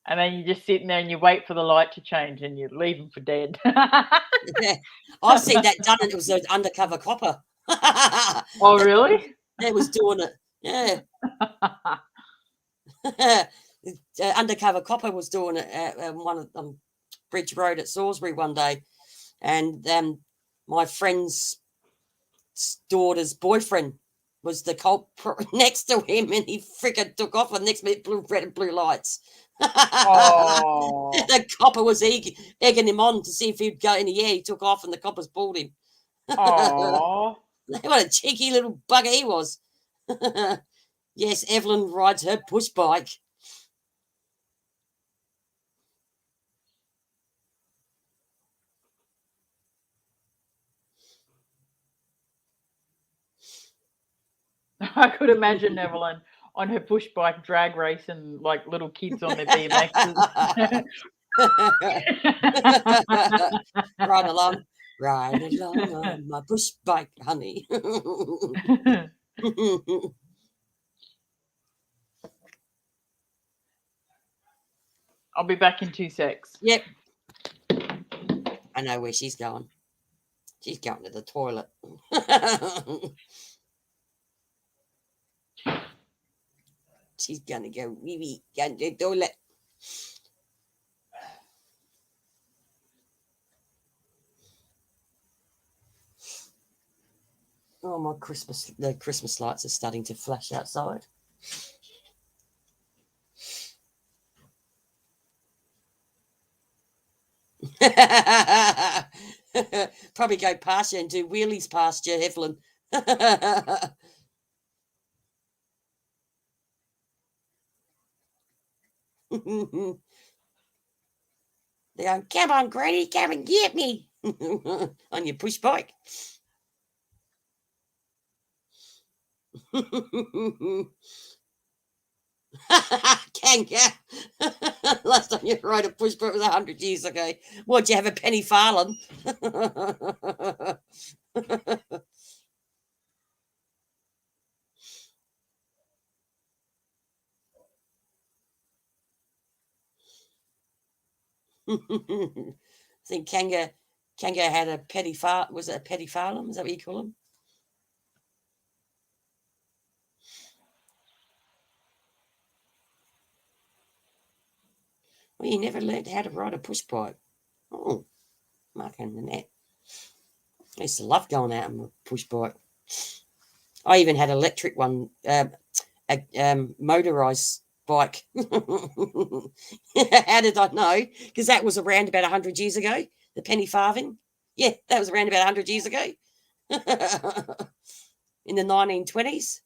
then you're just sitting there and you wait for the light to change and you leave them for dead. I've seen that done, and it was an undercover copper. Oh, really? That was doing it. Yeah. Undercover copper was doing it at one of Bridge Road at Salisbury one day, and my friend's daughter's boyfriend was the cop next to him, and he freaking took off, and next minute blew red and blue lights. Oh, The copper was egging him on to see if he'd go in the air. He took off, and the coppers pulled him. oh. What a cheeky little bugger he was. Yes, Evelyn rides her push bike. I could imagine Evelyn on her push bike drag race and like little kids on their BMXs. Ride along on my push bike, honey. I'll be back in 2 secs. Yep. I know where she's going. She's going to the toilet. She's gonna go wee wee, going to the toilet. Oh, the Christmas lights are starting to flash outside. Probably go past you and do wheelies past you, Evelyn. They're going, come on, Granny, come and get me on your push bike. Kanga. Last time you rode a push bike was 100 years ago. What'd you have, a penny farthing? I think Kanga had a petty far. Was it a petty farthing? Is that what you call them? Well, you never learned how to ride a push bike. Oh, Mark and Nanette. I used to love going out on a push bike. I even had an electric one, a motorised bike. How did I know? Because that was around about 100 years ago, the penny farthing. Yeah, that was around about 100 years ago. In the 1920s.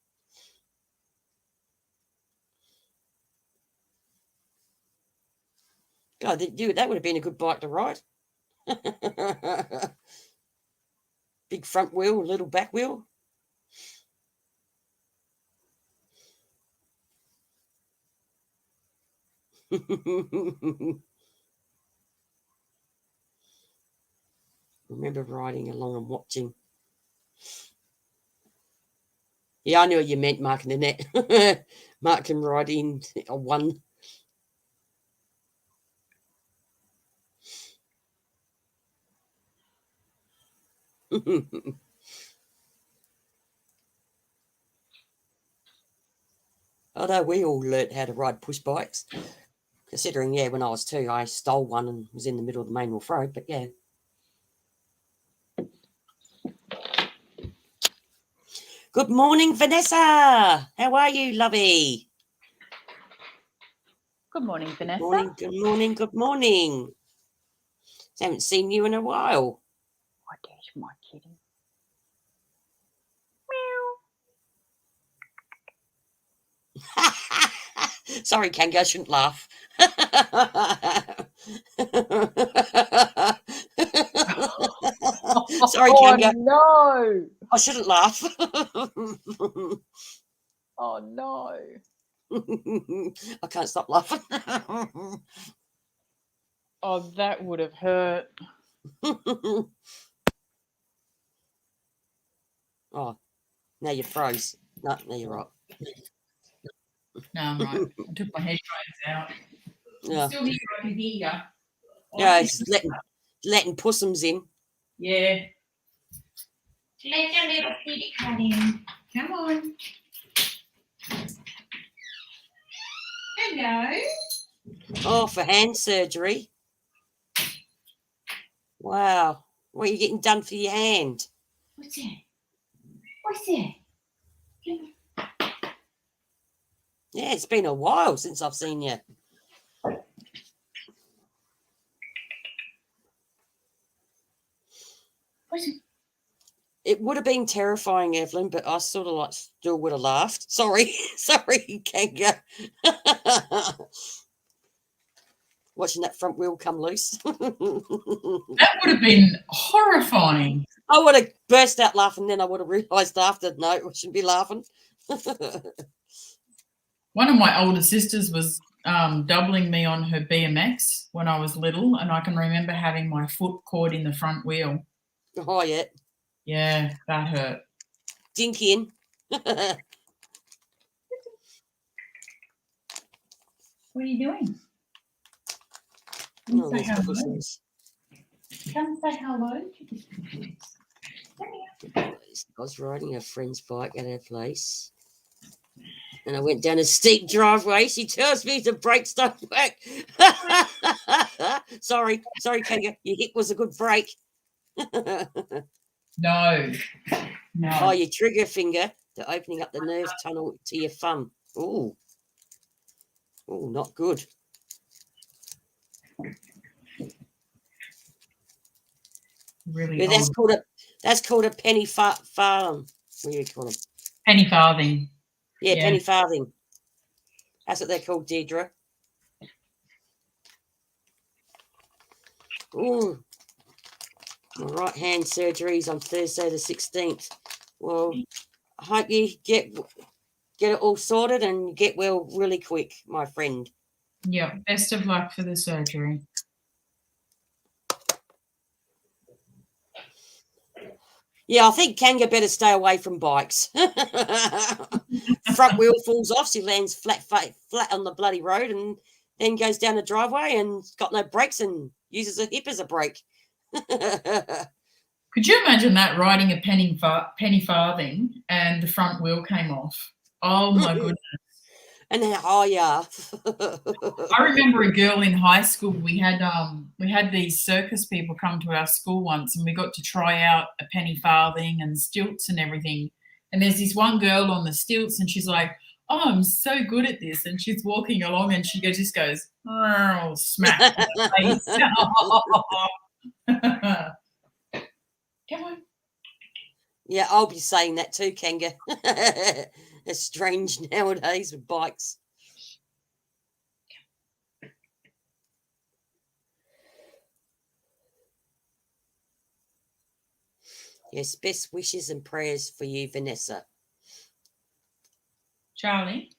God, that would have been a good bike to ride. Big front wheel, little back wheel. Remember riding along and watching. Yeah, I knew what you meant, Mark and Annette. Mark can ride in a one. Although we all learnt how to ride push bikes. Considering, yeah, when I was 2, I stole one and was in the middle of the main Wolf Road, but yeah. Good morning, Vanessa. How are you, lovey? Good morning, Vanessa. Good morning, good morning, good morning. Haven't seen you in a while. Oh, there's my kitty. Sorry, Kanga, I shouldn't laugh. Sorry, Kanga. No. I shouldn't laugh. Oh, no. I can't stop laughing. Oh, that would have hurt. Oh, now you froze. No, now you're right. No, I'm right. I took my headphones out. Yeah. Still here, I can hear you. Yeah, it's letting possums in. Yeah. Let your little kitty cat in. Come on. Hello. Oh, for hand surgery. Wow. What are you getting done for your hand? What's that? What's that? Yeah, it's been a while since I've seen you. What's it? It would have been terrifying, Evelyn, but I sort of still would have laughed. Sorry. Sorry, Kanga. Watching that front wheel come loose. That would have been horrifying. I would have burst out laughing, then I would have realised after, no, I shouldn't be laughing. One of my older sisters was doubling me on her BMX when I was little, and I can remember having my foot caught in the front wheel. Oh, yeah. Yeah, that hurt. Dinky What are you doing? Come say hello. Come say hello. I was riding a friend's bike at her place, and I went down a steep driveway. She tells me the brakes don't work. Sorry, Kanga. Your hip was a good brake. No. Oh, your trigger finger to opening up the nerve tunnel to your thumb. Oh, not good. Really, yeah, that's called a penny farthing. What do you call them? Penny farthing. Yeah, penny farthing. That's what they're called, Deirdre. Ooh. My right hand surgery's on Thursday the 16th. Well, I hope you get it all sorted and get well really quick, my friend. Yeah, best of luck for the surgery. Yeah, I think Kanga better stay away from bikes. Front wheel falls off, she lands flat on the bloody road and then goes down the driveway and got no brakes and uses her hip as a brake. Could you imagine that, riding a penny farthing and the front wheel came off? Oh, my goodness. And then, oh yeah. I remember a girl in high school. We had these circus people come to our school once, and we got to try out a penny farthing and stilts and everything. And there's this one girl on the stilts, and she's like, "Oh, I'm so good at this." And she's walking along, and she just goes, "Oh, smack in the face." Come on. Yeah, I'll be saying that too, Kanga. It's strange nowadays with bikes. Yes, best wishes and prayers for you, Vanessa. Charlie,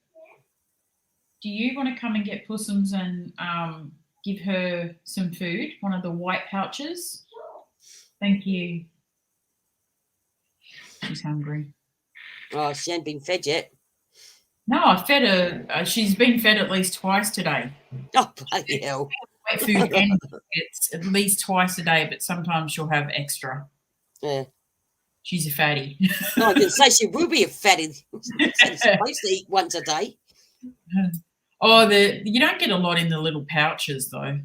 do you want to come and get Pussums and give her some food? One of the white pouches. Thank you. She's hungry. Oh, she hasn't been fed yet. No, I fed her. She's been fed at least twice today. Oh, bloody hell. Wet food and it's at least twice a day, but sometimes she'll have extra. Yeah. She's a fatty. No, I didn't say she will be a fatty. She's supposed to eat once a day. Oh, you don't get a lot in the little pouches, though.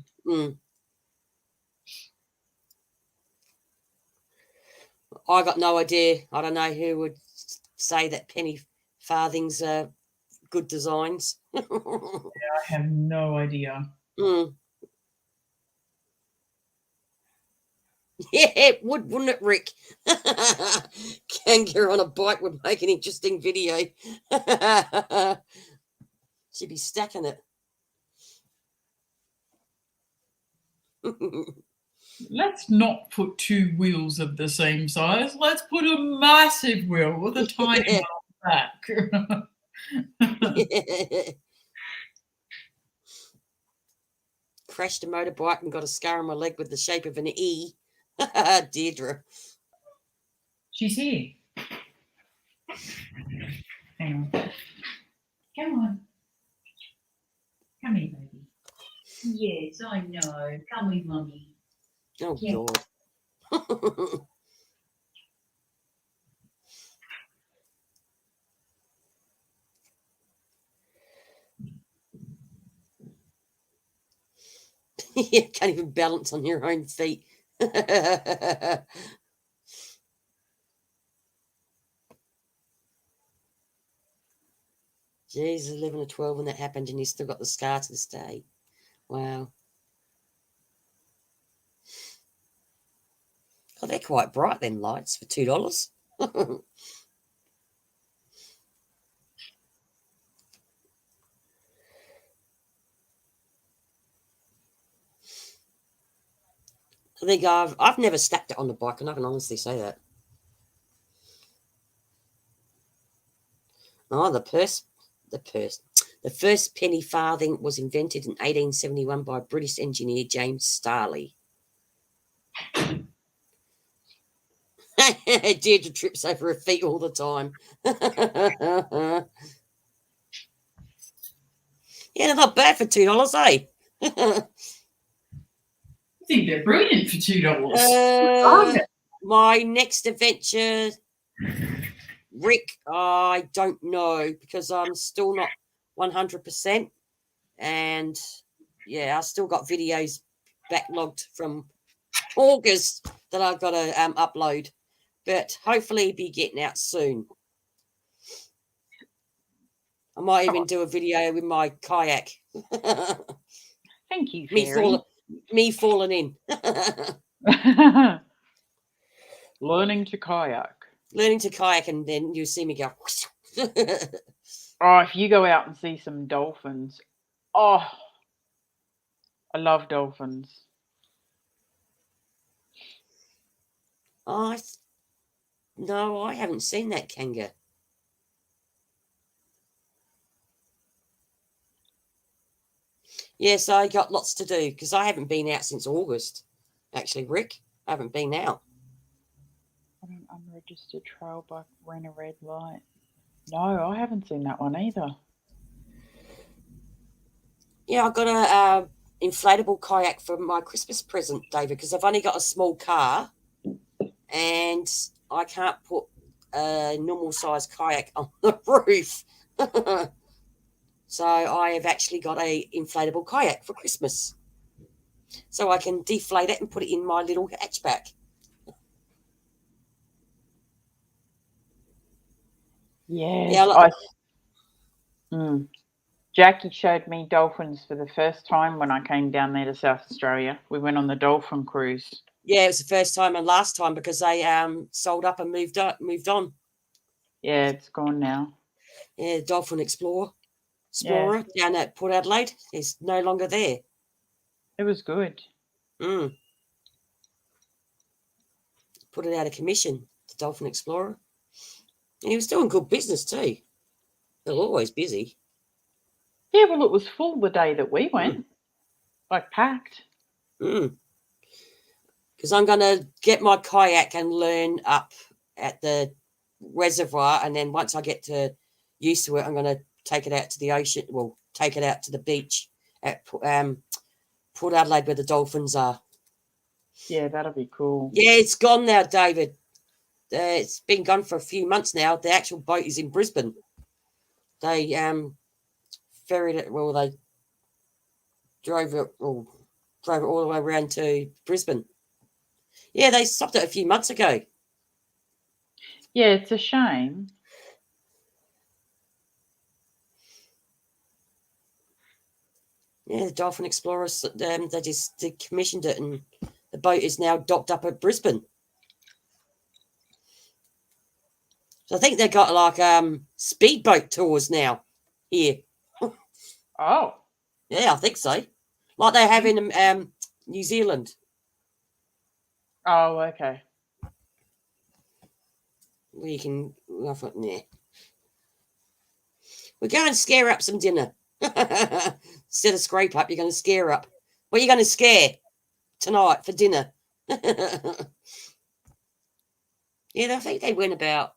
I got no idea. I don't know who would say that penny farthings are good designs. Yeah, I have no idea. Yeah, it would, wouldn't it, Rick? Kangaroo on a bike would make an interesting video. She'd be stacking it. Let's not put two wheels of the same size. Let's put a massive wheel with a tiny one on the back. Crashed a motorbike and got a scar on my leg with the shape of an E. Deirdre. She's here. Hang on. Come on. Come here, baby. Yes, I know. Come with Mummy. Oh, yeah. God. You can't even balance on your own feet. Jeez, 11 or 12 when that happened, and you still got the scar to this day. Wow. Oh, they're quite bright, then, lights, for $2. There you go. I've never stacked it on the bike, and I can honestly say that. Oh, the first penny farthing was invented in 1871 by British engineer James Starley. Deirdre trips over her feet all the time. Yeah, they're not bad for $2, eh? I think they're brilliant for $2. My next adventure, Rick, I don't know, because I'm still not 100%. And yeah, I still got videos backlogged from August that I've got to upload. But hopefully be getting out soon. I might even do a video with my kayak. Thank you, Fairy. Me falling in. Learning to kayak. Learning to kayak, and then you see me go. Oh, if you go out and see some dolphins. Oh, I love dolphins. No, I haven't seen that, Kanga. Yes, I got lots to do because I haven't been out since August. Actually, Rick, I haven't been out. An unregistered trail bike ran a red light. No, I haven't seen that one either. Yeah, I got a inflatable kayak for my Christmas present, David, because I've only got a small car, and I can't put a normal size kayak on the roof. So I have actually got a inflatable kayak for Christmas. So I can deflate it and put it in my little hatchback. Yes, Jackie showed me dolphins for the first time when I came down there to South Australia. We went on the dolphin cruise. Yeah, it was the first time and last time because they sold up and moved on. Yeah, it's gone now. Yeah, Dolphin Explorer down at Port Adelaide is no longer there. It was good. Put it out of commission, the Dolphin Explorer. And he was doing good business too. They're always busy. Yeah, well, it was full the day that we went. Like packed. Because I'm going to get my kayak and learn up at the reservoir, and then once I get used to it, I'm going to take it out to the ocean. Well, take it out to the beach at Port Adelaide where the dolphins are. Yeah, that'll be cool. Yeah, it's gone now, David. It's been gone for a few months now. The actual boat is in Brisbane. They ferried it. Well, they drove it all the way around to Brisbane. Yeah, they stopped it a few months ago. Yeah, it's a shame. Yeah, the Dolphin Explorers, they just commissioned it, and the boat is now docked up at Brisbane. So I think they've got like speedboat tours now here. Oh. Yeah, I think so. Like they have in New Zealand. Oh, okay. Where you can, I thought, nah. We're going to scare up some dinner. Instead of scrape up, you're going to scare up. What are you going to scare tonight for dinner? Yeah, I think they went about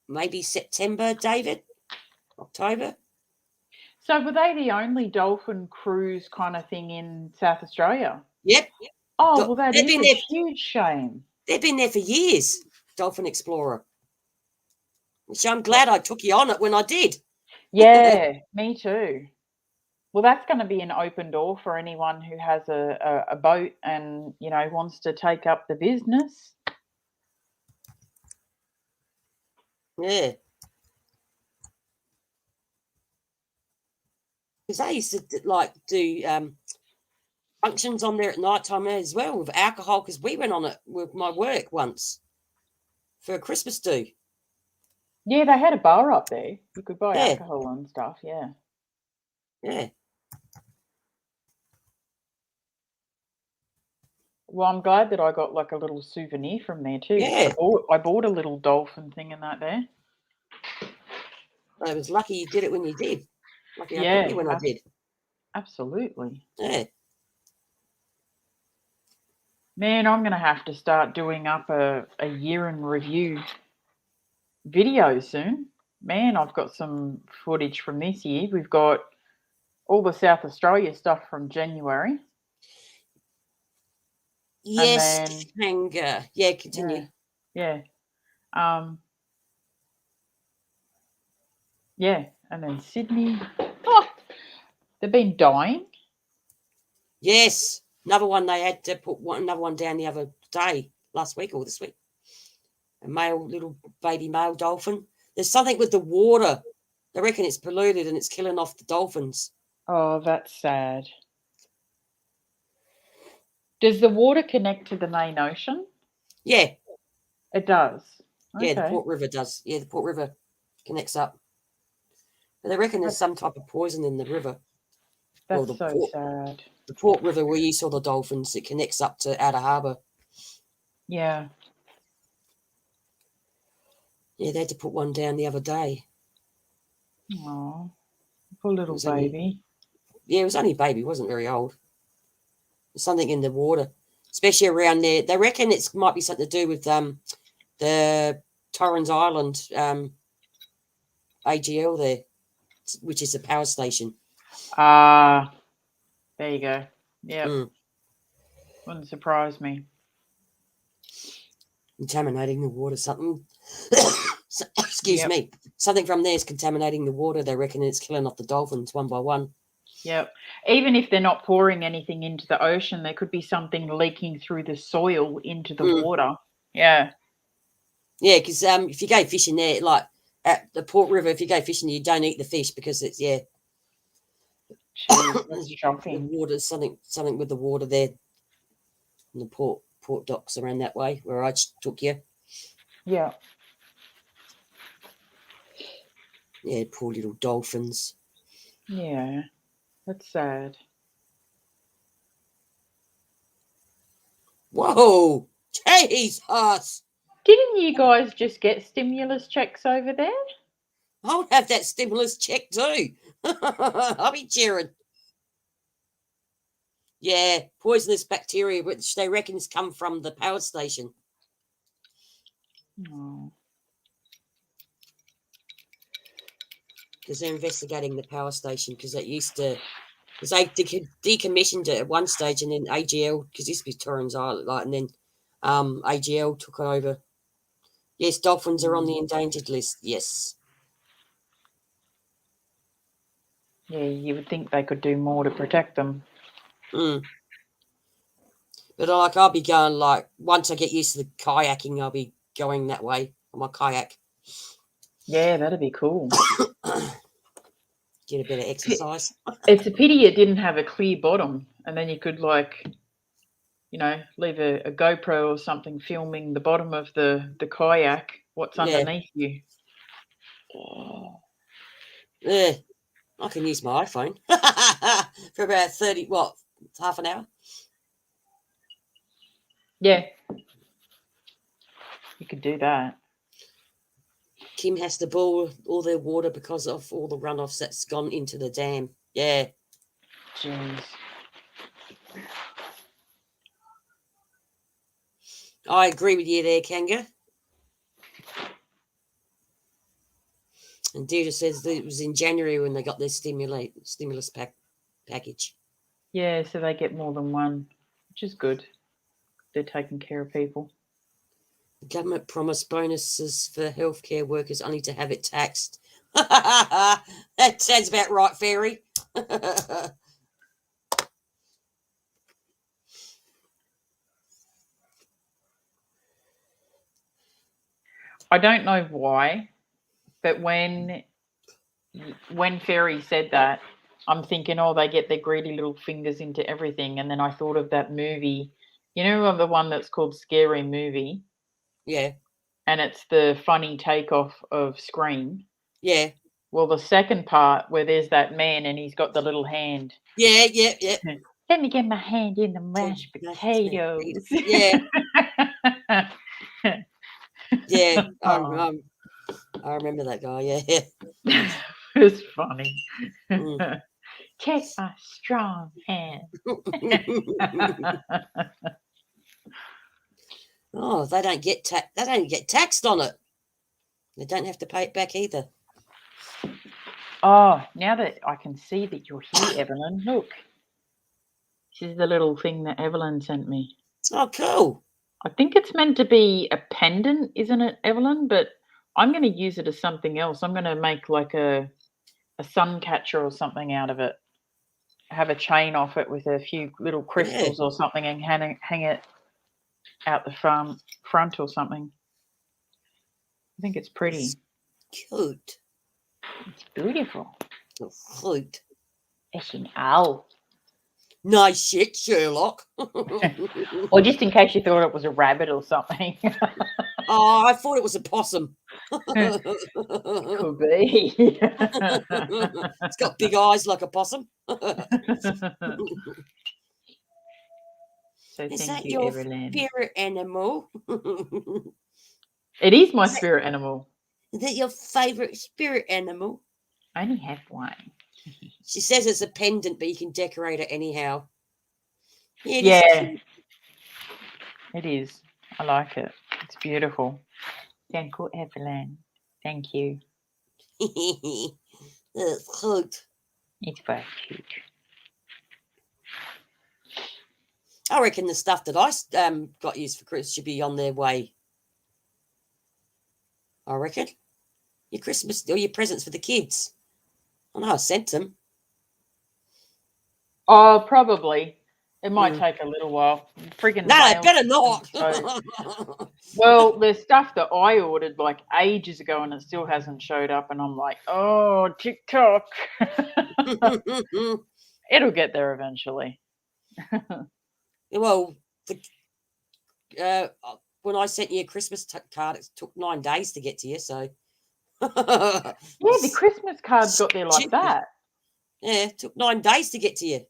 maybe September, David, October. So were they the only dolphin cruise kind of thing in South Australia? Yep. Oh, well, that is a huge shame. They've been there for years, Dolphin Explorer. Which I'm glad I took you on it when I did. Yeah, me too. Well, that's going to be an open door for anyone who has a boat and, you know, wants to take up the business. Yeah. Because they used to like do functions on there at night time as well with alcohol, because we went on it with my work once for a Christmas do. Yeah, they had a bar up there. You could buy Yeah. alcohol and stuff, yeah. Yeah. Well, I'm glad that I got like a little souvenir from there too. Yeah. I bought a little dolphin thing and that there. I was lucky you did it when you did. Lucky I Yeah, got you when I did. Absolutely. Yeah. Man, I'm going to have to start doing up a year in review video soon. Man, I've got some footage from this year. We've got all the South Australia stuff from January. Yes, Hanga. Yeah, continue. Yeah. Yeah, and then Sydney. Oh, they've been dying. Yes, another one they had to put another one down the other day, last week or this week. A little baby male dolphin. There's something with the water. They reckon it's polluted and it's killing off the dolphins. Oh, that's sad. Does the water connect to the main ocean? Yeah. It does. Okay. Yeah, the Port River does. Yeah, the Port River connects up. But they reckon there's some type of poison in the river. That's sad. The Port River where you saw the dolphins, it connects up to Outer Harbour. Yeah. Yeah, they had to put one down the other day. Oh, poor little baby. It was only a baby. It wasn't very old. There's something in the water, especially around there. They reckon it might be something to do with the Torrens Island AGL there, which is a power station. There you go. Yeah. Wouldn't surprise me. Contaminating the water, something So, excuse me. Something from there is contaminating the water. They reckon it's killing off the dolphins one by one. Yep. Even if they're not pouring anything into the ocean, there could be something leaking through the soil into the water. Yeah. Yeah, because if you go fishing there, like at the Port River, if you go fishing, you don't eat the fish because it's Jeez, that's the shocking. water, something with the water there in the port docks around that way where I took you. Yeah. Yeah, poor little dolphins. Yeah. That's sad. Whoa, Jesus! Didn't you guys just get stimulus checks over there? I'll have that stimulus check too. I'll be cheering. Yeah, poisonous bacteria, which they reckon has come from the power station. Oh. Because they're investigating the power station because it used to, because they decommissioned it at one stage and then AGL, because this was Torrens Island, like, and then AGL took over. Yes, dolphins are on the endangered list. Yes. Yeah, you would think they could do more to protect them. Mm. But like, I'll be going, like, once I get used to the kayaking, I'll be going that way on my kayak. Yeah, that'd be cool. Get a bit of exercise. It's a pity it didn't have a clear bottom, and then you could, like, you know, leave a GoPro or something filming the bottom of the kayak, what's underneath you. Oh. Yeah, I can use my iPhone for about half an hour. Yeah, you could do that. Kim has to boil all their water because of all the runoffs that's gone into the dam. Yeah. Jeez. I agree with you there, Kanga. And Deirdre says that it was in January when they got their stimulus package. Yeah, so they get more than one, which is good. They're taking care of people. The government promised bonuses for healthcare workers only to have it taxed. That sounds about right, Fairy. I don't know why, but when Fairy said that, I'm thinking, oh, they get their greedy little fingers into everything. And then I thought of that movie, you know, the one that's called Scary Movie? Yeah. And it's the funny takeoff of Scream. Yeah. Well, the second part where there's that man and he's got the little hand. Yeah. Let me get my hand in the mashed potatoes. Yeah. Yeah. Oh. I remember that guy. Yeah. It's funny. Mm. Take my strong hand. Oh, they don't get taxed on it. They don't have to pay it back either. Oh, now that I can see that you're here, Evelyn, look. This is the little thing that Evelyn sent me. Oh, cool. I think it's meant to be a pendant, isn't it, Evelyn? But I'm going to use it as something else. I'm going to make like a sun catcher or something out of it. Have a chain off it with a few little crystals or something and hang it out the front or something. I think it's pretty. It's cute. It's beautiful. It's cute. It's an owl. Nice shit, Sherlock. Or just in case you thought it was a rabbit or something. Oh, I thought it was a possum. Could be. It's got big eyes like a possum. So Is thank that you, your Evelyn. spirit animal? It is my spirit animal. Is that your favourite spirit animal? I only have one. She says it's a pendant, but you can decorate it anyhow. Yeah, it is. I like it. It's beautiful. Thank you, Evelyn. Thank you. It's cute. It's very cute. I reckon the stuff that I got used for Chris should be on their way. I reckon. Your Christmas or your presents for the kids. I know I sent them. Oh, probably. It might Mm. take a little while. Friggin' No, mail. better not. Well, there's stuff that I ordered like ages ago and it still hasn't showed up, and I'm like, oh, TikTok. It'll get there eventually. Well, when I sent you a Christmas card, it took 9 days to get to you. So Yeah, the Christmas cards got there like that. Yeah, it took 9 days to get to you.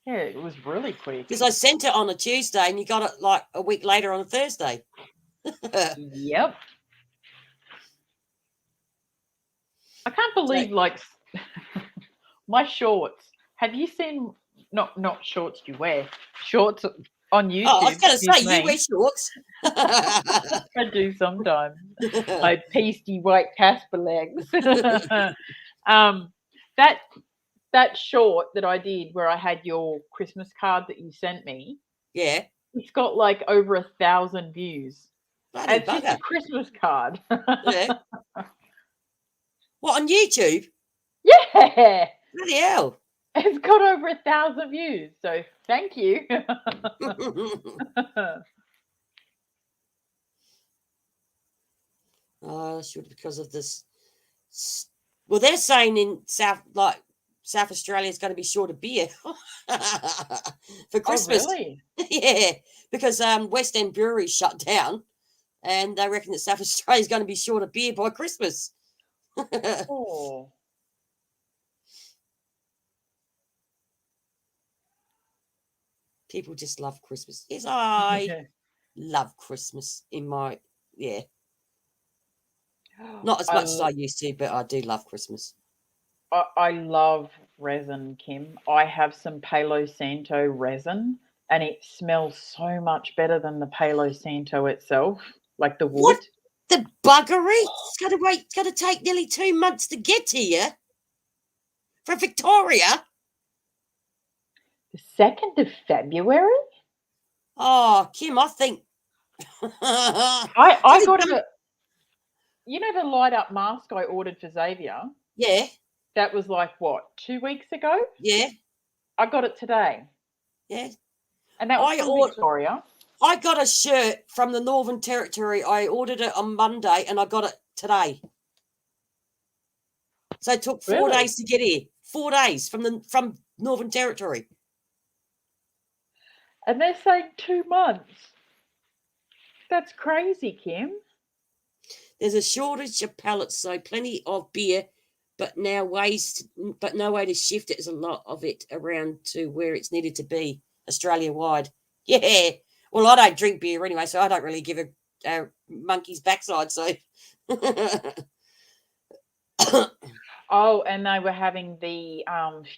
Yeah, it was really quick. Because I sent it on a Tuesday and you got it like a week later on a Thursday. Yep. I can't believe like my shorts. Have you seen not shorts you wear? Shorts on YouTube. Oh, I was going to say, excuse you me. wear shorts. I do sometimes. My pasty white Casper legs. That short that I did where I had your Christmas card that you sent me, Yeah. it's got like over 1,000 views. Bloody And it's just a bugger. Christmas card. Yeah. What, on YouTube? Yeah. Bloody hell. It's got over 1,000 views. So thank you. Should because of this. Well, they're saying in South Australia is going to be short of beer for Christmas. Oh, really? Yeah, because West End Brewery shut down, and they reckon that South Australia is going to be short of beer by Christmas. Oh. People just love Christmas. Yes, I love Christmas in my not as much as I used to, but I do love Christmas. I love resin, Kim. I have some Palo Santo resin, and it smells so much better than the Palo Santo itself, like the wood. What the buggery? It's going to take nearly 2 months to get to you from Victoria. The 2nd of February? Oh, Kim, I think I got a, you know, the light up mask I ordered for Xavier? Yeah. That was like what, 2 weeks ago? Yeah. I got it today. Yeah. And that was from Victoria. I got a shirt from the Northern Territory. I ordered it on Monday and I got it today. So it took 4 days to get here. 4 days from Northern Territory. And they're saying 2 months. That's crazy, Kim. There's a shortage of pallets, so plenty of beer, but no way to shift it. There's a lot of it around to where it's needed to be, Australia-wide. Yeah. Well, I don't drink beer anyway, so I don't really give a monkey's backside, so... Oh, and they were having the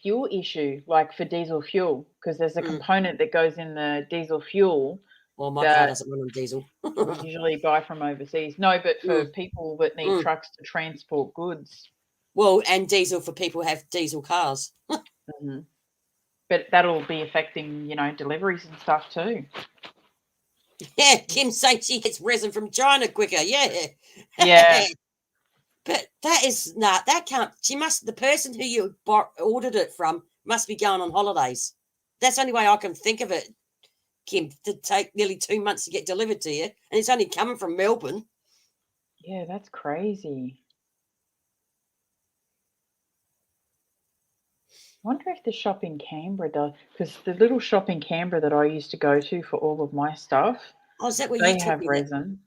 fuel issue, like for diesel fuel, because there's a component that goes in the diesel fuel. Well, my car doesn't run on diesel. We usually buy from overseas. No, but for people that need trucks to transport goods. Well, and diesel for people who have diesel cars. But that'll be affecting, deliveries and stuff too. Yeah, Kim's saying she gets resin from China quicker. Yeah. Yeah. But that can't. The person who you ordered it from must be going on holidays. That's the only way I can think of it, Kim, to take nearly 2 months to get delivered to you. And it's only coming from Melbourne. Yeah, that's crazy. I wonder if the shop in Canberra does, because the little shop in Canberra that I used to go to for all of my stuff, is that where they you took have me? Resin.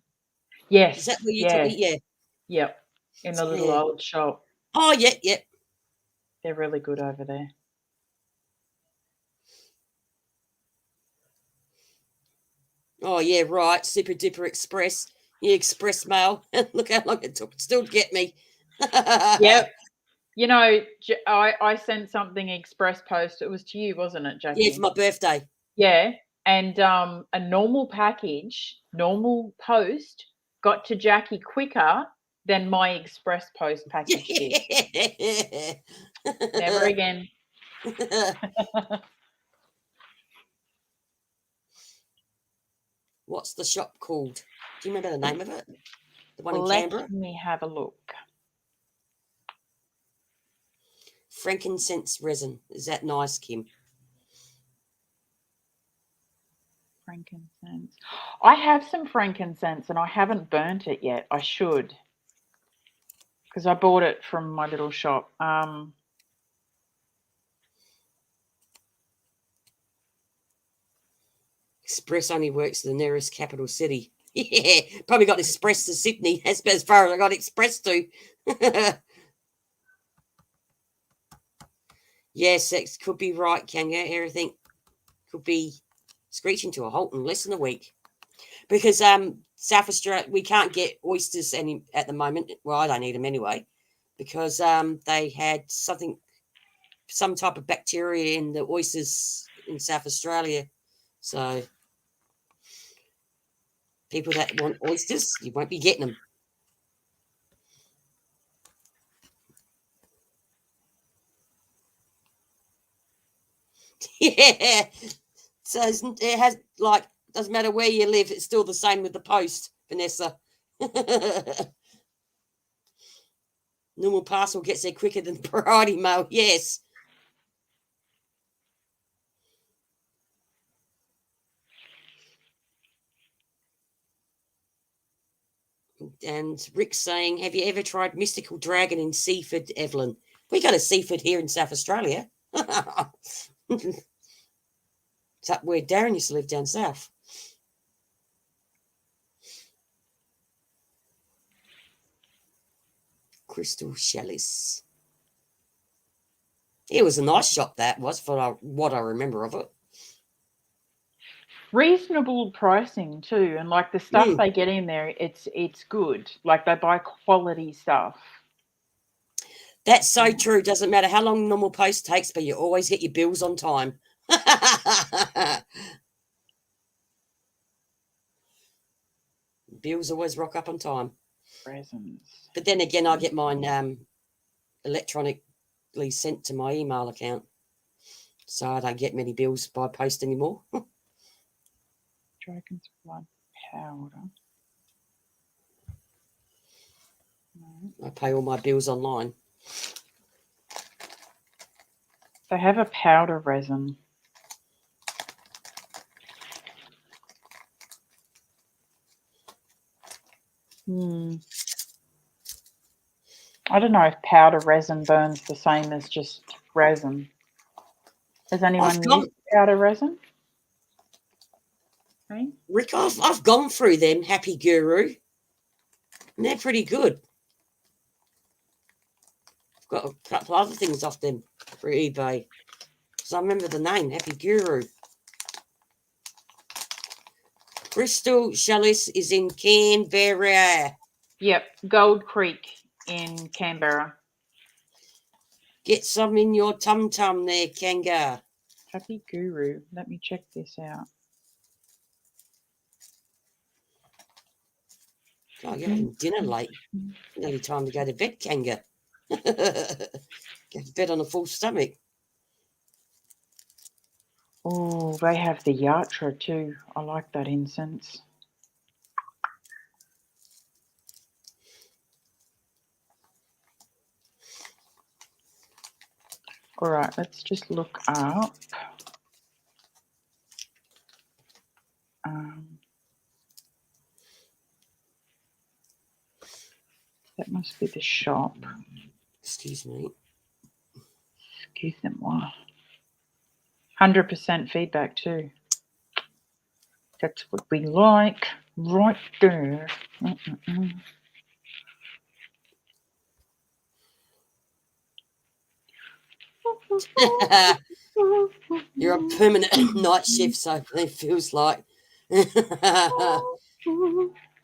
Yes. Is that where you took me? Yeah. Yep. In the little old shop. Oh, yeah. They're really good over there. Oh, yeah, right. Super Duper Express. Yeah, Express Mail. Look how long it took still to get me. Yep. I sent something express post. It was to you, wasn't it, Jackie? Yeah, for my birthday. Yeah. And a normal post got to Jackie quicker than my express post package did. Never again. What's the shop called? Do you remember the name of it? The one in Let Canberra? me have a look. Frankincense resin. Is that nice, Kim? Frankincense. I have some frankincense and I haven't burnt it yet. I should. Because I bought it from my little shop. Express only works to the nearest capital city. Yeah, probably got express to Sydney. That's as far as I got express to. Yes, that could be right, Kanga. Everything could be screeching to a halt in less than a week. Because South Australia, we can't get oysters any at the moment. Well, I don't eat them anyway, because they had some type of bacteria in the oysters in South Australia. So people that want oysters, you won't be getting them. Yeah. So it has, like, doesn't matter where you live, it's still the same with the post, Vanessa. Normal parcel gets there quicker than priority mail. Yes. And Rick's saying, have you ever tried Mystical Dragon in Seaford, Evelyn? We got a Seaford here in South Australia. It's up where Darren used to live down south. Crystal Chalice. It was a nice shop, that was, for what I remember of it. Reasonable pricing too, and like the stuff they get in there, it's good. Like they buy quality stuff. That's so true. Doesn't matter how long normal post takes, but you always get your bills on time. Bills always rock up on time. Presents. But then again, I get mine electronically sent to my email account, so I don't get many bills by post anymore. Dragon's blood powder. No. I pay all my bills online. They have a powder resin. I don't know if powder resin burns the same as just resin. Has anyone used powder resin? Okay. Rick, I've gone through them, Happy Guru, and they're pretty good. I've got a couple other things off them for eBay, because I remember the name, Happy Guru. Crystal Chalice is in Canberra. Yep, Gold Creek in Canberra. Get some in your tum-tum there, Kanga. Happy Guru. Let me check this out. Oh, you're having dinner late. Nearly time to go to bed, Kanga. Go to bed on a full stomach. Oh, they have the Yatra too. I like that incense. All right, let's just look up. That must be the shop. Excuse me. Excusez-moi. 100% feedback too. That's what we like right there. You're a permanent night shift, so it feels like.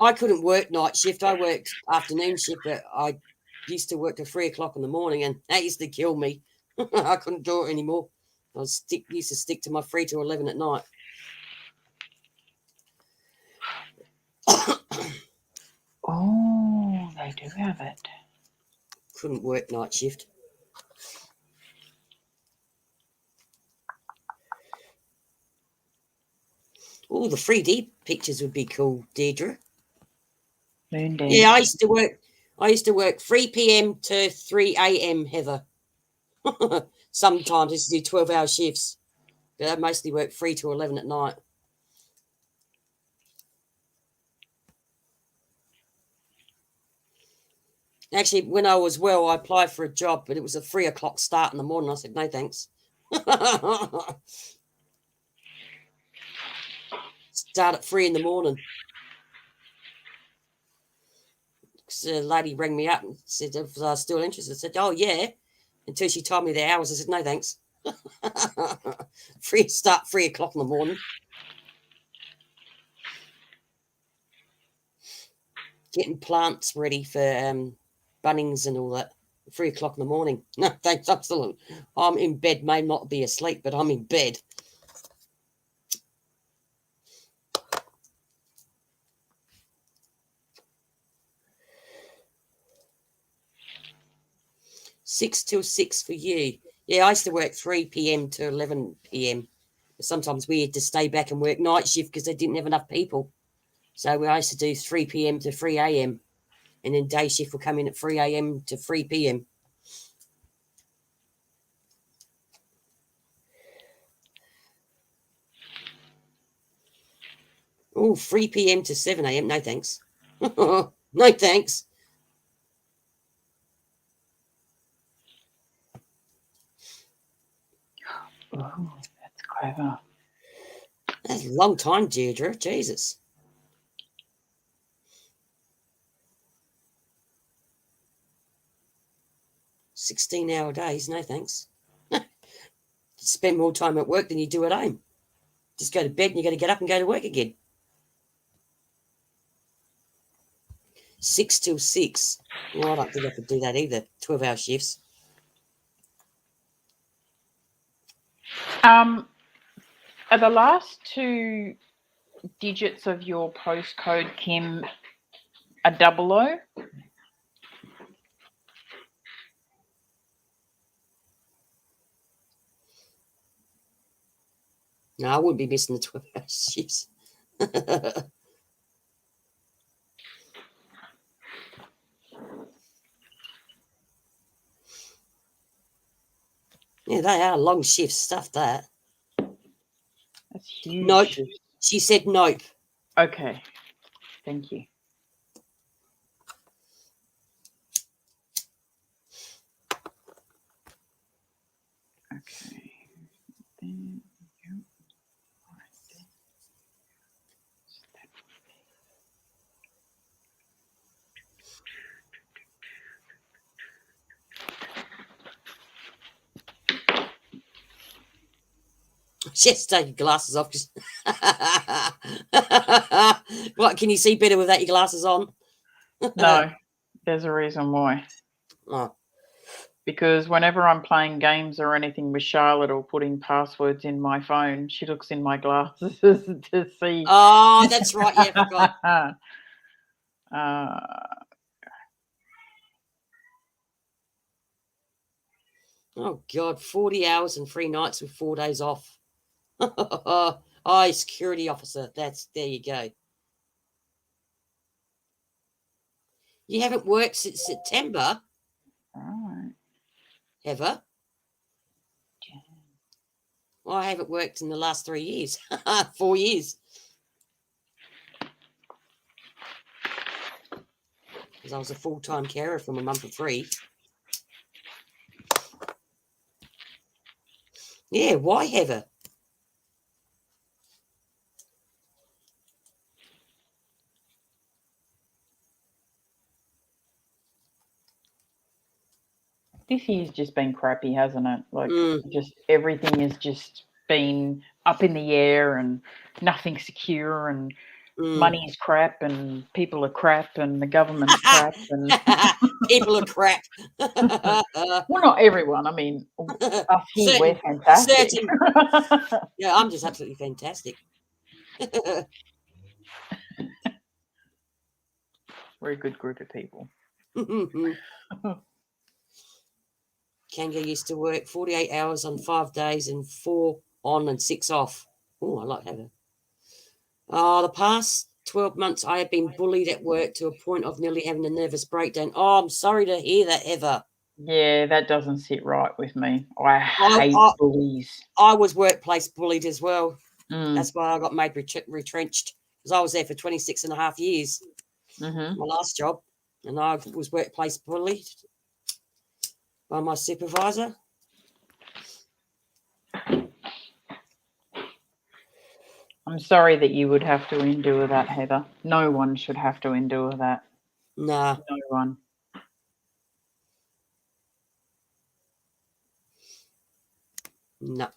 I couldn't work night shift. I worked afternoon shift, but I used to work till 3 o'clock in the morning, and that used to kill me. I couldn't do it anymore. I used to stick to my 3 to 11 at night. Oh, they do have it. Couldn't work night shift. Oh, the 3D pictures would be cool, Deirdre. Moon dance. Yeah, I used to work 3 p.m. to 3 a.m. Heather. Sometimes I used to do 12-hour shifts, but I mostly work 3 to 11 at night. Actually, when I was well, I applied for a job, but it was a 3 o'clock start in the morning. I said, no, thanks. Start at 3 in the morning. A lady rang me up and said if I was still interested. I said, oh, yeah. Until she told me the hours, I said, no, thanks. Start 3 o'clock in the morning. Getting plants ready for Bunnings and all that. 3 o'clock in the morning. No, thanks, absolutely. I'm in bed, may not be asleep, but I'm in bed. Six till 6 for you. Yeah, I used to work 3 p.m. to 11 p.m. Sometimes we had to stay back and work night shift because they didn't have enough people. So I used to do 3 p.m. to 3 a.m. And then day shift will come in at 3 a.m. to 3 p.m. Oh, 3 p.m. to 7 a.m. No, thanks. No, thanks. Oh, that's clever. That's a long time, Deirdre. Jesus. $16-hour days. No, thanks. Spend more time at work than you do at home. Just go to bed and you got to get up and go to work again. 6 till 6. Well, I don't think I could do that either. 12-hour shifts. Are the last 2 digits of your postcode, Kim, a 00? No, I wouldn't be missing the 12-hour shifts. Yeah, they are long shifts. Stuff that. That's huge. Nope. She said nope. Okay. Thank you. Okay. Then you She has to take your glasses off. What, can you see better without your glasses on? No, there's a reason why. Oh. Because whenever I'm playing games or anything with Charlotte or putting passwords in my phone, she looks in my glasses to see. Oh, that's right. Yeah, I forgot. Oh, God. 40 hours and 3 nights with 4 days off. Oh, security officer. There you go. You haven't worked since September, Right. ever? Well, I haven't worked in the last 3 years. 4 years. Because I was a full-time carer from a month of 3. Yeah, why, Heather? This year's just been crappy, hasn't it? Like, Mm. just everything has just been up in the air and nothing secure, and money's crap and people are crap and the government's crap and People are crap. well, not everyone. I mean, us here, we're fantastic. Yeah, I'm just absolutely fantastic. We're a good group of people. Kanga used to work 48 hours on 5 days and 4 on and 6 off. Oh, I like having. Oh, the past 12 months, I have been bullied at work to a point of nearly having a nervous breakdown. Oh, I'm sorry to hear that, Heather. Yeah, that doesn't sit right with me. I I, hate I, bullies. I was workplace bullied as well. Mm. That's why I got made retrenched, because I was there for 26 and a half years, Mm-hmm. my last job, and I was workplace bullied by my supervisor. I'm sorry that you would have to endure that, Heather. No one should have to endure that. Nah. No one. No.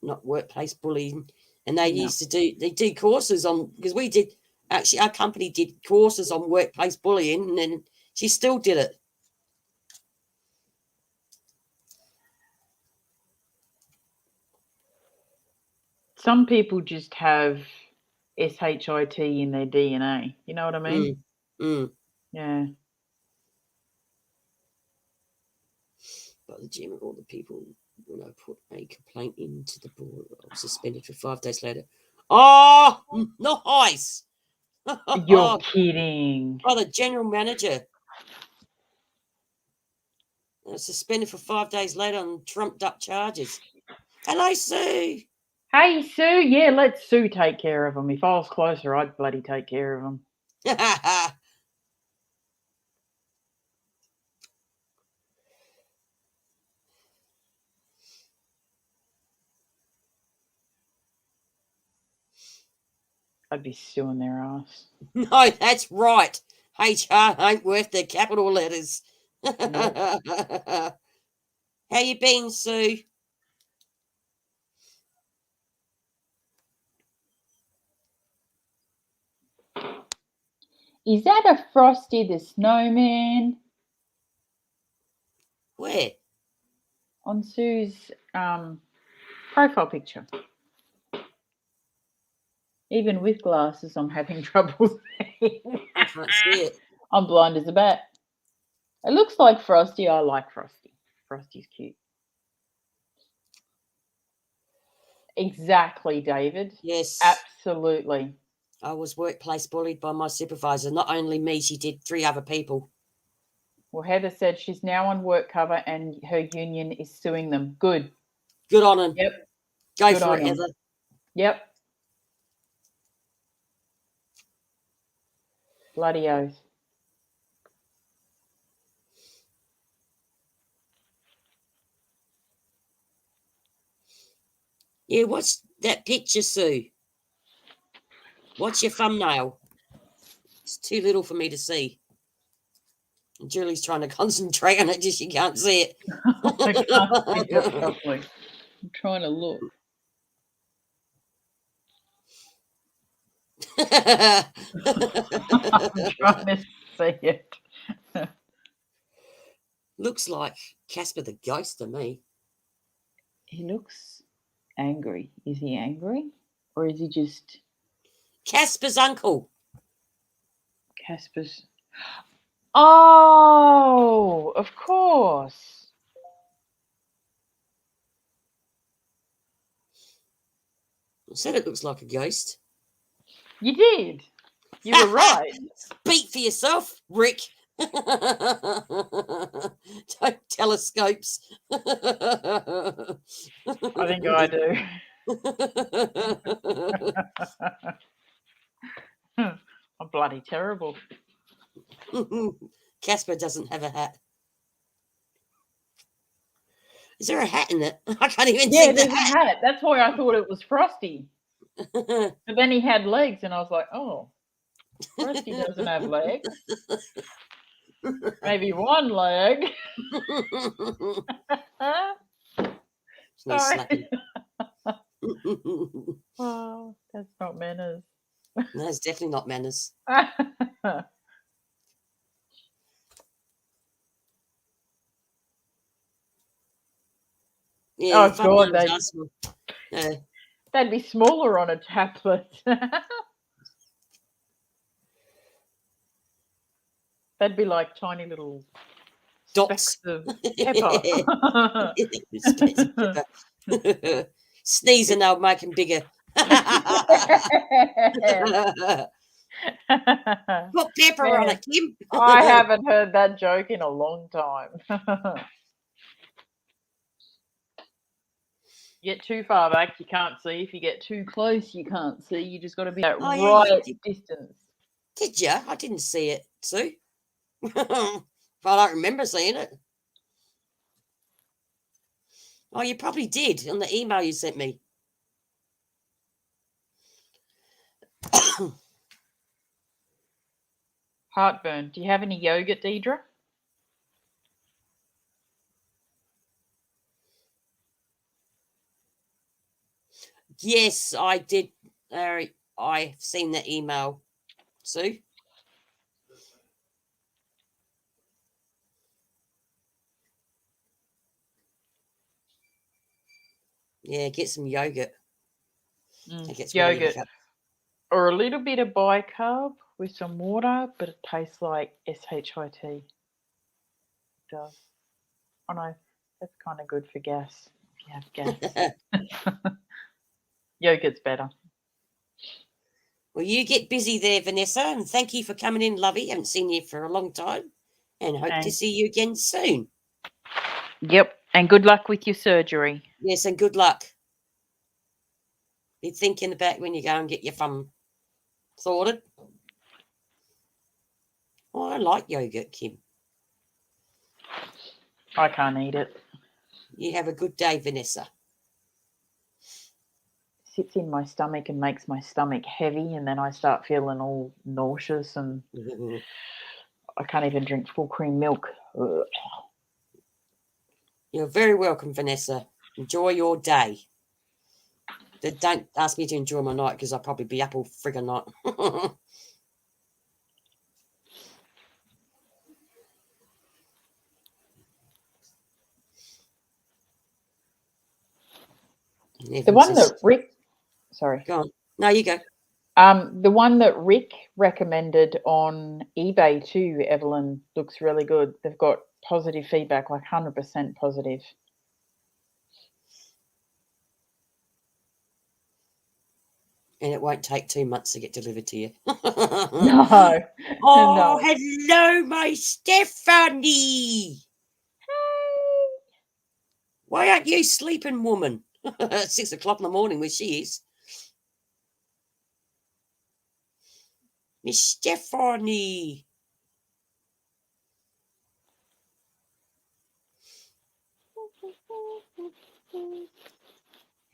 Not workplace bullying. And they No. used to do courses on, because we did, actually, our company did courses on workplace bullying, and then she still did it. Some people just have SHIT in their DNA. You know what I mean? Yeah. But the gym of all the people, when I put a complaint into the board, I was suspended for 5 days later. Oh, nice. You're kidding. Oh, the general manager. I was suspended for 5 days later on trumped up charges. Hello, Sue. Hey, Sue. Yeah, let Sue take care of them. If I was closer, I'd bloody take care of them. I'd be suing their ass. No, that's right. HR ain't worth the capital letters. Nope. How you been, Sue? Is that a Frosty the Snowman? Where? On Sue's profile picture. Even with glasses, I'm having trouble seeing. I can't see it. I'm blind as a bat. It looks like Frosty. I like Frosty. Frosty's cute. Exactly, David. Yes. Absolutely. I was workplace bullied by my supervisor. Not only me, she did 3 other people. Well, Heather said she's now on work cover and her union is suing them. Good. Good on him. Yep. Go Good for on it, him. Heather. Yep. Bloody oath. Yeah, what's that picture, Sue? What's your thumbnail? It's too little for me to see. And Julie's trying to concentrate on it, just she can't see it. I can't see it properly. I'm trying to look. I'm trying to see it. Looks like Casper the Ghost to me. He looks angry. Is he angry? Or is he just Casper's uncle. Casper's? Oh, of course. I said it looks like a ghost. You did. You were right. Speak for yourself, Rick. Don't telescopes. I think I do. I'm bloody terrible. Casper doesn't have a hat. Is there a hat in it? I can't even see the there's a hat. That's why I thought it was Frosty. But then he had legs, and I was like, oh, Frosty doesn't have legs. Maybe one leg. Sorry. Oh, that's not manners. No, it's definitely not manners. Yeah, oh God, they'd be smaller on a tablet. They'd be like tiny little dots of pepper. Sneezing, they'll make them bigger. Put pepper on Man, it, Kim. I haven't heard that joke in a long time. Get too far back, you can't see. If you get too close, you can't see. You just got to be at Oh, yeah, you right did. distance. Did you? I didn't see it, Sue. I don't remember seeing it. Oh, you probably did on the email you sent me. Heartburn. Do you have any yogurt, Deidre? Yes, I did. I've seen the email, Sue. Yeah, get some yogurt. It gets rid of Yogurt. your gut. Or a little bit of bicarb with some water, but it tastes like SHIT. It does. Oh no, that's kind of good for gas. If you have gas. Yogurt's better. Well, you get busy there, Vanessa, and thank you for coming in, lovey. Haven't seen you for a long time, and hope to see you again soon. Yep, and good luck with your surgery. Yes, and good luck. Be thinking about when you go and get your thumb sorted. Oh, I like yogurt, Kim. I can't eat it. You have a good day, Vanessa. Sits in my stomach and makes my stomach heavy, and then I start feeling all nauseous, and I can't even drink full cream milk. Ugh. You're very welcome, Vanessa. Enjoy your day. Don't ask me to enjoy my night because I'll probably be up all friggin' night. The one that Rick, sorry. Go on. No, you go. The one that Rick recommended on eBay too, Evelyn, looks really good. They've got positive feedback, like 100% positive. And it won't take 2 months to get delivered to you. No. Oh, No. hello, my Stephanie. Hey. Why aren't you sleeping, woman? At 6 o'clock in the morning where she is. Miss Stephanie.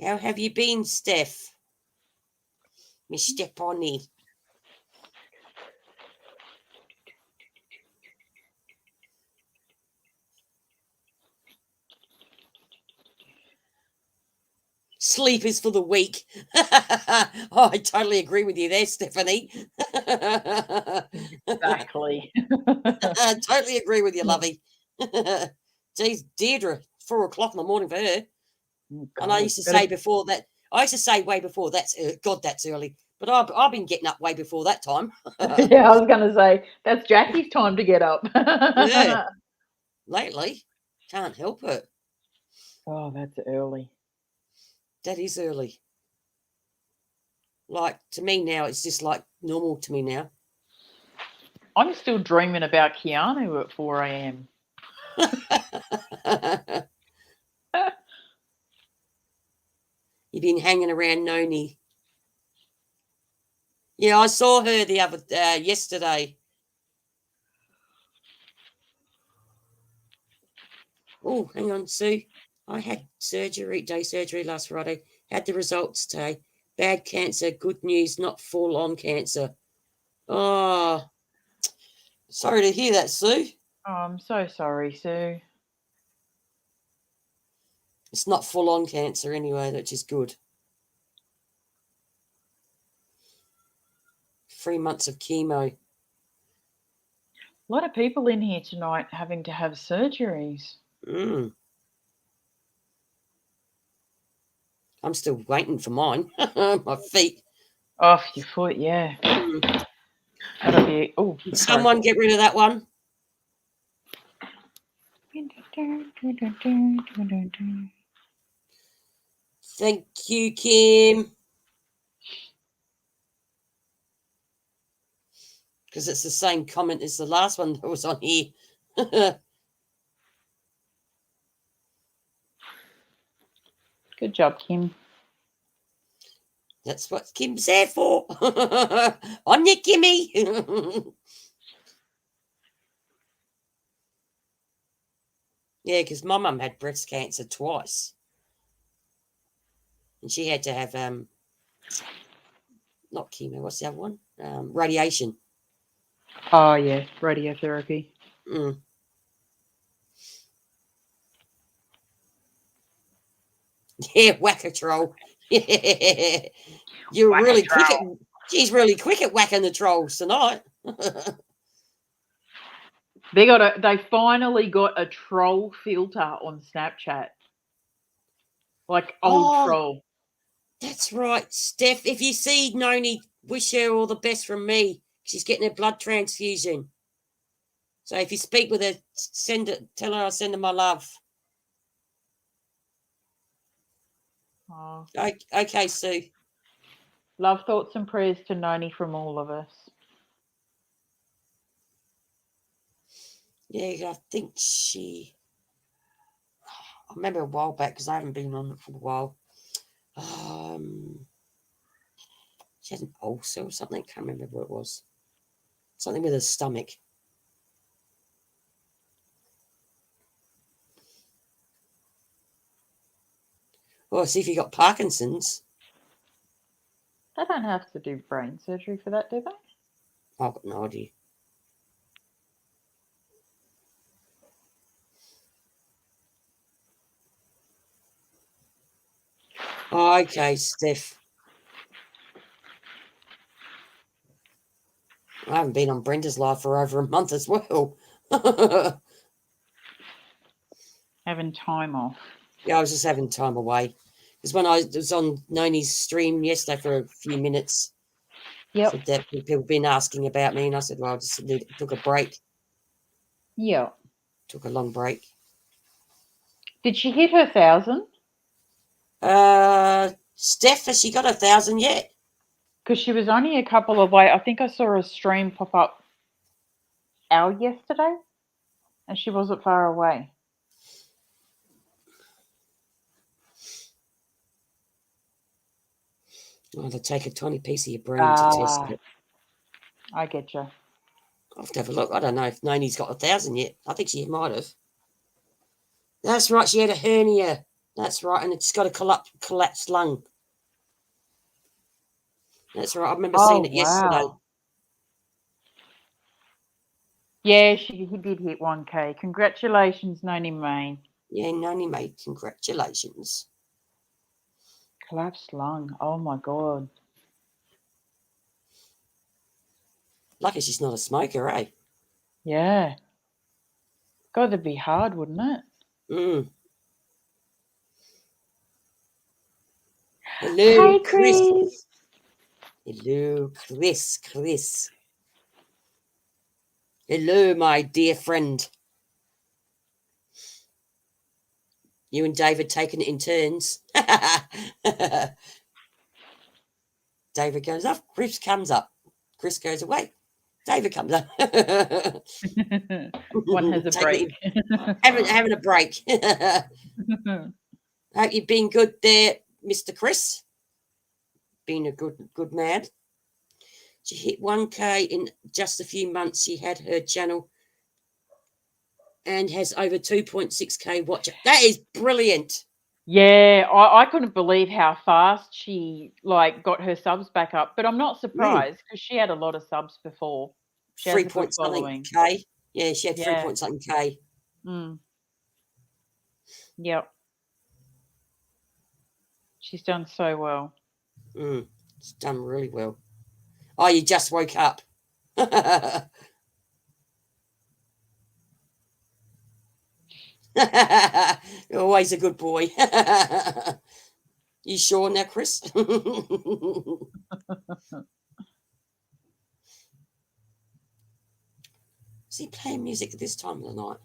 How have you been, Steph? Miss Stephanie. Sleep is for the weak. Oh, I totally agree with you there, Stephanie. Exactly. I totally agree with you, lovey. Geez, Deirdre, 4 o'clock in the morning for her. And I used to say before that, way before that's, God, that's early. But I've been getting up way before that time. Yeah, I was going to say, that's Jackie's time to get up. Yeah. Lately, can't help it. Oh, that's early. That is early. Like, to me now, it's just like normal to me now. I'm still dreaming about Keanu at 4 a.m. You've been hanging around Noni. Yeah, I saw her the other yesterday. Oh, hang on, Sue. I had day surgery last Friday. Had the results today. Bad cancer, good news, not full-on cancer. Oh, sorry to hear that, Sue. Oh, I'm so sorry, Sue. It's not full-on cancer anyway, which is good. 3 months of chemo. A lot of people in here tonight having to have surgeries. I'm still waiting for mine. My feet. Off your foot, yeah. That'll be. Oh, Did someone get rid of that one? Thank you, Kim. because it's the same comment as the last one that was on here. Good job, Kim. That's what Kim's there for. On you, Kimmy. Yeah, because my mum had breast cancer twice. And she had to have, not chemo, what's the other one? Radiation. Oh, yeah, radiotherapy. Mm. Yeah, whack a troll. You're Whack a really quick at, troll. she's really quick at whacking the trolls tonight. They finally got a troll filter on Snapchat. Like old troll. That's right, Steph. If you see Noni, wish her all the best from me. She's getting a blood transfusion. So if you speak with her, tell her I send her my love. Oh. Okay, Sue. Love, thoughts and prayers to Noni from all of us. Yeah, I think I remember a while back because I haven't been on it for a while. She had an ulcer or something. I can't remember what it was. Something with her stomach. Well, see if you got Parkinson's. They don't have to do brain surgery for that, do they? I've got no idea. Okay, Steph. I haven't been on Brenda's live for over a month as well. Having time off. Yeah, I was just having time away. Because when I was on Noni's stream yesterday for a few minutes, said that people have been asking about me, and I said, well, I just took a break. Yeah. Took a long break. Did she hit her 1,000? Steph, has she got 1,000 yet? Because she was only a couple of I think I saw a stream pop up yesterday, and she wasn't far away. Well, they'll take a tiny piece of your brain to test it. I get you. I'll have to have a look. I don't know if Noni's got 1,000 yet. I think she might have. That's right. She had a hernia. That's right. And it's got a collapsed lung. That's right. I remember seeing it yesterday. Yeah, he did hit 1K. Congratulations, Noni May. Yeah, Noni May, congratulations. Collapsed lung. Oh, my God. Lucky she's not a smoker, eh? Yeah. God, that'd be hard, wouldn't it? Mm. Hello, Hi, Chris. Hello, Chris. Hello, my dear friend. You and David taking it in turns. David goes up, Chris comes up. Chris goes away. David comes up. One has a break. having a break. Hope you've been good there, Mr. Chris. Been a good man. She hit 1K in just a few months. She had her channel and has over 2.6K watcher. That is brilliant. Yeah, I couldn't believe how fast she got her subs back up, but I'm not surprised because she had a lot of subs before. She 3 point something K. Yeah, she had 3 point something K. Yep. She's done so well. She's done really well. Oh, you just woke up. You're always a good boy. You sure now, Chris? Is he playing music at this time of the night?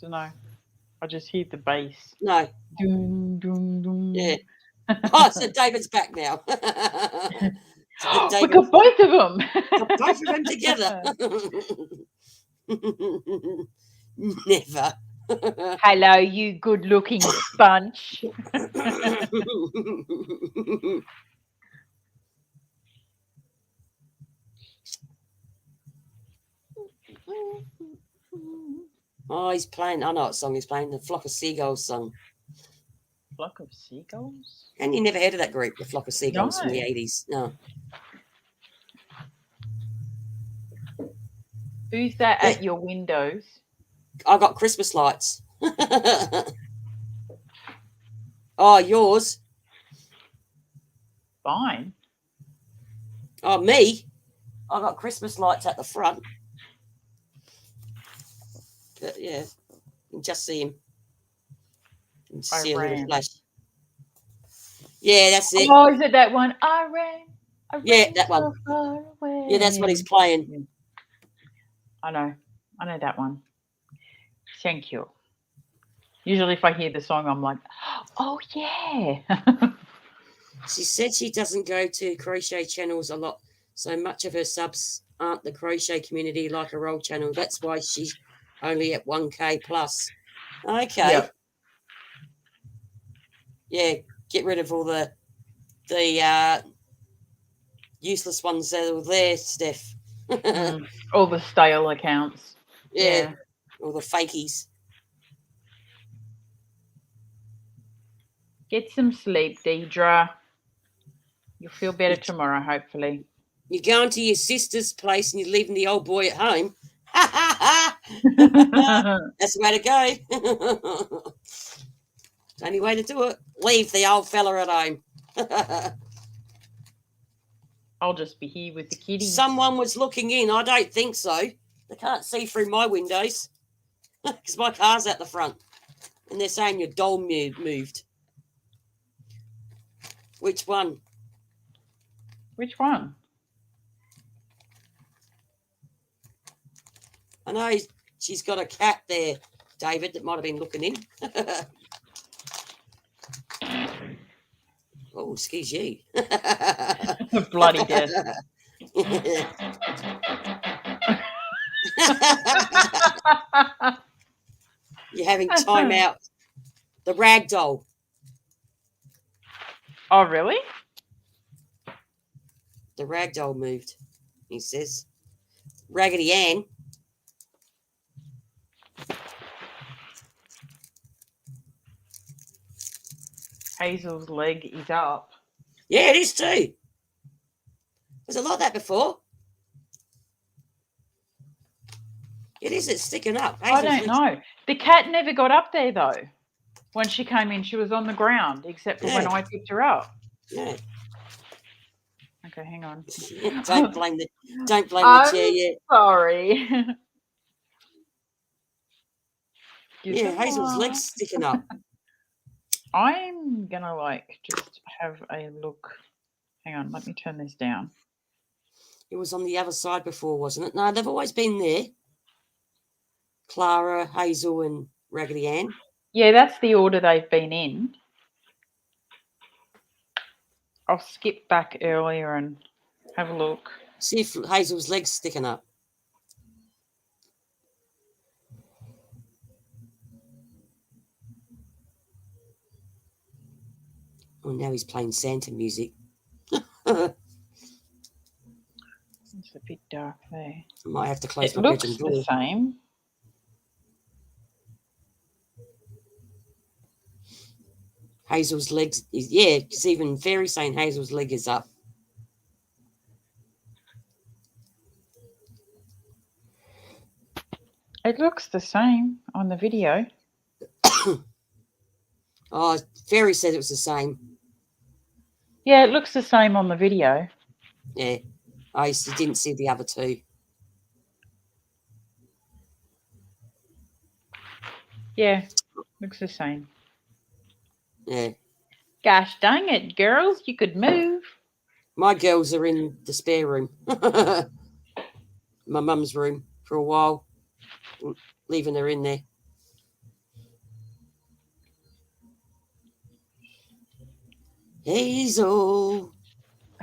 Don't know. I just hear the bass. No. Doom, doom, doom. Yeah. Oh, so David's back now. We David got both of them. got both of them together. Never. Hello, you good-looking sponge. Oh, he's playing. I know what song he's playing. The Flock of Seagulls song. Flock of seagulls? And you never heard of that group, the Flock of Seagulls from the No. 80s? No. Who's that at your windows? I got Christmas lights. Oh, yours? Fine. Oh, me? I got Christmas lights at the front. But yeah, you can just see him. You can see a little flash. Yeah, that's it. Oh, is it that one? I ran Yeah, that one. so far away. Yeah, that's what he's playing. I know that one. Thank you. Usually if I hear the song, I'm like, oh, yeah. She said she doesn't go to crochet channels a lot, so much of her subs aren't the crochet community like a roll channel. That's why she's only at 1K plus. Okay. Yep. Yeah, get rid of all the useless ones that are there, Steph. All the stale accounts. Yeah. All the fakies. Get some sleep, Deidre. You'll feel better tomorrow, hopefully. You're going to your sister's place and you're leaving the old boy at home. That's the way to go. It's the only way to do it. Leave the old fella at home. I'll just be here with the kitties. Someone was looking in. I don't think so. They can't see through my windows because my car's out the front. And they're saying your doll moved. Which one? Which one? I know she's got a cat there, David, that might have been looking in. Oh, excuse you. Bloody death. You're having time out. The rag doll. Oh, really? The rag doll moved, he says. Raggedy Ann. Hazel's leg is up. Yeah, it is too. There's a lot of that before. It is. It's sticking up. I don't know. The cat never got up there, though. When she came in, she was on the ground, except for when I picked her up. Yeah. Okay, hang on. Don't blame the chair yet. Sorry. Yeah, Hazel's leg's sticking up. I'm gonna just have a look. Hang on, let me turn this down. It was on the other side before, wasn't it? No, they've always been there. Clara, Hazel, and Raggedy Ann. Yeah, that's the order they've been in. I'll skip back earlier and have a look. See if Hazel's leg's sticking up. Oh, now he's playing Santa music. It's a bit dark there. I might have to close It my looks bedroom door. the same. Hazel's legs, yeah, because even Fairy's saying Hazel's leg is up. It looks the same on the video. Oh, Fairy said it was the same. Yeah, it looks the same on the video. Yeah, I didn't see the other two. Yeah, looks the same. Yeah. Gosh dang it, girls, you could move. My girls are in the spare room. My mum's room for a while. Leaving her in there. Hazel.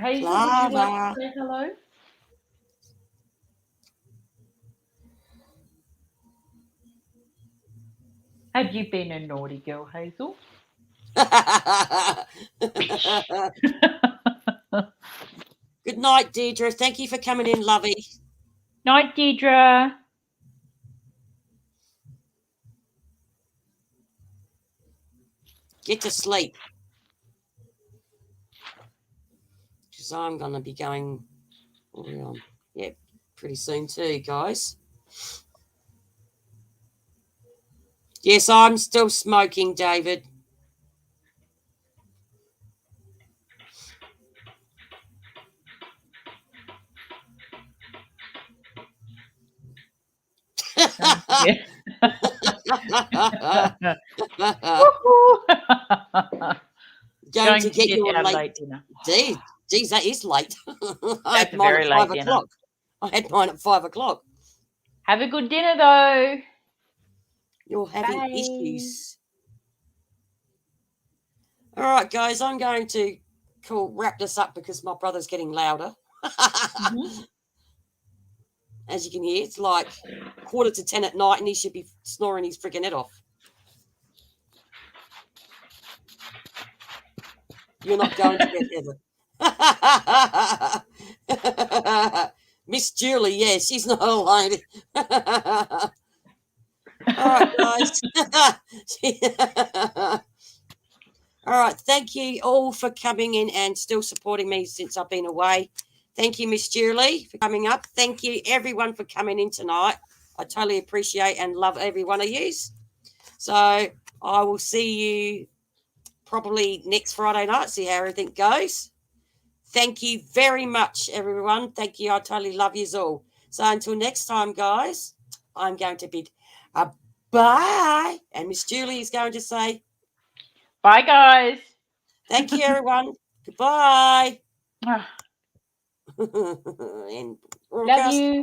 Hazel, would you like Clara. to say hello? Have you been a naughty girl, Hazel? Good night, Deirdre. Thank you for coming in, lovey. Night, Deirdre. Get to sleep. Because I'm going to be going, pretty soon too, guys. Yes, I'm still smoking, David. Yeah. Going to get your our late late dinner. Geez, that is late. I That's had a mine very at late 5 dinner. o'clock. I had mine at 5 o'clock. Have a good dinner, though. You're having Bye. issues. All right, guys, I'm going to wrap this up because my brother's getting louder. As you can hear, it's like 9:45 at night and he should be snoring his freaking head off. You're not going to bed, Heather. Miss Julie, yeah, she's not alone. All right, guys. All right, thank you all for coming in and still supporting me since I've been away. Thank you, Miss Julie, for coming up. Thank you, everyone, for coming in tonight. I totally appreciate and love every one of you. So I will see you probably next Friday night, see how everything goes. Thank you very much, everyone. Thank you. I totally love you all. So until next time, guys, I'm going to bid a bye. And Miss Julie is going to say, bye, guys. Thank you, everyone. Goodbye. Ah. And Love you.